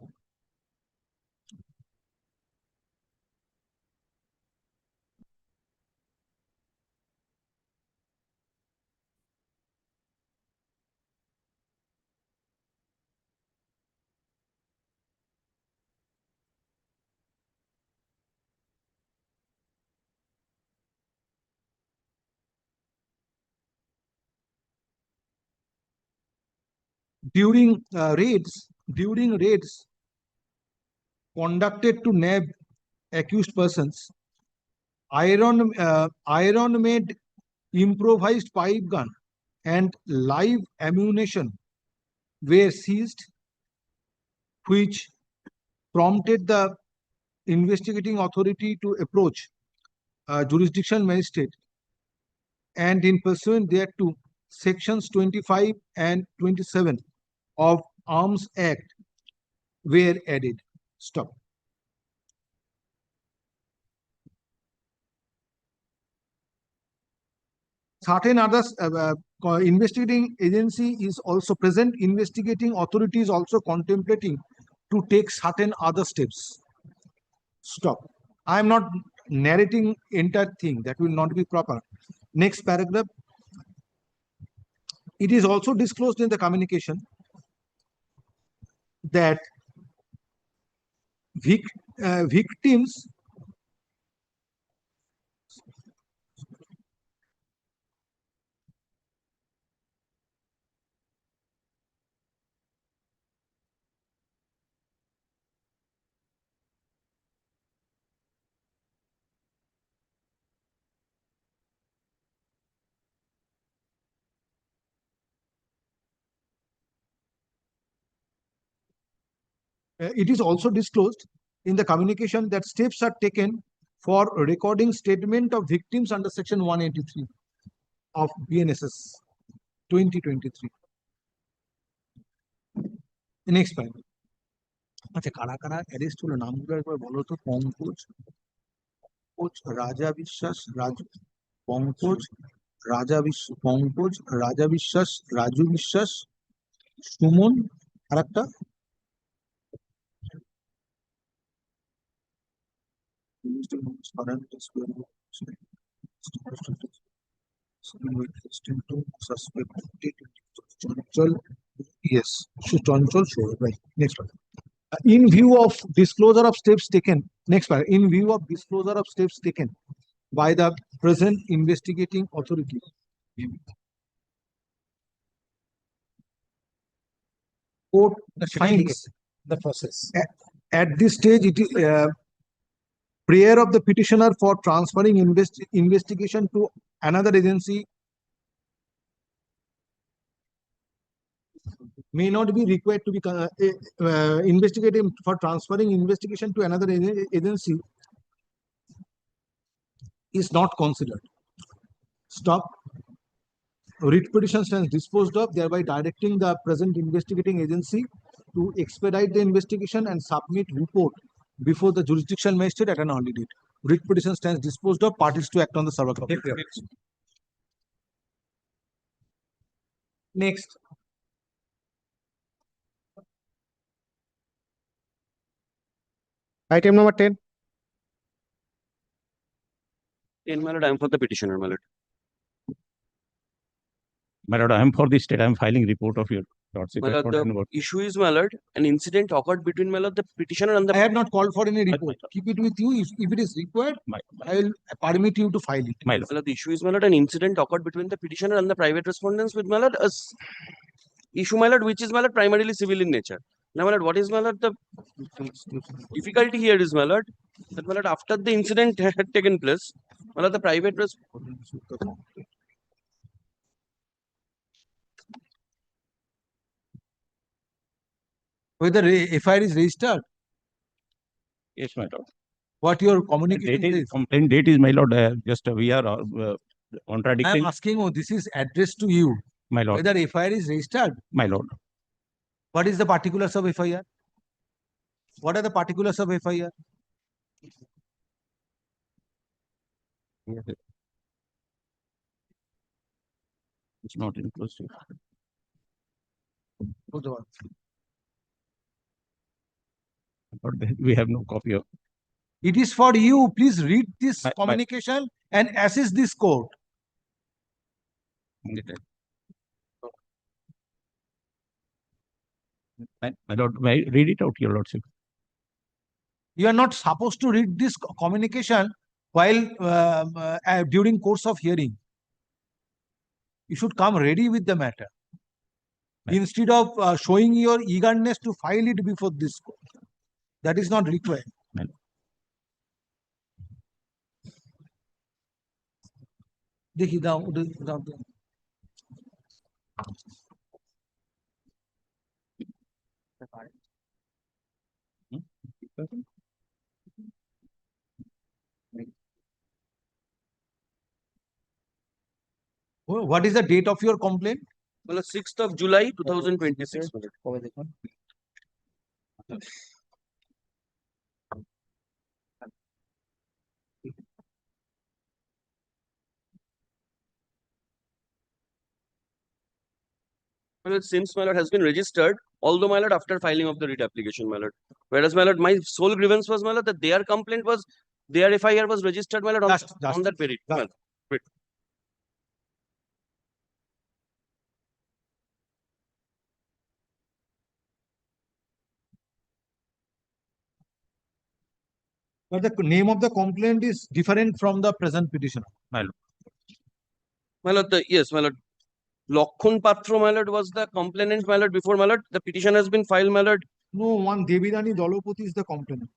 During raids conducted to nab accused persons, iron made improvised pipe gun and live ammunition were seized, which prompted the investigating authority to approach jurisdiction magistrate, and in pursuant thereto, sections 25 and 27 of Arms Act were added. Stop. Certain others, investigating agency is also present. Investigating authority is also contemplating to take certain other steps. Stop. I am not narrating entire thing. That will not be proper. Next paragraph. It is also disclosed in the communication that victims it is also disclosed in the communication that steps are taken for recording statement of victims under section 183 of BNSS 2023. Next point. আচ্ছা কারা কারা arrest হলো নামগুলো একবার বলো তো। পঙ্কজ, রাজা বিশ্বাস, রাজু, পঙ্কজ, রাজা বিশ্বাস, রাজু বিশ্বাস, সুমন, আর একটা yes, Chanchal, sure, right. Next one. In view of disclosure of steps taken, next part, in view of disclosure of steps taken by the present investigating authority, court finds the process. At this stage, it is prayer of the petitioner for transferring investigation to another agency may not be required to be investigated for transferring investigation to another agency is not considered. Stop. Writ petition stands disposed of, thereby directing the present investigating agency to expedite the investigation and submit report before the jurisdiction magistrate at an early date. Writ petition stands disposed of, parties to act on the server copy. Next. Item number 10. My lord, I am for the petitioner, my lord. My lord, I am for the state. I am filing report of your lordship. My lord, the issue is, my lord, an incident occurred between, my lord, the petitioner and the... I have not called for any report. Keep it with you. If it is required, I will permit you to file it. My lord, the issue is, my lord, an incident occurred between the petitioner and the private respondents with, my lord, issue, my lord, which is, my lord, primarily civil in nature. Now, my lord, what is, my lord, the difficulty here is, my lord, that, my lord, after the incident had taken place, my lord, the private whether FIR is registered? Yes, my lord. What your communication is? Complaint date is, my lord, just we are contradicting. I am asking you, this is addressed to you. My lord. Whether FIR is registered? My lord. What is the particulars of FIR? What are the particulars of FIR? Yes. It's not inclusive. But we have no copy of. It is for you. Please read this communication and assist this court. My lord, may I read it out, your lordship? You are not supposed to read this communication while during course of hearing. You should come ready with the matter. Instead of showing your eagerness to file it before this court. That is not required. देखिए दाओ What is the date of your complaint? Well, 6th of July 2026. Well, since my lord has been registered, although my lord after filing of the writ application, my lord. Whereas my lord, my sole grievance was my lord that their complaint was, their FIR was registered, my lord, on that merit. my lord. Wait. But the name of the complaint is different from the present petitioner. My lord. My lord, yes, my lord. Lakhon Patra, my lord, was the complainant, my lord, before my lord. The petition has been filed, my lord. No, one Devirani Dolopati is the complainant.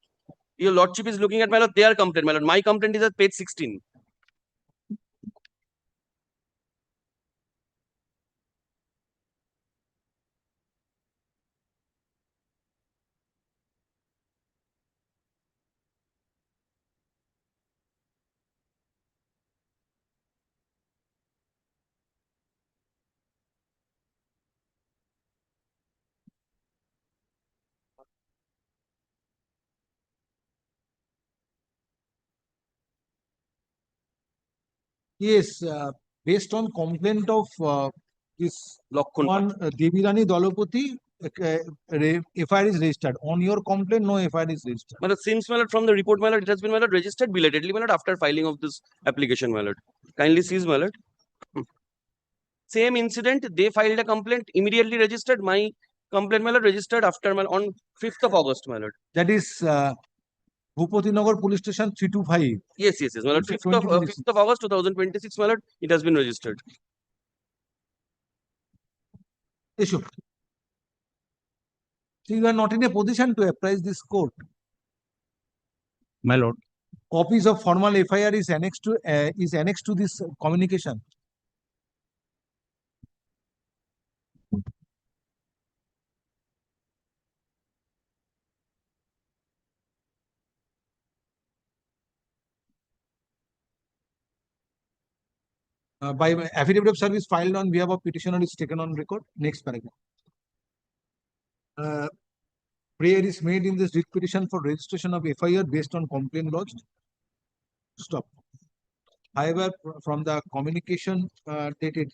Your lordship is looking at, my lord, their complaint, my lord. My complaint is at page 16. Yes, based on complaint of this one Devirani Dolopati, FIR is registered. On your complaint, no FIR is registered. My lord, since my lord, from the report, my lord, it has been, my lord, registered belatedly, my lord, after filing of this application, my lord. Kindly seize, my lord. Same incident, they filed a complaint, immediately registered. My complaint, my lord, registered after, my on 5th of August, my lord. That is Bhupati Nagar Police Station 325. Yes, my lord. 5th of August 2026, my lord, it has been registered. Issue. So you are not in a position to apprise this court. My lord. Copies of formal FIR is annexed to this communication. By affidavit of service filed on behalf of petitioner is taken on record. Next paragraph. Prayer is made in this writ petition for registration of FIR based on complaint lodged. Stop. However, from the communication dated,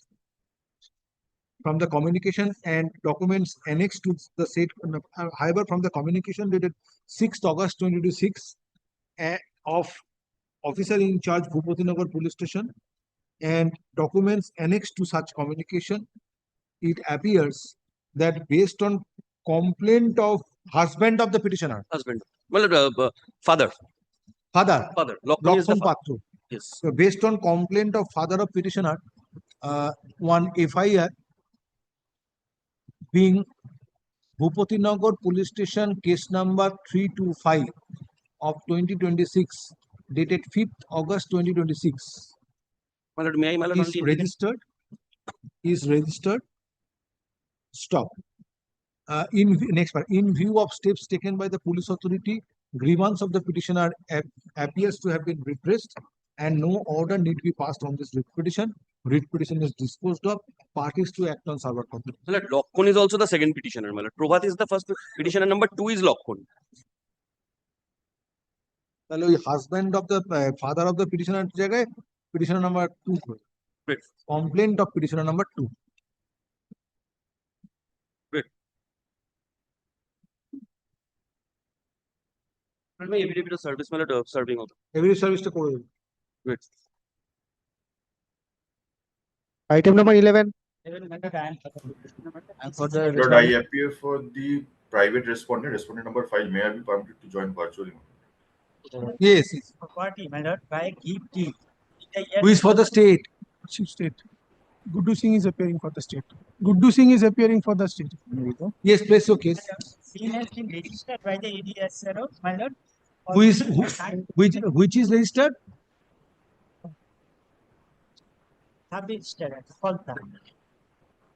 from the communication and documents annexed to the said, however, from the communication dated 6th August 2026 of officer in charge Bhupati Nagar Police Station and documents annexed to such communication, it appears that based on complaint of husband of the petitioner. Husband. Well, father. Father. Lakhon is the Lakhon Patra. Yes. So based on complaint of father of petitioner, one FIR being Bhupati Nagar Police Station case number 325 of 2026 dated 5th August 2026 My lord, may I, my lord, is registered. Stop. Next part. In view of steps taken by the police authority, grievance of the petitioner appears to have been repressed and no order need to be passed on this writ petition. Writ petition is disposed of. Parties to act on server complaint. My lord, Lakhon is also the second petitioner, my lord. Prabhat is the first petitioner. Number 2 is Lakhon. তাহলে husband of the father of the petitioner জায়গায় petitioner number 2 Great. Complaint of petitioner number 2. Great. My affidavit of service, my lord, serving of. Every service to করে দেব. Great. Item number 11. Lord, I appear for the private respondent, respondent number 5. May I be permitted to join virtually? Yes. Party, my lord, by gift. Who is for the state? State. Guddu Singh is appearing for the state. Guddu Singh is appearing for the state. Yes, place your case. He has been registered by the ADSRO, my lord. Which is registered? Registered at Calcutta.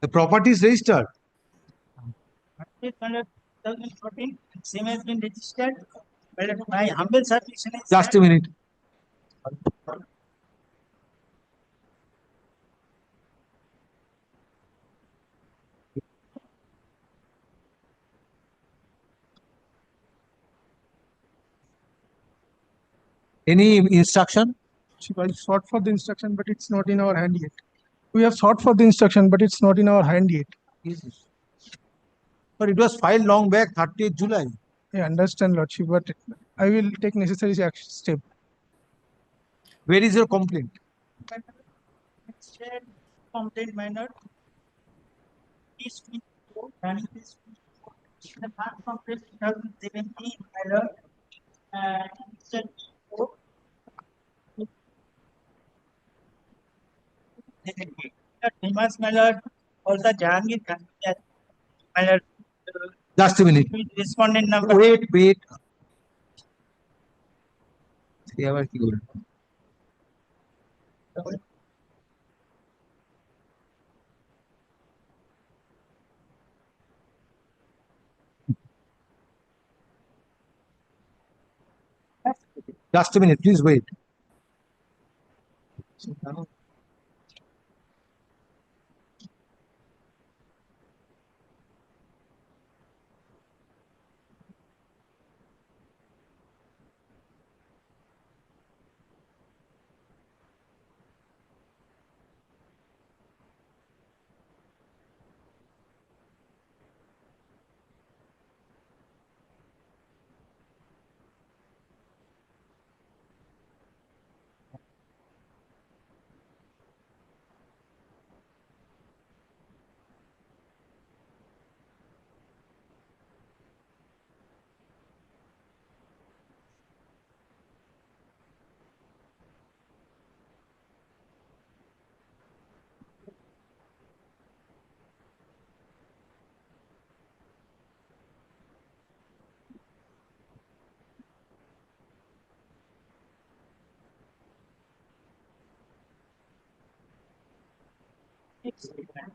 The property is registered. My lord, 2014, same has been registered My lord, my humble submission is Just that a minute. Any instruction? I sought for the instruction, but it's not in our hand yet. We have sought for the instruction, but it's not in our hand yet. But it was filed long back, 30th July. I understand, Lordship, but I will take necessary step. Where is your complaint? shared complaint, my lord. Is running this the first complaint 2017, my lord. Said Demas, my lord, also Jahangir Khan, my lord. Just a minute. Respondent number. Wait. Just a minute, please wait.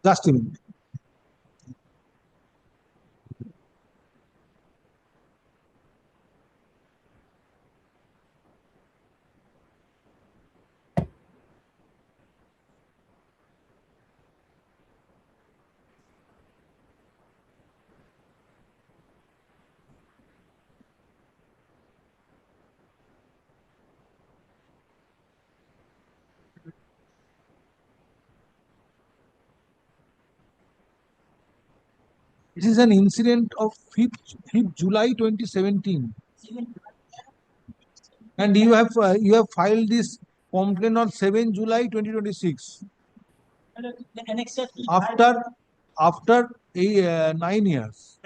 Just a minute. This is an incident of 5th July 2017. And you have filed this complaint on 7 July 2026. After 9 years.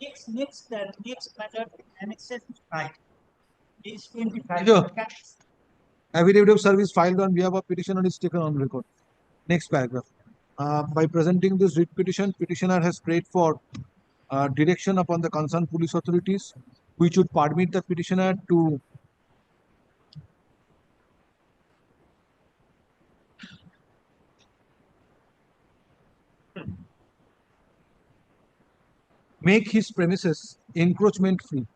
Next matter, annexed 5. Is 25. Affidavit of service filed on behalf of petitioner is taken on record. Next paragraph. By presenting this writ petition, petitioner has prayed for direction upon the concerned police authorities, which would permit the petitioner to make his premises encroachment free.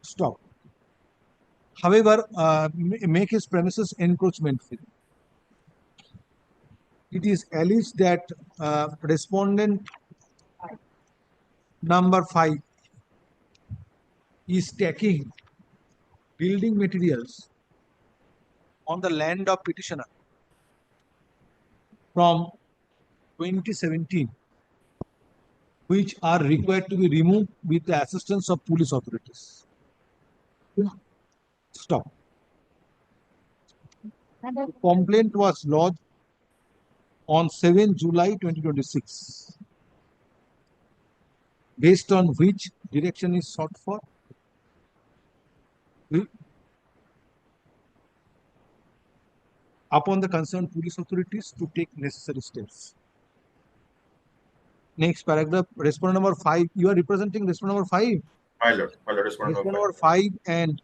Stop. However, make his premises encroachment free. It is alleged that respondent number 5 is taking building materials on the land of petitioner from 2017, which are required to be removed with the assistance of police authorities. Stop. The complaint was lodged on 7 July 2026, based on which direction is sought for upon the concerned police authorities to take necessary steps. Next paragraph, respondent number 5. You are representing respondent number 5? My lord, respondent number 5 and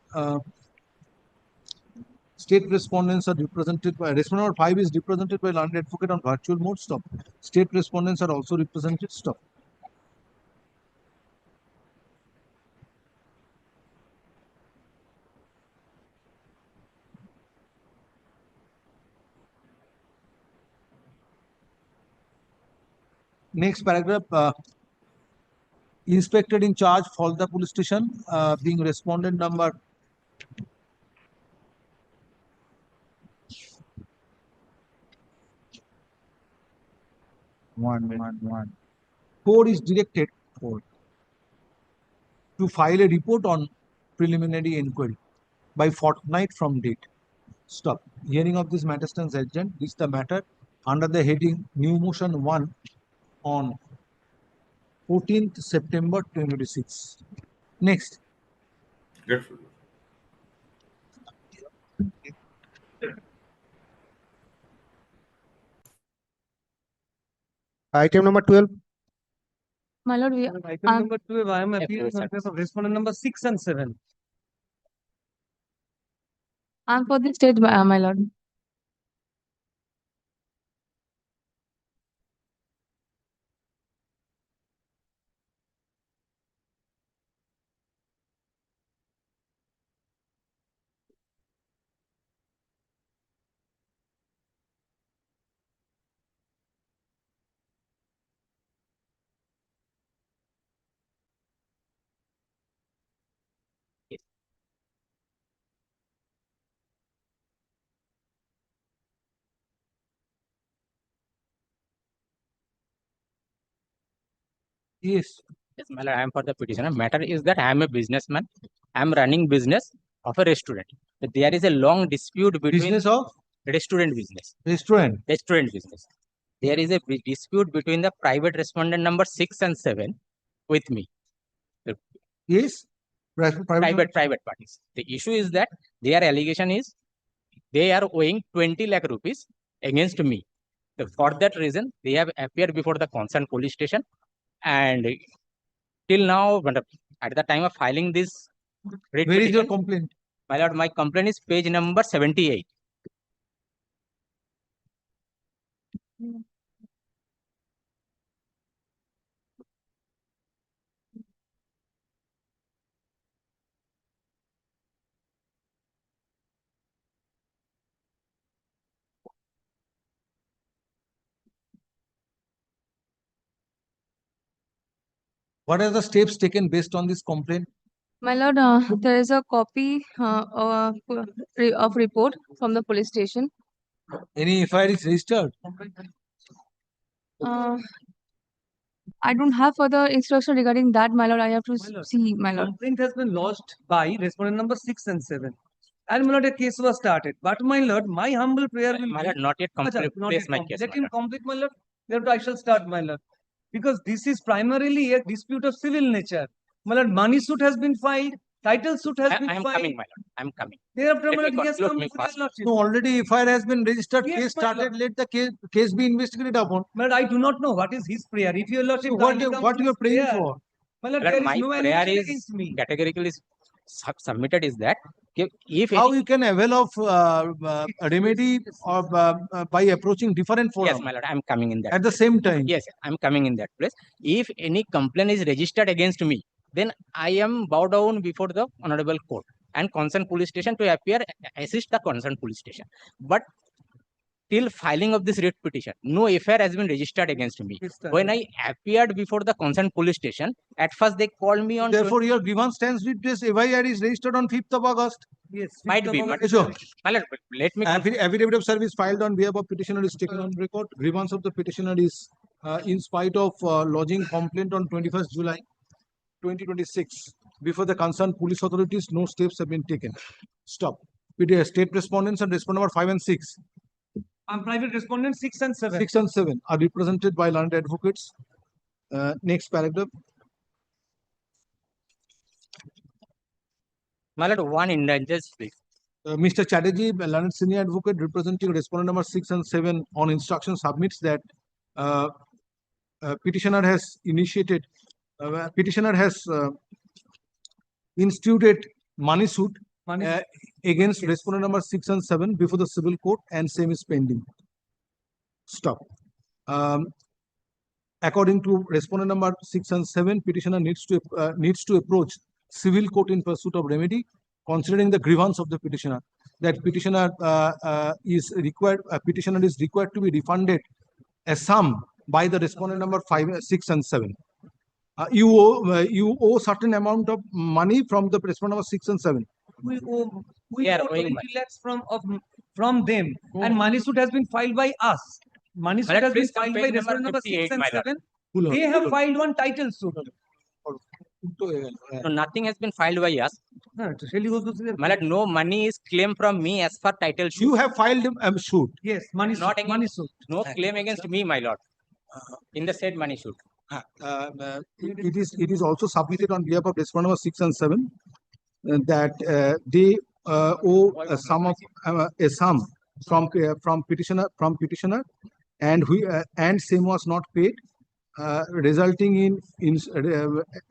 state respondents are represented by, respondent number 5 is represented by learned advocate on virtual mode. Stop. State respondents are also represented. Stop. Next paragraph, inspector in charge, Falda police station, being respondent number one. Code is directed to file a report on preliminary inquiry by fortnight from date. Stop. Hearing of this matter stands adjourned. This is the matter under the heading New Motion 1 on 14th September 2026. Next. Grateful. Item number 12. My lord, Item number 12, I am appealing on behalf of respondent number 6 and 7. I'm for the state, my lord. Yes. Yes, my lord, I am for the petitioner. Matter is that I am a businessman. I am running business of a restaurant. But there is a long dispute between Business of restaurant business. Restaurant. Restaurant business. There is a dispute between the private respondent number 6 and 7 with me. Yes. Private parties. The issue is that their allegation is they are owing 20 lakh rupees against me. So for that reason, they have appeared before the concerned police station, and till now, at the time of filing this writ Where is your petition, complaint? my lord, my complaint is page number 78. What are the steps taken based on this complaint? My lord, there is a copy of report from the police station. Any FIR is registered? I don't have further instruction regarding that, my lord. I have to see, my lord. Complaint has been lodged by respondent number 6 and 7. And my lord, a case was started. But my lord, my humble prayer will My lord, not yet complete. not Place yet my complete. case. Let my him lord. complete, my lord. Therefore, I shall start, my lord. Because this is primarily a dispute of civil nature. My lord, money suit has been filed, title suit has been I am filed. coming, my lord. I am coming. Thereafter, my Let me lord, he has conclude come me before first. your lordship. No, already FIR has been registered, Yes, case my started, let the case be investigated upon. My lord, I do not know what is his prayer. If your lordship, So what kindly you come what to you are his praying prayer. for? My lord, My lord, there is my no prayer allegation is against me. categorically submitted is that if How any, you can avail of a remedy or by approaching different forum yes, my lord, I am coming in that. at the same time? Yes, I am coming in that place. If any complaint is registered against me, then I am bow down before the honorable court and concerned police station to appear, assist the concerned police station. But till filing of this writ petition, no FIR has been registered against me. When I appeared before the concerned police station, at first they called me on. Therefore, your grievance stands with this FIR is registered on 5th of August. Yes, Might be, but Sure. my lord, let me. Affidavit of service filed on behalf of petitioner is taken on record. Grievance of the petitioner is in spite of lodging complaint on 21st July 2026 before the concerned police authorities, no steps have been taken. Stop. State respondents and respondent number 5 and 6. Private respondent 6 and 7. 6 and 7 are represented by learned advocates. Next paragraph. My lord, one endangered speech. Mr. Chatterjee, a learned senior advocate representing respondent number 6 and 7 on instruction submits that petitioner has initiated, petitioner has instituted money suit against respondent number 6 and 7 before the civil court, and same is pending. Stop. According to respondent number 6 and 7, petitioner needs to approach civil court in pursuit of remedy, considering the grievance of the petitioner. That petitioner is required to be refunded a sum by the respondent number 5, 6 and 7. You owe certain amount of money from the respondent number 6 and 7. We owe, we They are owe owing 20 money. lakhs from them, and money suit has been filed by us. Money suit Madam, has been please come filed page by number respondent number 6 58, and my lord. 7. They have filed one title suit. No, nothing has been filed by us. No, to tell you the My lord, no money is claimed from me as per title suit. You have filed a suit. Yes, money Not suit, money against, suit. no claim against me, my lord, in the said money suit. It is also submitted on behalf of respondent number 6 and 7 that they owe a sum from petitioner and same was not paid, resulting in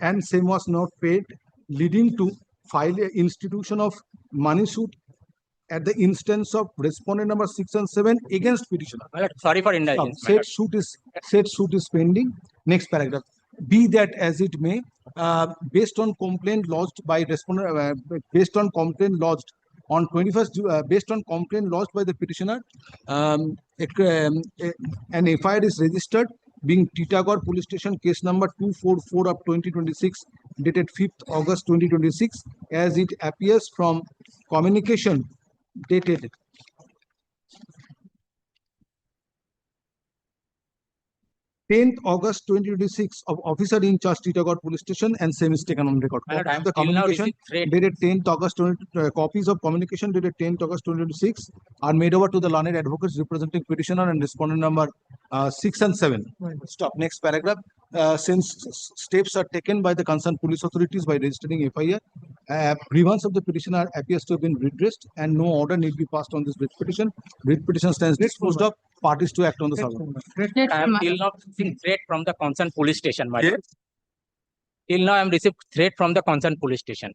and same was not paid, leading to file a institution of money suit at the instance of respondent number 6 and 7 against petitioner. My lord, sorry for indulgence, my Said suit is pending. Next paragraph. Be that as it may, based on complaint lodged by respondent, based on complaint lodged on 21st, based on complaint lodged by the petitioner, an FIR is registered, being Titagarh Police Station, case number 244 of 2026, dated 5th August 2026, as it appears from communication dated 10th August 2026 of officer in charge Titagarh Police Station, and same is taken on record. My lord, Copy I of am the till now communication received threat. dated 10th August 20, copies of communication dated 10th August 2026 are made over to the learned advocates representing petitioner and respondent number 6 and 7. Stop. Next paragraph. Since steps are taken by the concerned police authorities by registering FIR, grievance of the petitioner appears to have been redressed, and no order need be passed on this writ petition. Writ petition stands disposed of. Parties to act on the subject. I am till now receiving threat from the concerned police station, my lord. Yes. Till now I am received threat from the concerned police station.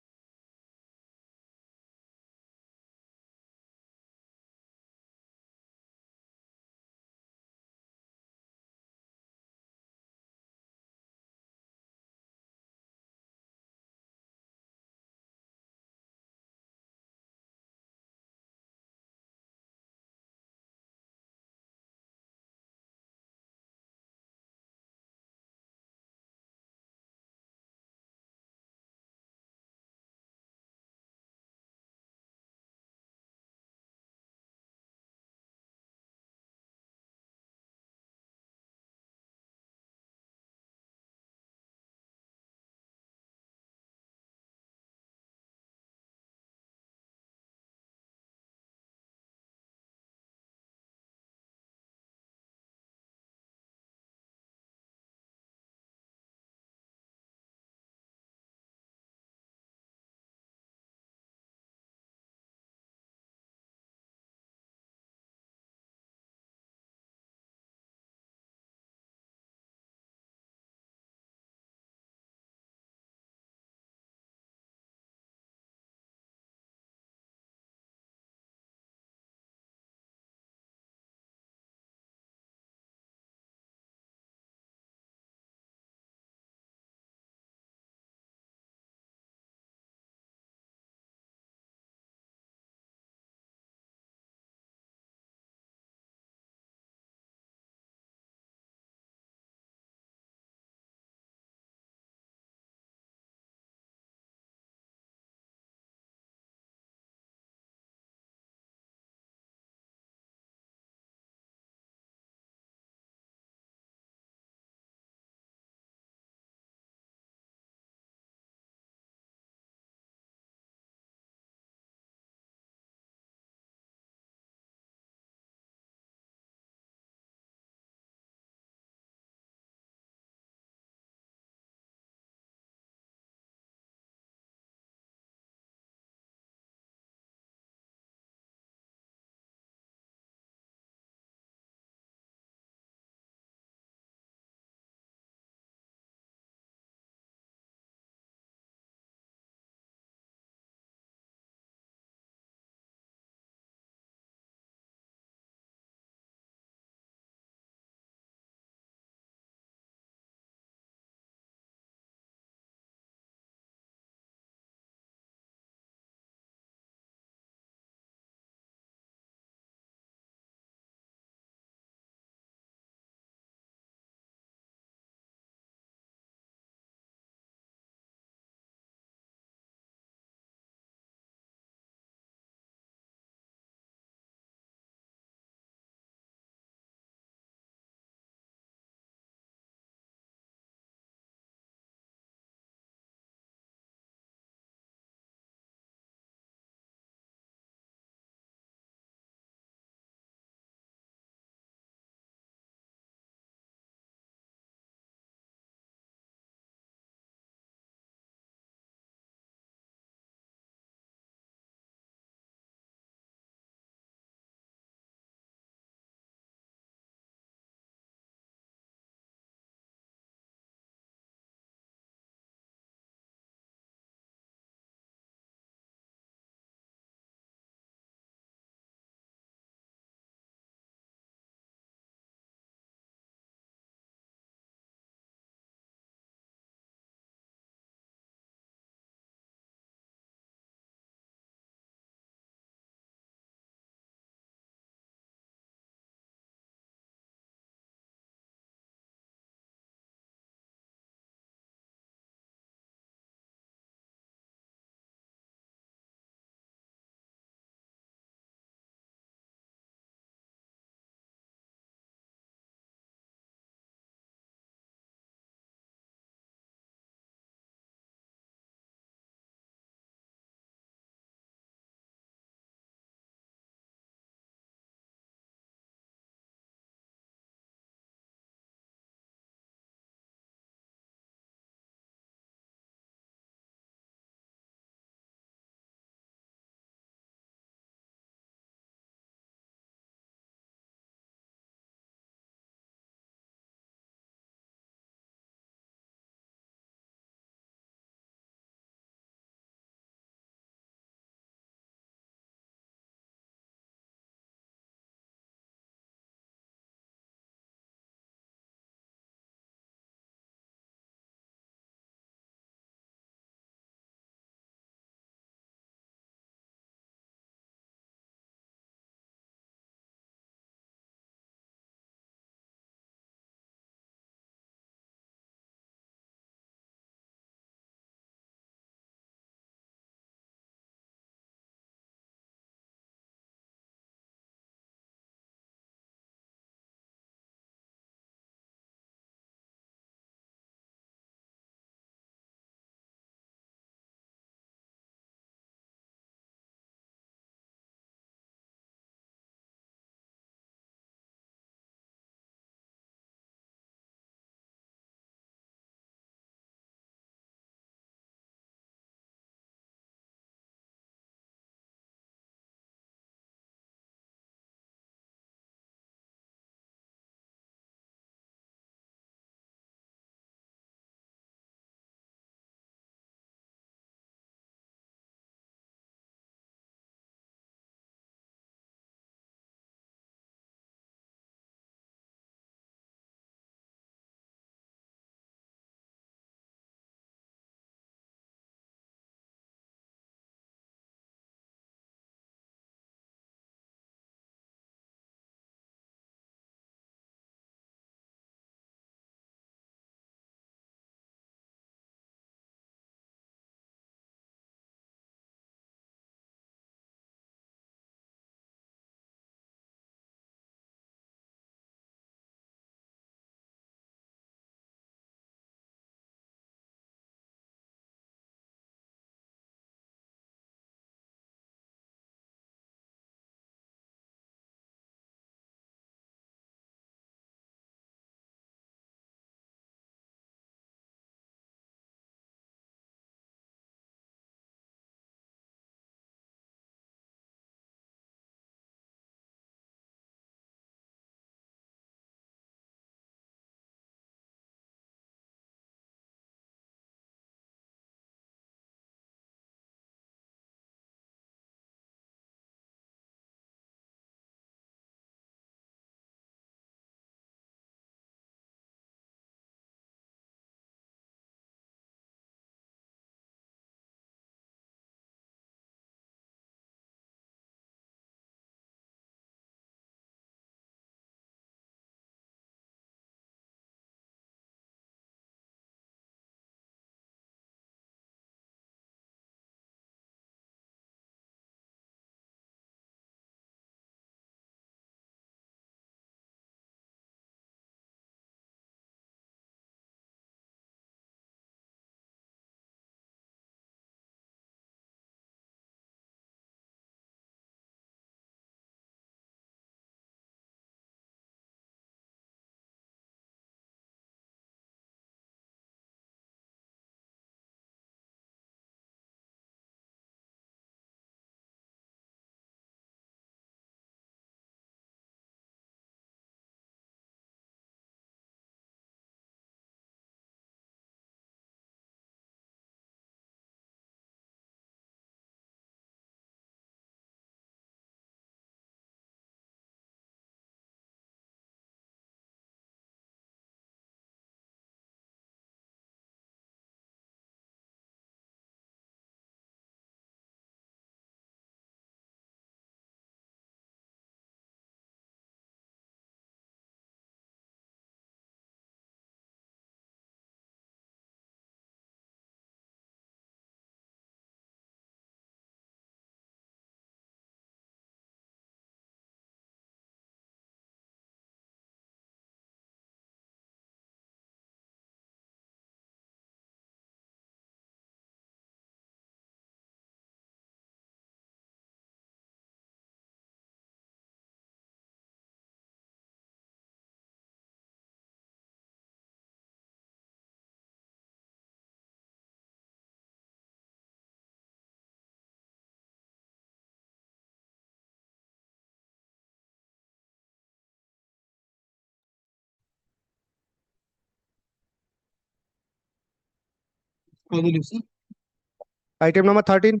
Item number 13.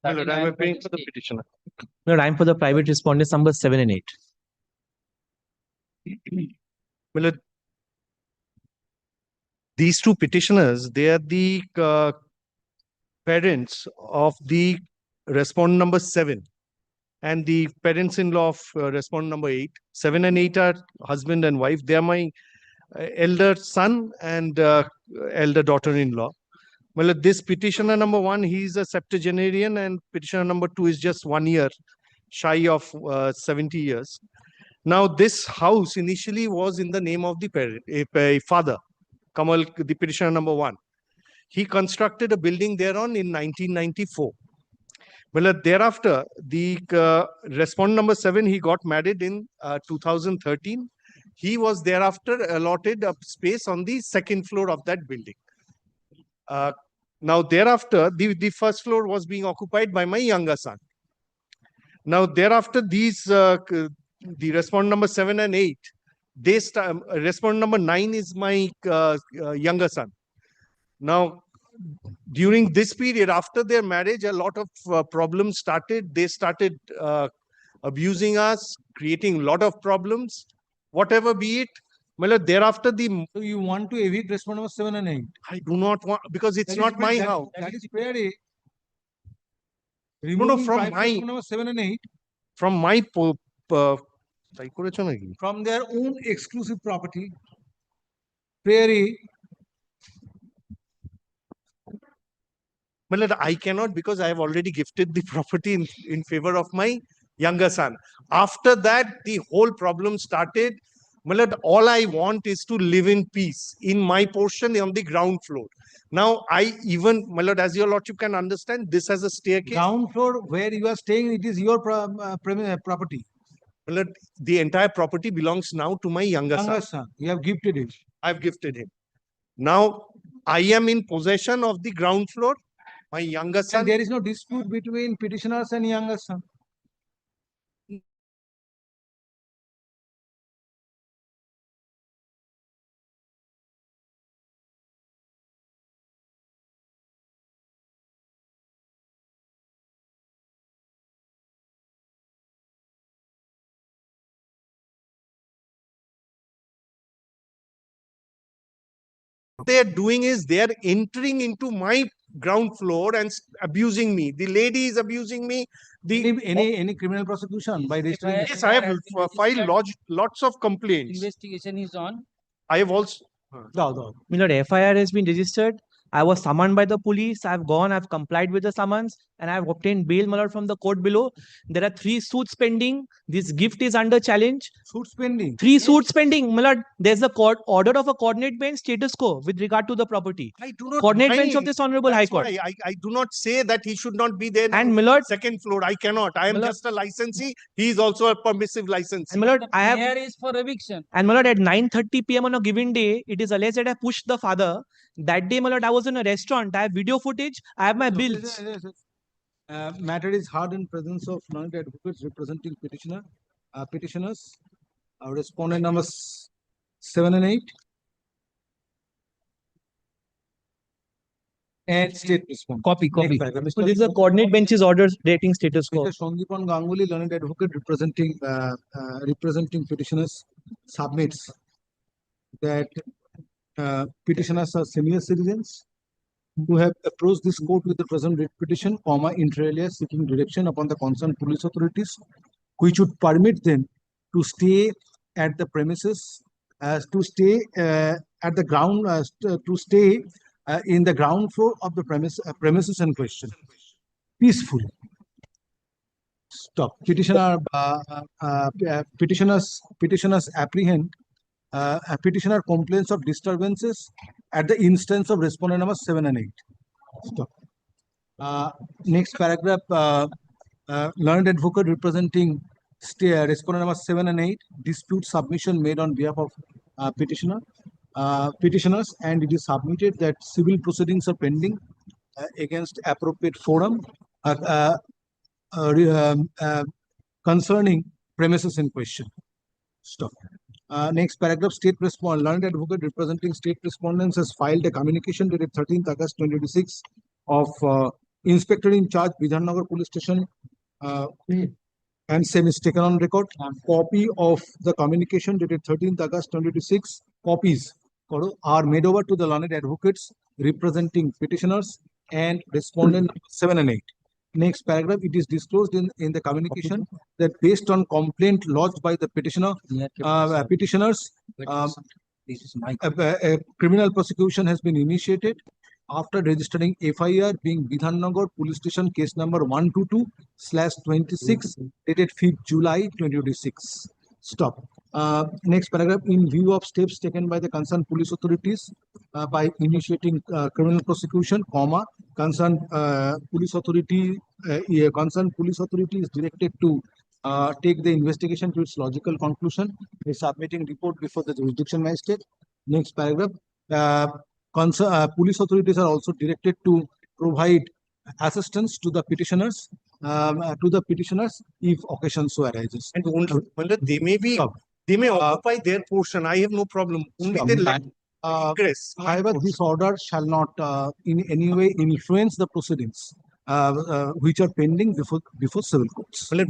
My lord, I am appearing for the petitioner. No, I'm for the private respondents number 7 and 8. My lord, these two petitioners, they are the parents of the respondent number 7 and the parents-in-law of respondent number 8. 7 and 8 are husband and wife. They are my elder son and elder daughter-in-law. Well, this petitioner number 1, he is a septuagenarian, and petitioner number 2 is just 1 year shy of 70 years. Now, this house initially was in the name of the parent, a father, Kamal, the petitioner number 1. He constructed a building thereon in 1994. Well, thereafter, the respondent number 7, he got married in 2013. He was thereafter allotted a space on the second floor of that building. Now, thereafter, the first floor was being occupied by my younger son. Now, thereafter, these the respondent number 7 and 8, they respondent number 9 is my younger son. Now, during this period, after their marriage, a lot of problems started. They started abusing us, creating a lot of problems, whatever be it. Well, thereafter, So you want to evict respondent number 7 and 8? I do not want, because it's not my house. That is fair. No, from private my respondent number 7 and 8 from my from their own exclusive property. Prairie. Well, I cannot, because I have already gifted the property in favor of my younger son. After that, the whole problem started. Well, all I want is to live in peace in my portion on the ground floor. Now, my lord, as your lordship can understand, this has a staircase. Ground floor where you are staying, it is your property. My lord, the entire property belongs now to my younger son. You have gifted it. I've gifted him. Now, I am in possession of the ground floor. My younger son. And there is no dispute between petitioners and younger son. They are doing is they are entering into my ground floor and abusing me. The lady is abusing me. Any criminal prosecution by registering? Yes, I have filed lots of complaints. Investigation is on. I have also. My lord, FIR has been registered. I was summoned by the police. I've gone, I've complied with the summons, and I've obtained bail, my lord, from the court below. There are 3 suits pending. This gift is under challenge. Suits pending? 3 suits pending, my lord. There's a court order of a coordinate bench status quo with regard to the property. I do not coordinate bench mind. of this honorable High Court. I do not say that he should not be there. And my lord, second floor, I cannot. I am just a licensee. He is also a permissive licensee. And my lord, I have. Here is for eviction. And my lord, at 9:30 p.m. on a given day, it is alleged that I pushed the father. That day, my lord, I was in a restaurant. I have video footage. I have my bills. Matter is heard in presence of learned advocates representing petitioners. Respondent numbers 7 and 8. And state response. Copy. So this is a coordinate bench's orders rating status quo. Mr. Sandeepan Ganguly, learned advocate representing petitioners, submits that petitioners are senior citizens who have approached this court with the present writ petition, inter alia seeking direction upon the concerned police authorities, which would permit them to stay at the premises, to stay at the ground, to stay in the ground floor of the premises in question, peacefully. Stop. Petitioners apprehend petitioner complaints of disturbances at the instance of respondent number 7 and 8. Stop. Next paragraph, learned advocate representing respondent number 7 and 8, dispute submission made on behalf of petitioners, and it is submitted that civil proceedings are pending against appropriate forum concerning premises in question. Stop. Next paragraph, learned advocate representing state respondents has filed a communication dated 13th August 2026 of Inspector in charge, Bidhannagar Police Station, and same is taken on record. Copy of the communication dated 13th August 2026, copies are made over to the learned advocates representing petitioners and respondent number 7 and 8. Next paragraph, it is disclosed in the communication that based on complaint lodged by the petitioners, a criminal prosecution has been initiated after registering FIR being Bidhannagar Police Station case number 122/26 dated 5th July 2026. Stop. Next paragraph, in view of steps taken by the concerned police authorities by initiating criminal prosecution, comma, concerned police authority is directed to take the investigation to its logical conclusion by submitting report before the jurisdiction magistrate. Next paragraph, police authorities are also directed to provide assistance to the petitioners if occasion so arises. And only, they may occupy their portion. I have no problem. Only they lack egress. However, this order shall not in any way influence the proceedings which are pending before civil courts. May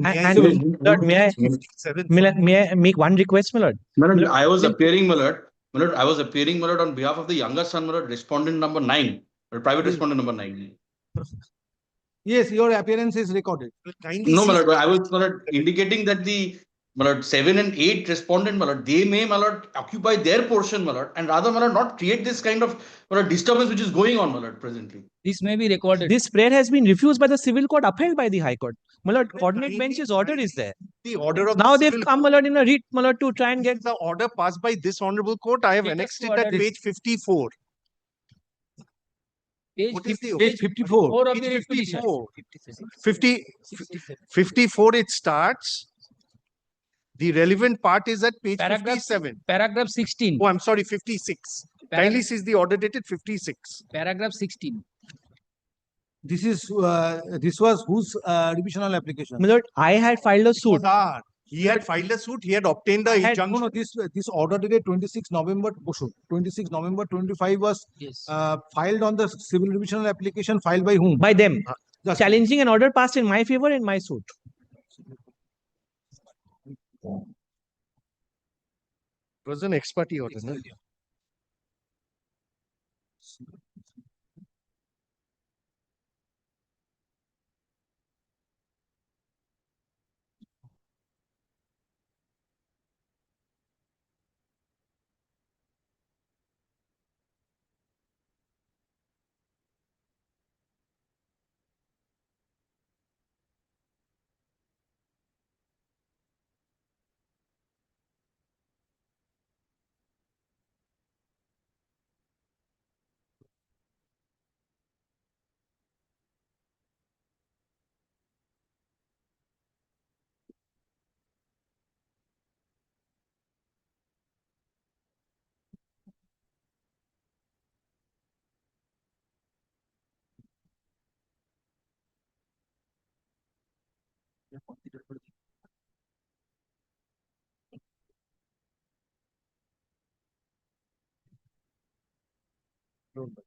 I make one request, my lord? My lord, I was appearing, my lord. My lord, I was appearing, my lord, on behalf of the younger son, my lord, respondent number 9, or private respondent number 9. Yes, your appearance is recorded. No, my lord, I was, my lord, indicating that the, my lord, 7 and 8 respondent, my lord, they may, my lord, occupy their portion, my lord, and rather, my lord, not create this kind of, my lord, disturbance which is going on, my lord, presently. This may be recorded. This prayer has been refused by the civil court, upheld by the High Court. My lord, coordinate bench's order is there. The order of Now the they've civil come, my lord, in a writ, my lord, to try and get the order passed by this honorable court. I have annexed it at page 54. What is the Page 54. of the 54. 54 it starts. The relevant part is at page 57. Paragraph 16. Oh, I'm sorry, 56. Kindly sees the order dated 56. Paragraph 16. This was whose revisional application? My lord, I had filed a suit. He had filed a suit. He had obtained the injunction. No, this order dated 26 November. 26 November 25 was filed on the civil revisional application filed by whom? By them. Challenging an order passed in my favor in my suit. It was an ex parte order. No?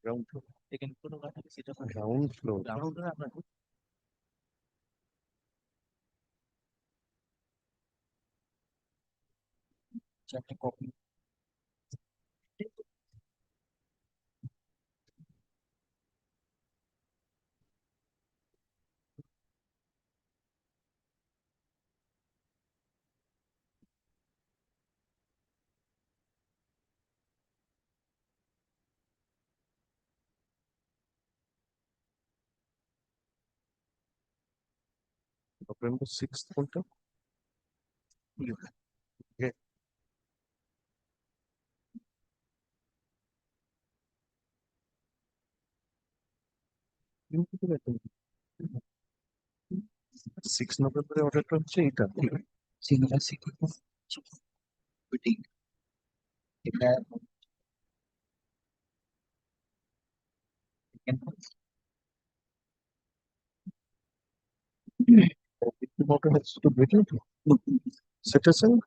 Ground floor. Ground floor. Chapter copy. November 6th. Okay. Six November order to change that. Singular sequence. Fitting. Declare. Order has to be citizen.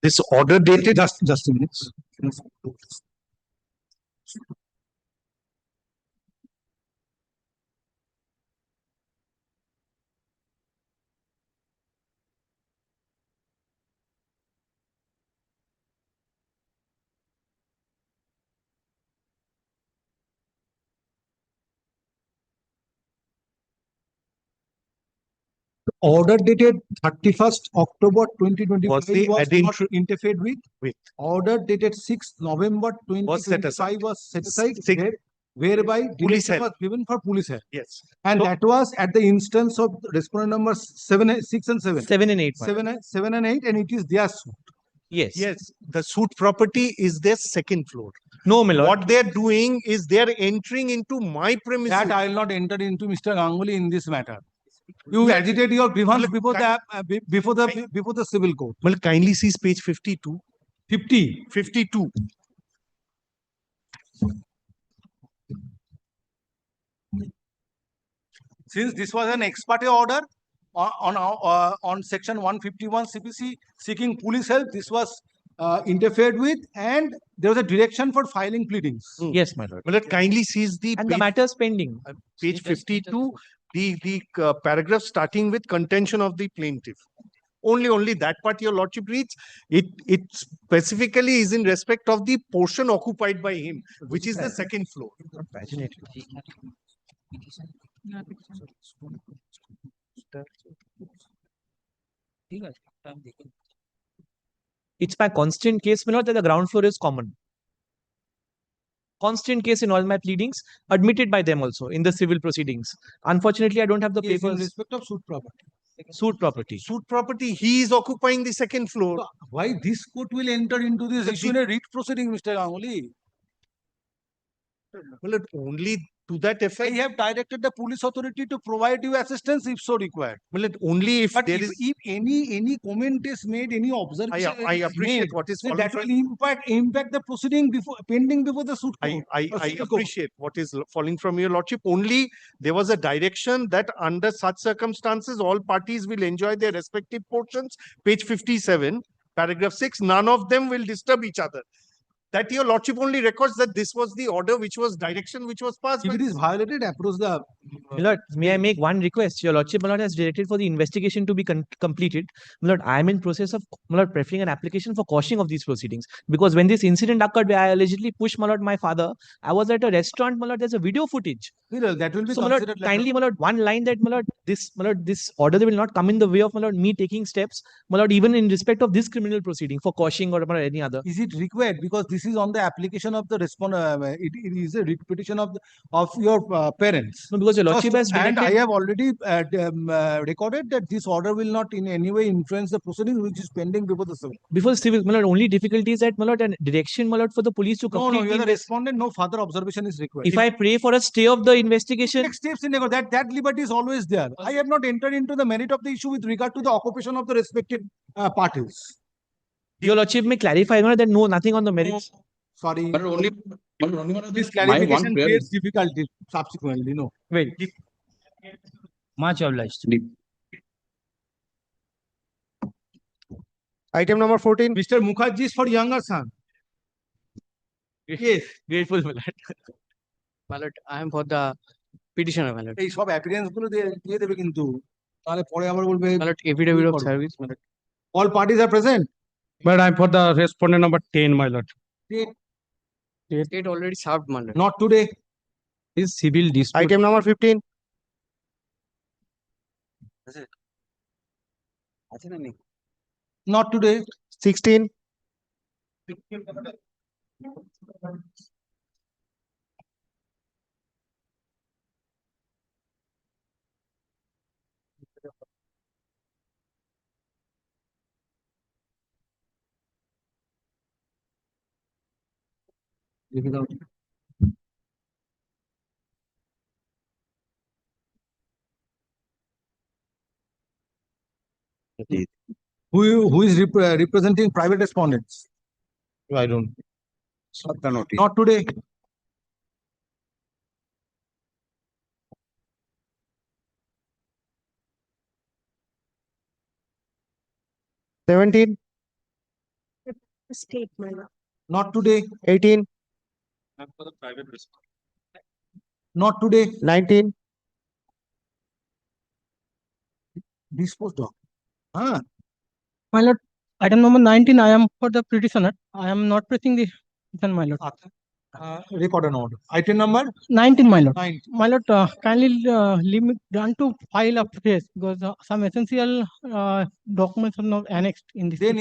This order dated. Just a minute. Order dated 31st October 2025 Was the was addend- not interfered with. Order dated 6th November 2025 was set aside, whereby Police direction help. was given for police help. Yes. And So- that was at the instance of respondent numbers 6 and 7. 7 and 8. 7 and 8, and it is their suit. Yes. Yes, the suit property is their second floor. No, my lord. What they're doing is they're entering into my premises. That I will not enter into, Mr. Ganguly, in this matter. You agitate your grievance before the civil court. Well, kindly see page 52. 52. Since this was an ex parte order on section 151 CPC seeking police help, this was interfered with, and there was a direction for filing pleadings. Yes, my lord. Well, it kindly sees the And the matter is pending. page 52, the paragraph starting with contention of the plaintiff. Only that part your lordship reads. It specifically is in respect of the portion occupied by him, which is the second floor. It's my constant case, my lord, that the ground floor is common. Constant case in all my pleadings, admitted by them also in the civil proceedings. Unfortunately, I don't have the Yes, in papers. respect of suit property. Suit property. Suit property, he is occupying the second floor. So why this court will enter into this issue in a writ proceeding, Mr. Ganguly? Well, only to that effect. I have directed the police authority to provide you assistance if so required. Well, only if But there if, is. if any comment is made, any observation I is appreciate made, what is then following that will impact the proceeding pending before the suit court. I appreciate what is falling from your lordship. Only there was a direction that under such circumstances, all parties will enjoy their respective portions. Page 57, paragraph 6, none of them will disturb each other. That your lordship only records that this was the order, which was direction, which was passed. If it is violated, approach the. My lord, may I make one request? Your lordship, my lord, has directed for the investigation to be completed. My lord, I am in process of, my lord, preferring an application for quashing of these proceedings. Because when this incident occurred, where I allegedly pushed, my lord, my father, I was at a restaurant, my lord, there's a video footage. That will be So, my lord, considered like kindly, my lord, one line that, my lord, this order will not come in the way of, my lord, me taking steps, my lord, even in respect of this criminal proceeding for quashing or, my lord, any other. Is it required? Because this is on the application of the respondent. It is a repetition of your parents. No, because your lordship has and directed. I have already recorded that this order will not in any way influence the proceedings which is pending before the civil. Before civil, my lord, only difficulty is that, my lord, and direction, my lord, for the police to complete. No, you are the respondent. No further observation is required. If I pray for a stay of the investigation, Take steps in that liberty is always there. I have not entered into the merit of the issue with regard to the occupation of the respective parties. your lordship may clarify, my lord, that no, nothing on the merits. Sorry. But only This my clarification one prayer creates is- difficulty subsequently. No. Wait. Much obliged. Item number 14. Mr. Mukherjee is for younger son. Yes, grateful, my lord. My lord, I am for the petitioner, my lord. এই সব appearance গুলো দিয়ে দেবে কিন্তু তাহলে পরে আবার বলবে My lord, affidavit of service, my lord. all parties are present. But I'm for the respondent number 10, my lord. State already served, my lord. Not today. Is civil dispute. Item number 15. Not today. 16. Who is representing private respondents? I don't. Not today. State, my lord. Not today. 18, For the private respondent. Not today. 19, Disposed of. My lord, item number 19, I am for the petitioner. I am not pressing the petition, my lord. Record an order. Item number 19, my lord. 9. My lord, kindly limit grant to file a phrase because some essential documents are not annexed in this. Then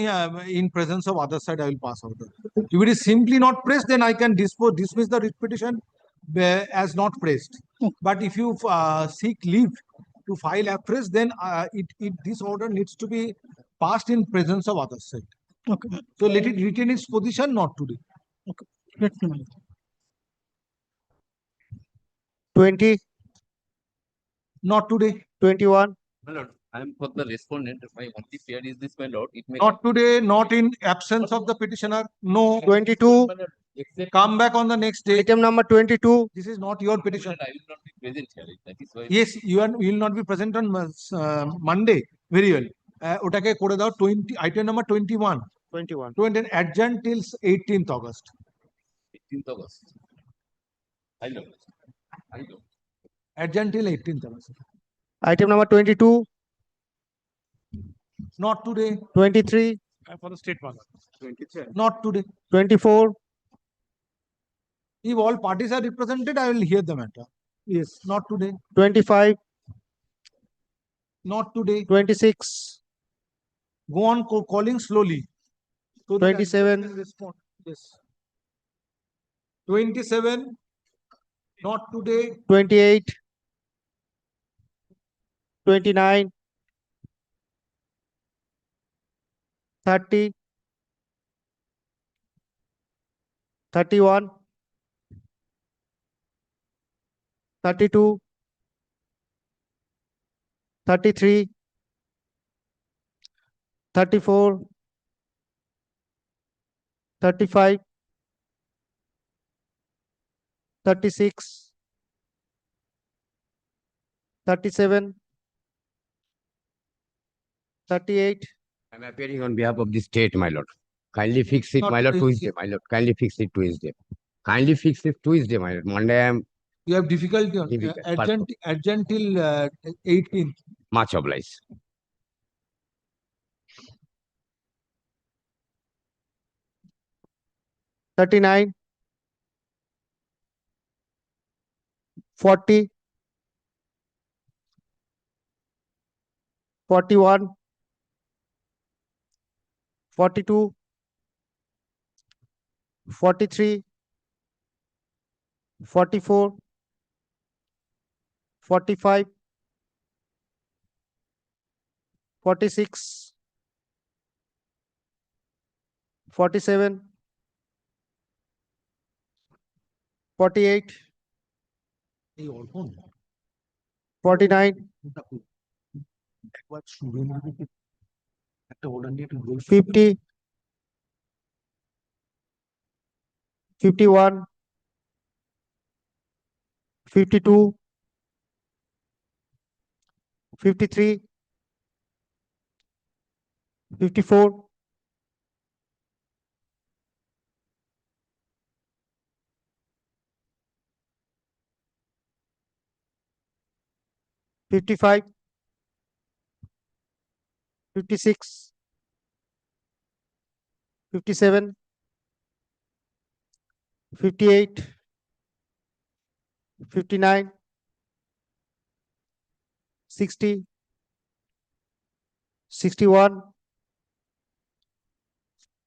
in presence of other side, I will pass out. If it is simply not pressed, then I can dismiss the writ petition as not pressed. But if you seek leave to file a phrase, then this order needs to be passed in presence of other side. Okay. So let it retain its position, not today. Okay. Let me, my lord. 20, Not today. 21, My lord, I am for the respondent. My only fear is this, my lord. It may Not today, not in absence of the petitioner. No. 22, Come back on the next day. item number 22, This is not your petition. I will not be present here. That is why. Yes, you will not be present on Monday. Very well. ওটাকে করে দাও 20, item number 21. 21, To an adjourn till 18th August. 18th August. I know. I know. Adjourn till 18th August. item number 22, Not today. 23, For the state one. 23. Not today. 24, If all parties are represented, I will hear the matter. Yes, not today. 25, Not today. 26, Go on calling slowly. So that I 27, can respond. Yes. 27. Not today. 28, 29, 30, 31, 32, 33, 34, 35, 36, 37, 38. I'm appearing on behalf of the state, my lord. Kindly fix it, Not my lord, today. Tuesday, my lord. Kindly fix it Tuesday. Kindly fix it Tuesday, my lord. Monday I am You have difficulty on Difficult. adjourn till 18th. much obliged. $39, 40, 41, 42, 43, 44, 45, 46, 47, 48, 49, 50, 51, 52, 53, 54, 55, 56, 57, 58, 59, 60, 61,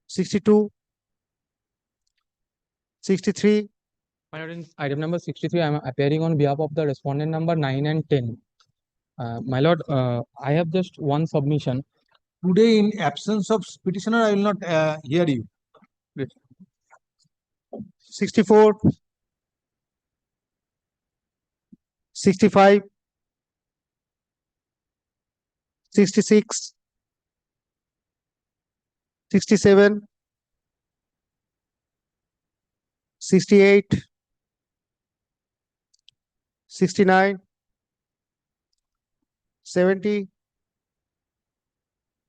62, 63. My lord, in item number 63, I am appearing on behalf of the respondent number 9 and 10. My lord, I have just one submission. Today, in absence of petitioner, I will not hear you. 64, 65, 66, 67, 68, 69, 70,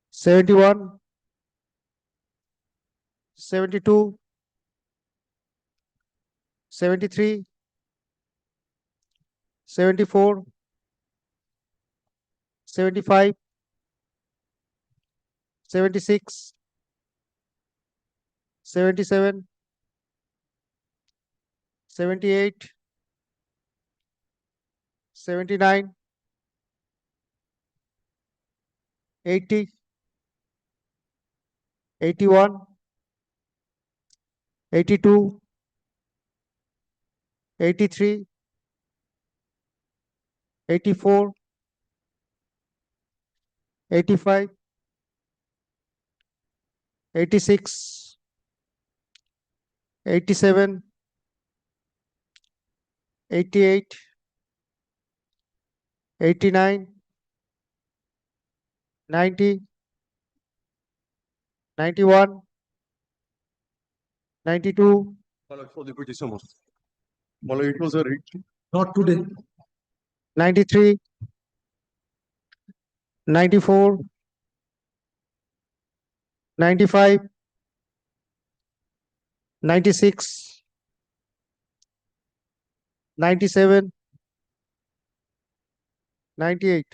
71, 72, 73, 74, 75, 76, 77, 78, 79, 80, 81, 82, 83, 84, 85, 86, 87, 88, 89, 90, 91, 92, For the British Summer. Well, it was a not today. 93, 94, 95, 96, 97, 98.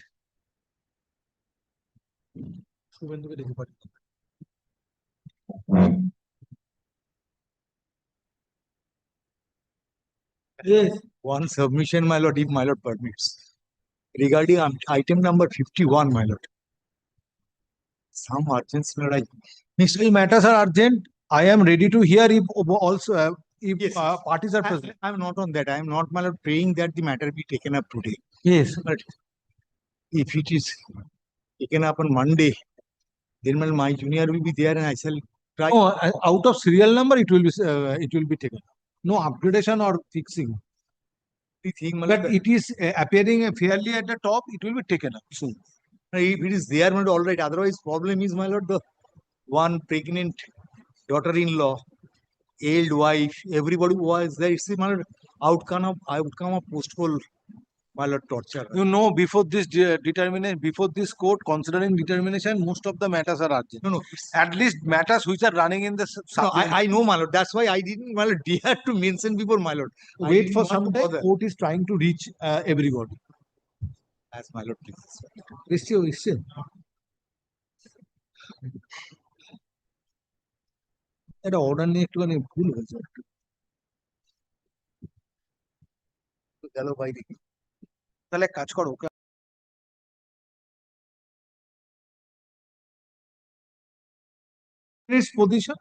Yes. One submission, my lord, if my lord permits. Regarding item number 51, my lord. Some urgency, my lord. Mystery matters are urgent. I am ready to hear if also if parties are present. I am not on that. I am not, my lord, praying that the matter be taken up today. Yes. But if it is taken up on Monday, then my junior will be there and I shall try. No, out of serial number, it will be taken. No upgradation or fixing. The thing, but it is appearing fairly at the top, it will be taken up soon. If it is there, my lord, all right. Otherwise, problem is, my lord, the one pregnant daughter-in-law, old wife, everybody was there. It's the outcome of postpone, my lord, torture. You know, before this determination, before this court considering determination, most of the matters are urgent. No, at least matters which are running in the. No, I know, my lord. That's why I didn't, my lord, dare to mention before, my lord. Wait for some time. Court is trying to reach everybody. As my lord, please. Issue. এটা order নিয়ে একটুখানি ভুল হয়েছে গেল বাইরে তাহলে এক কাজ করো ওকে position.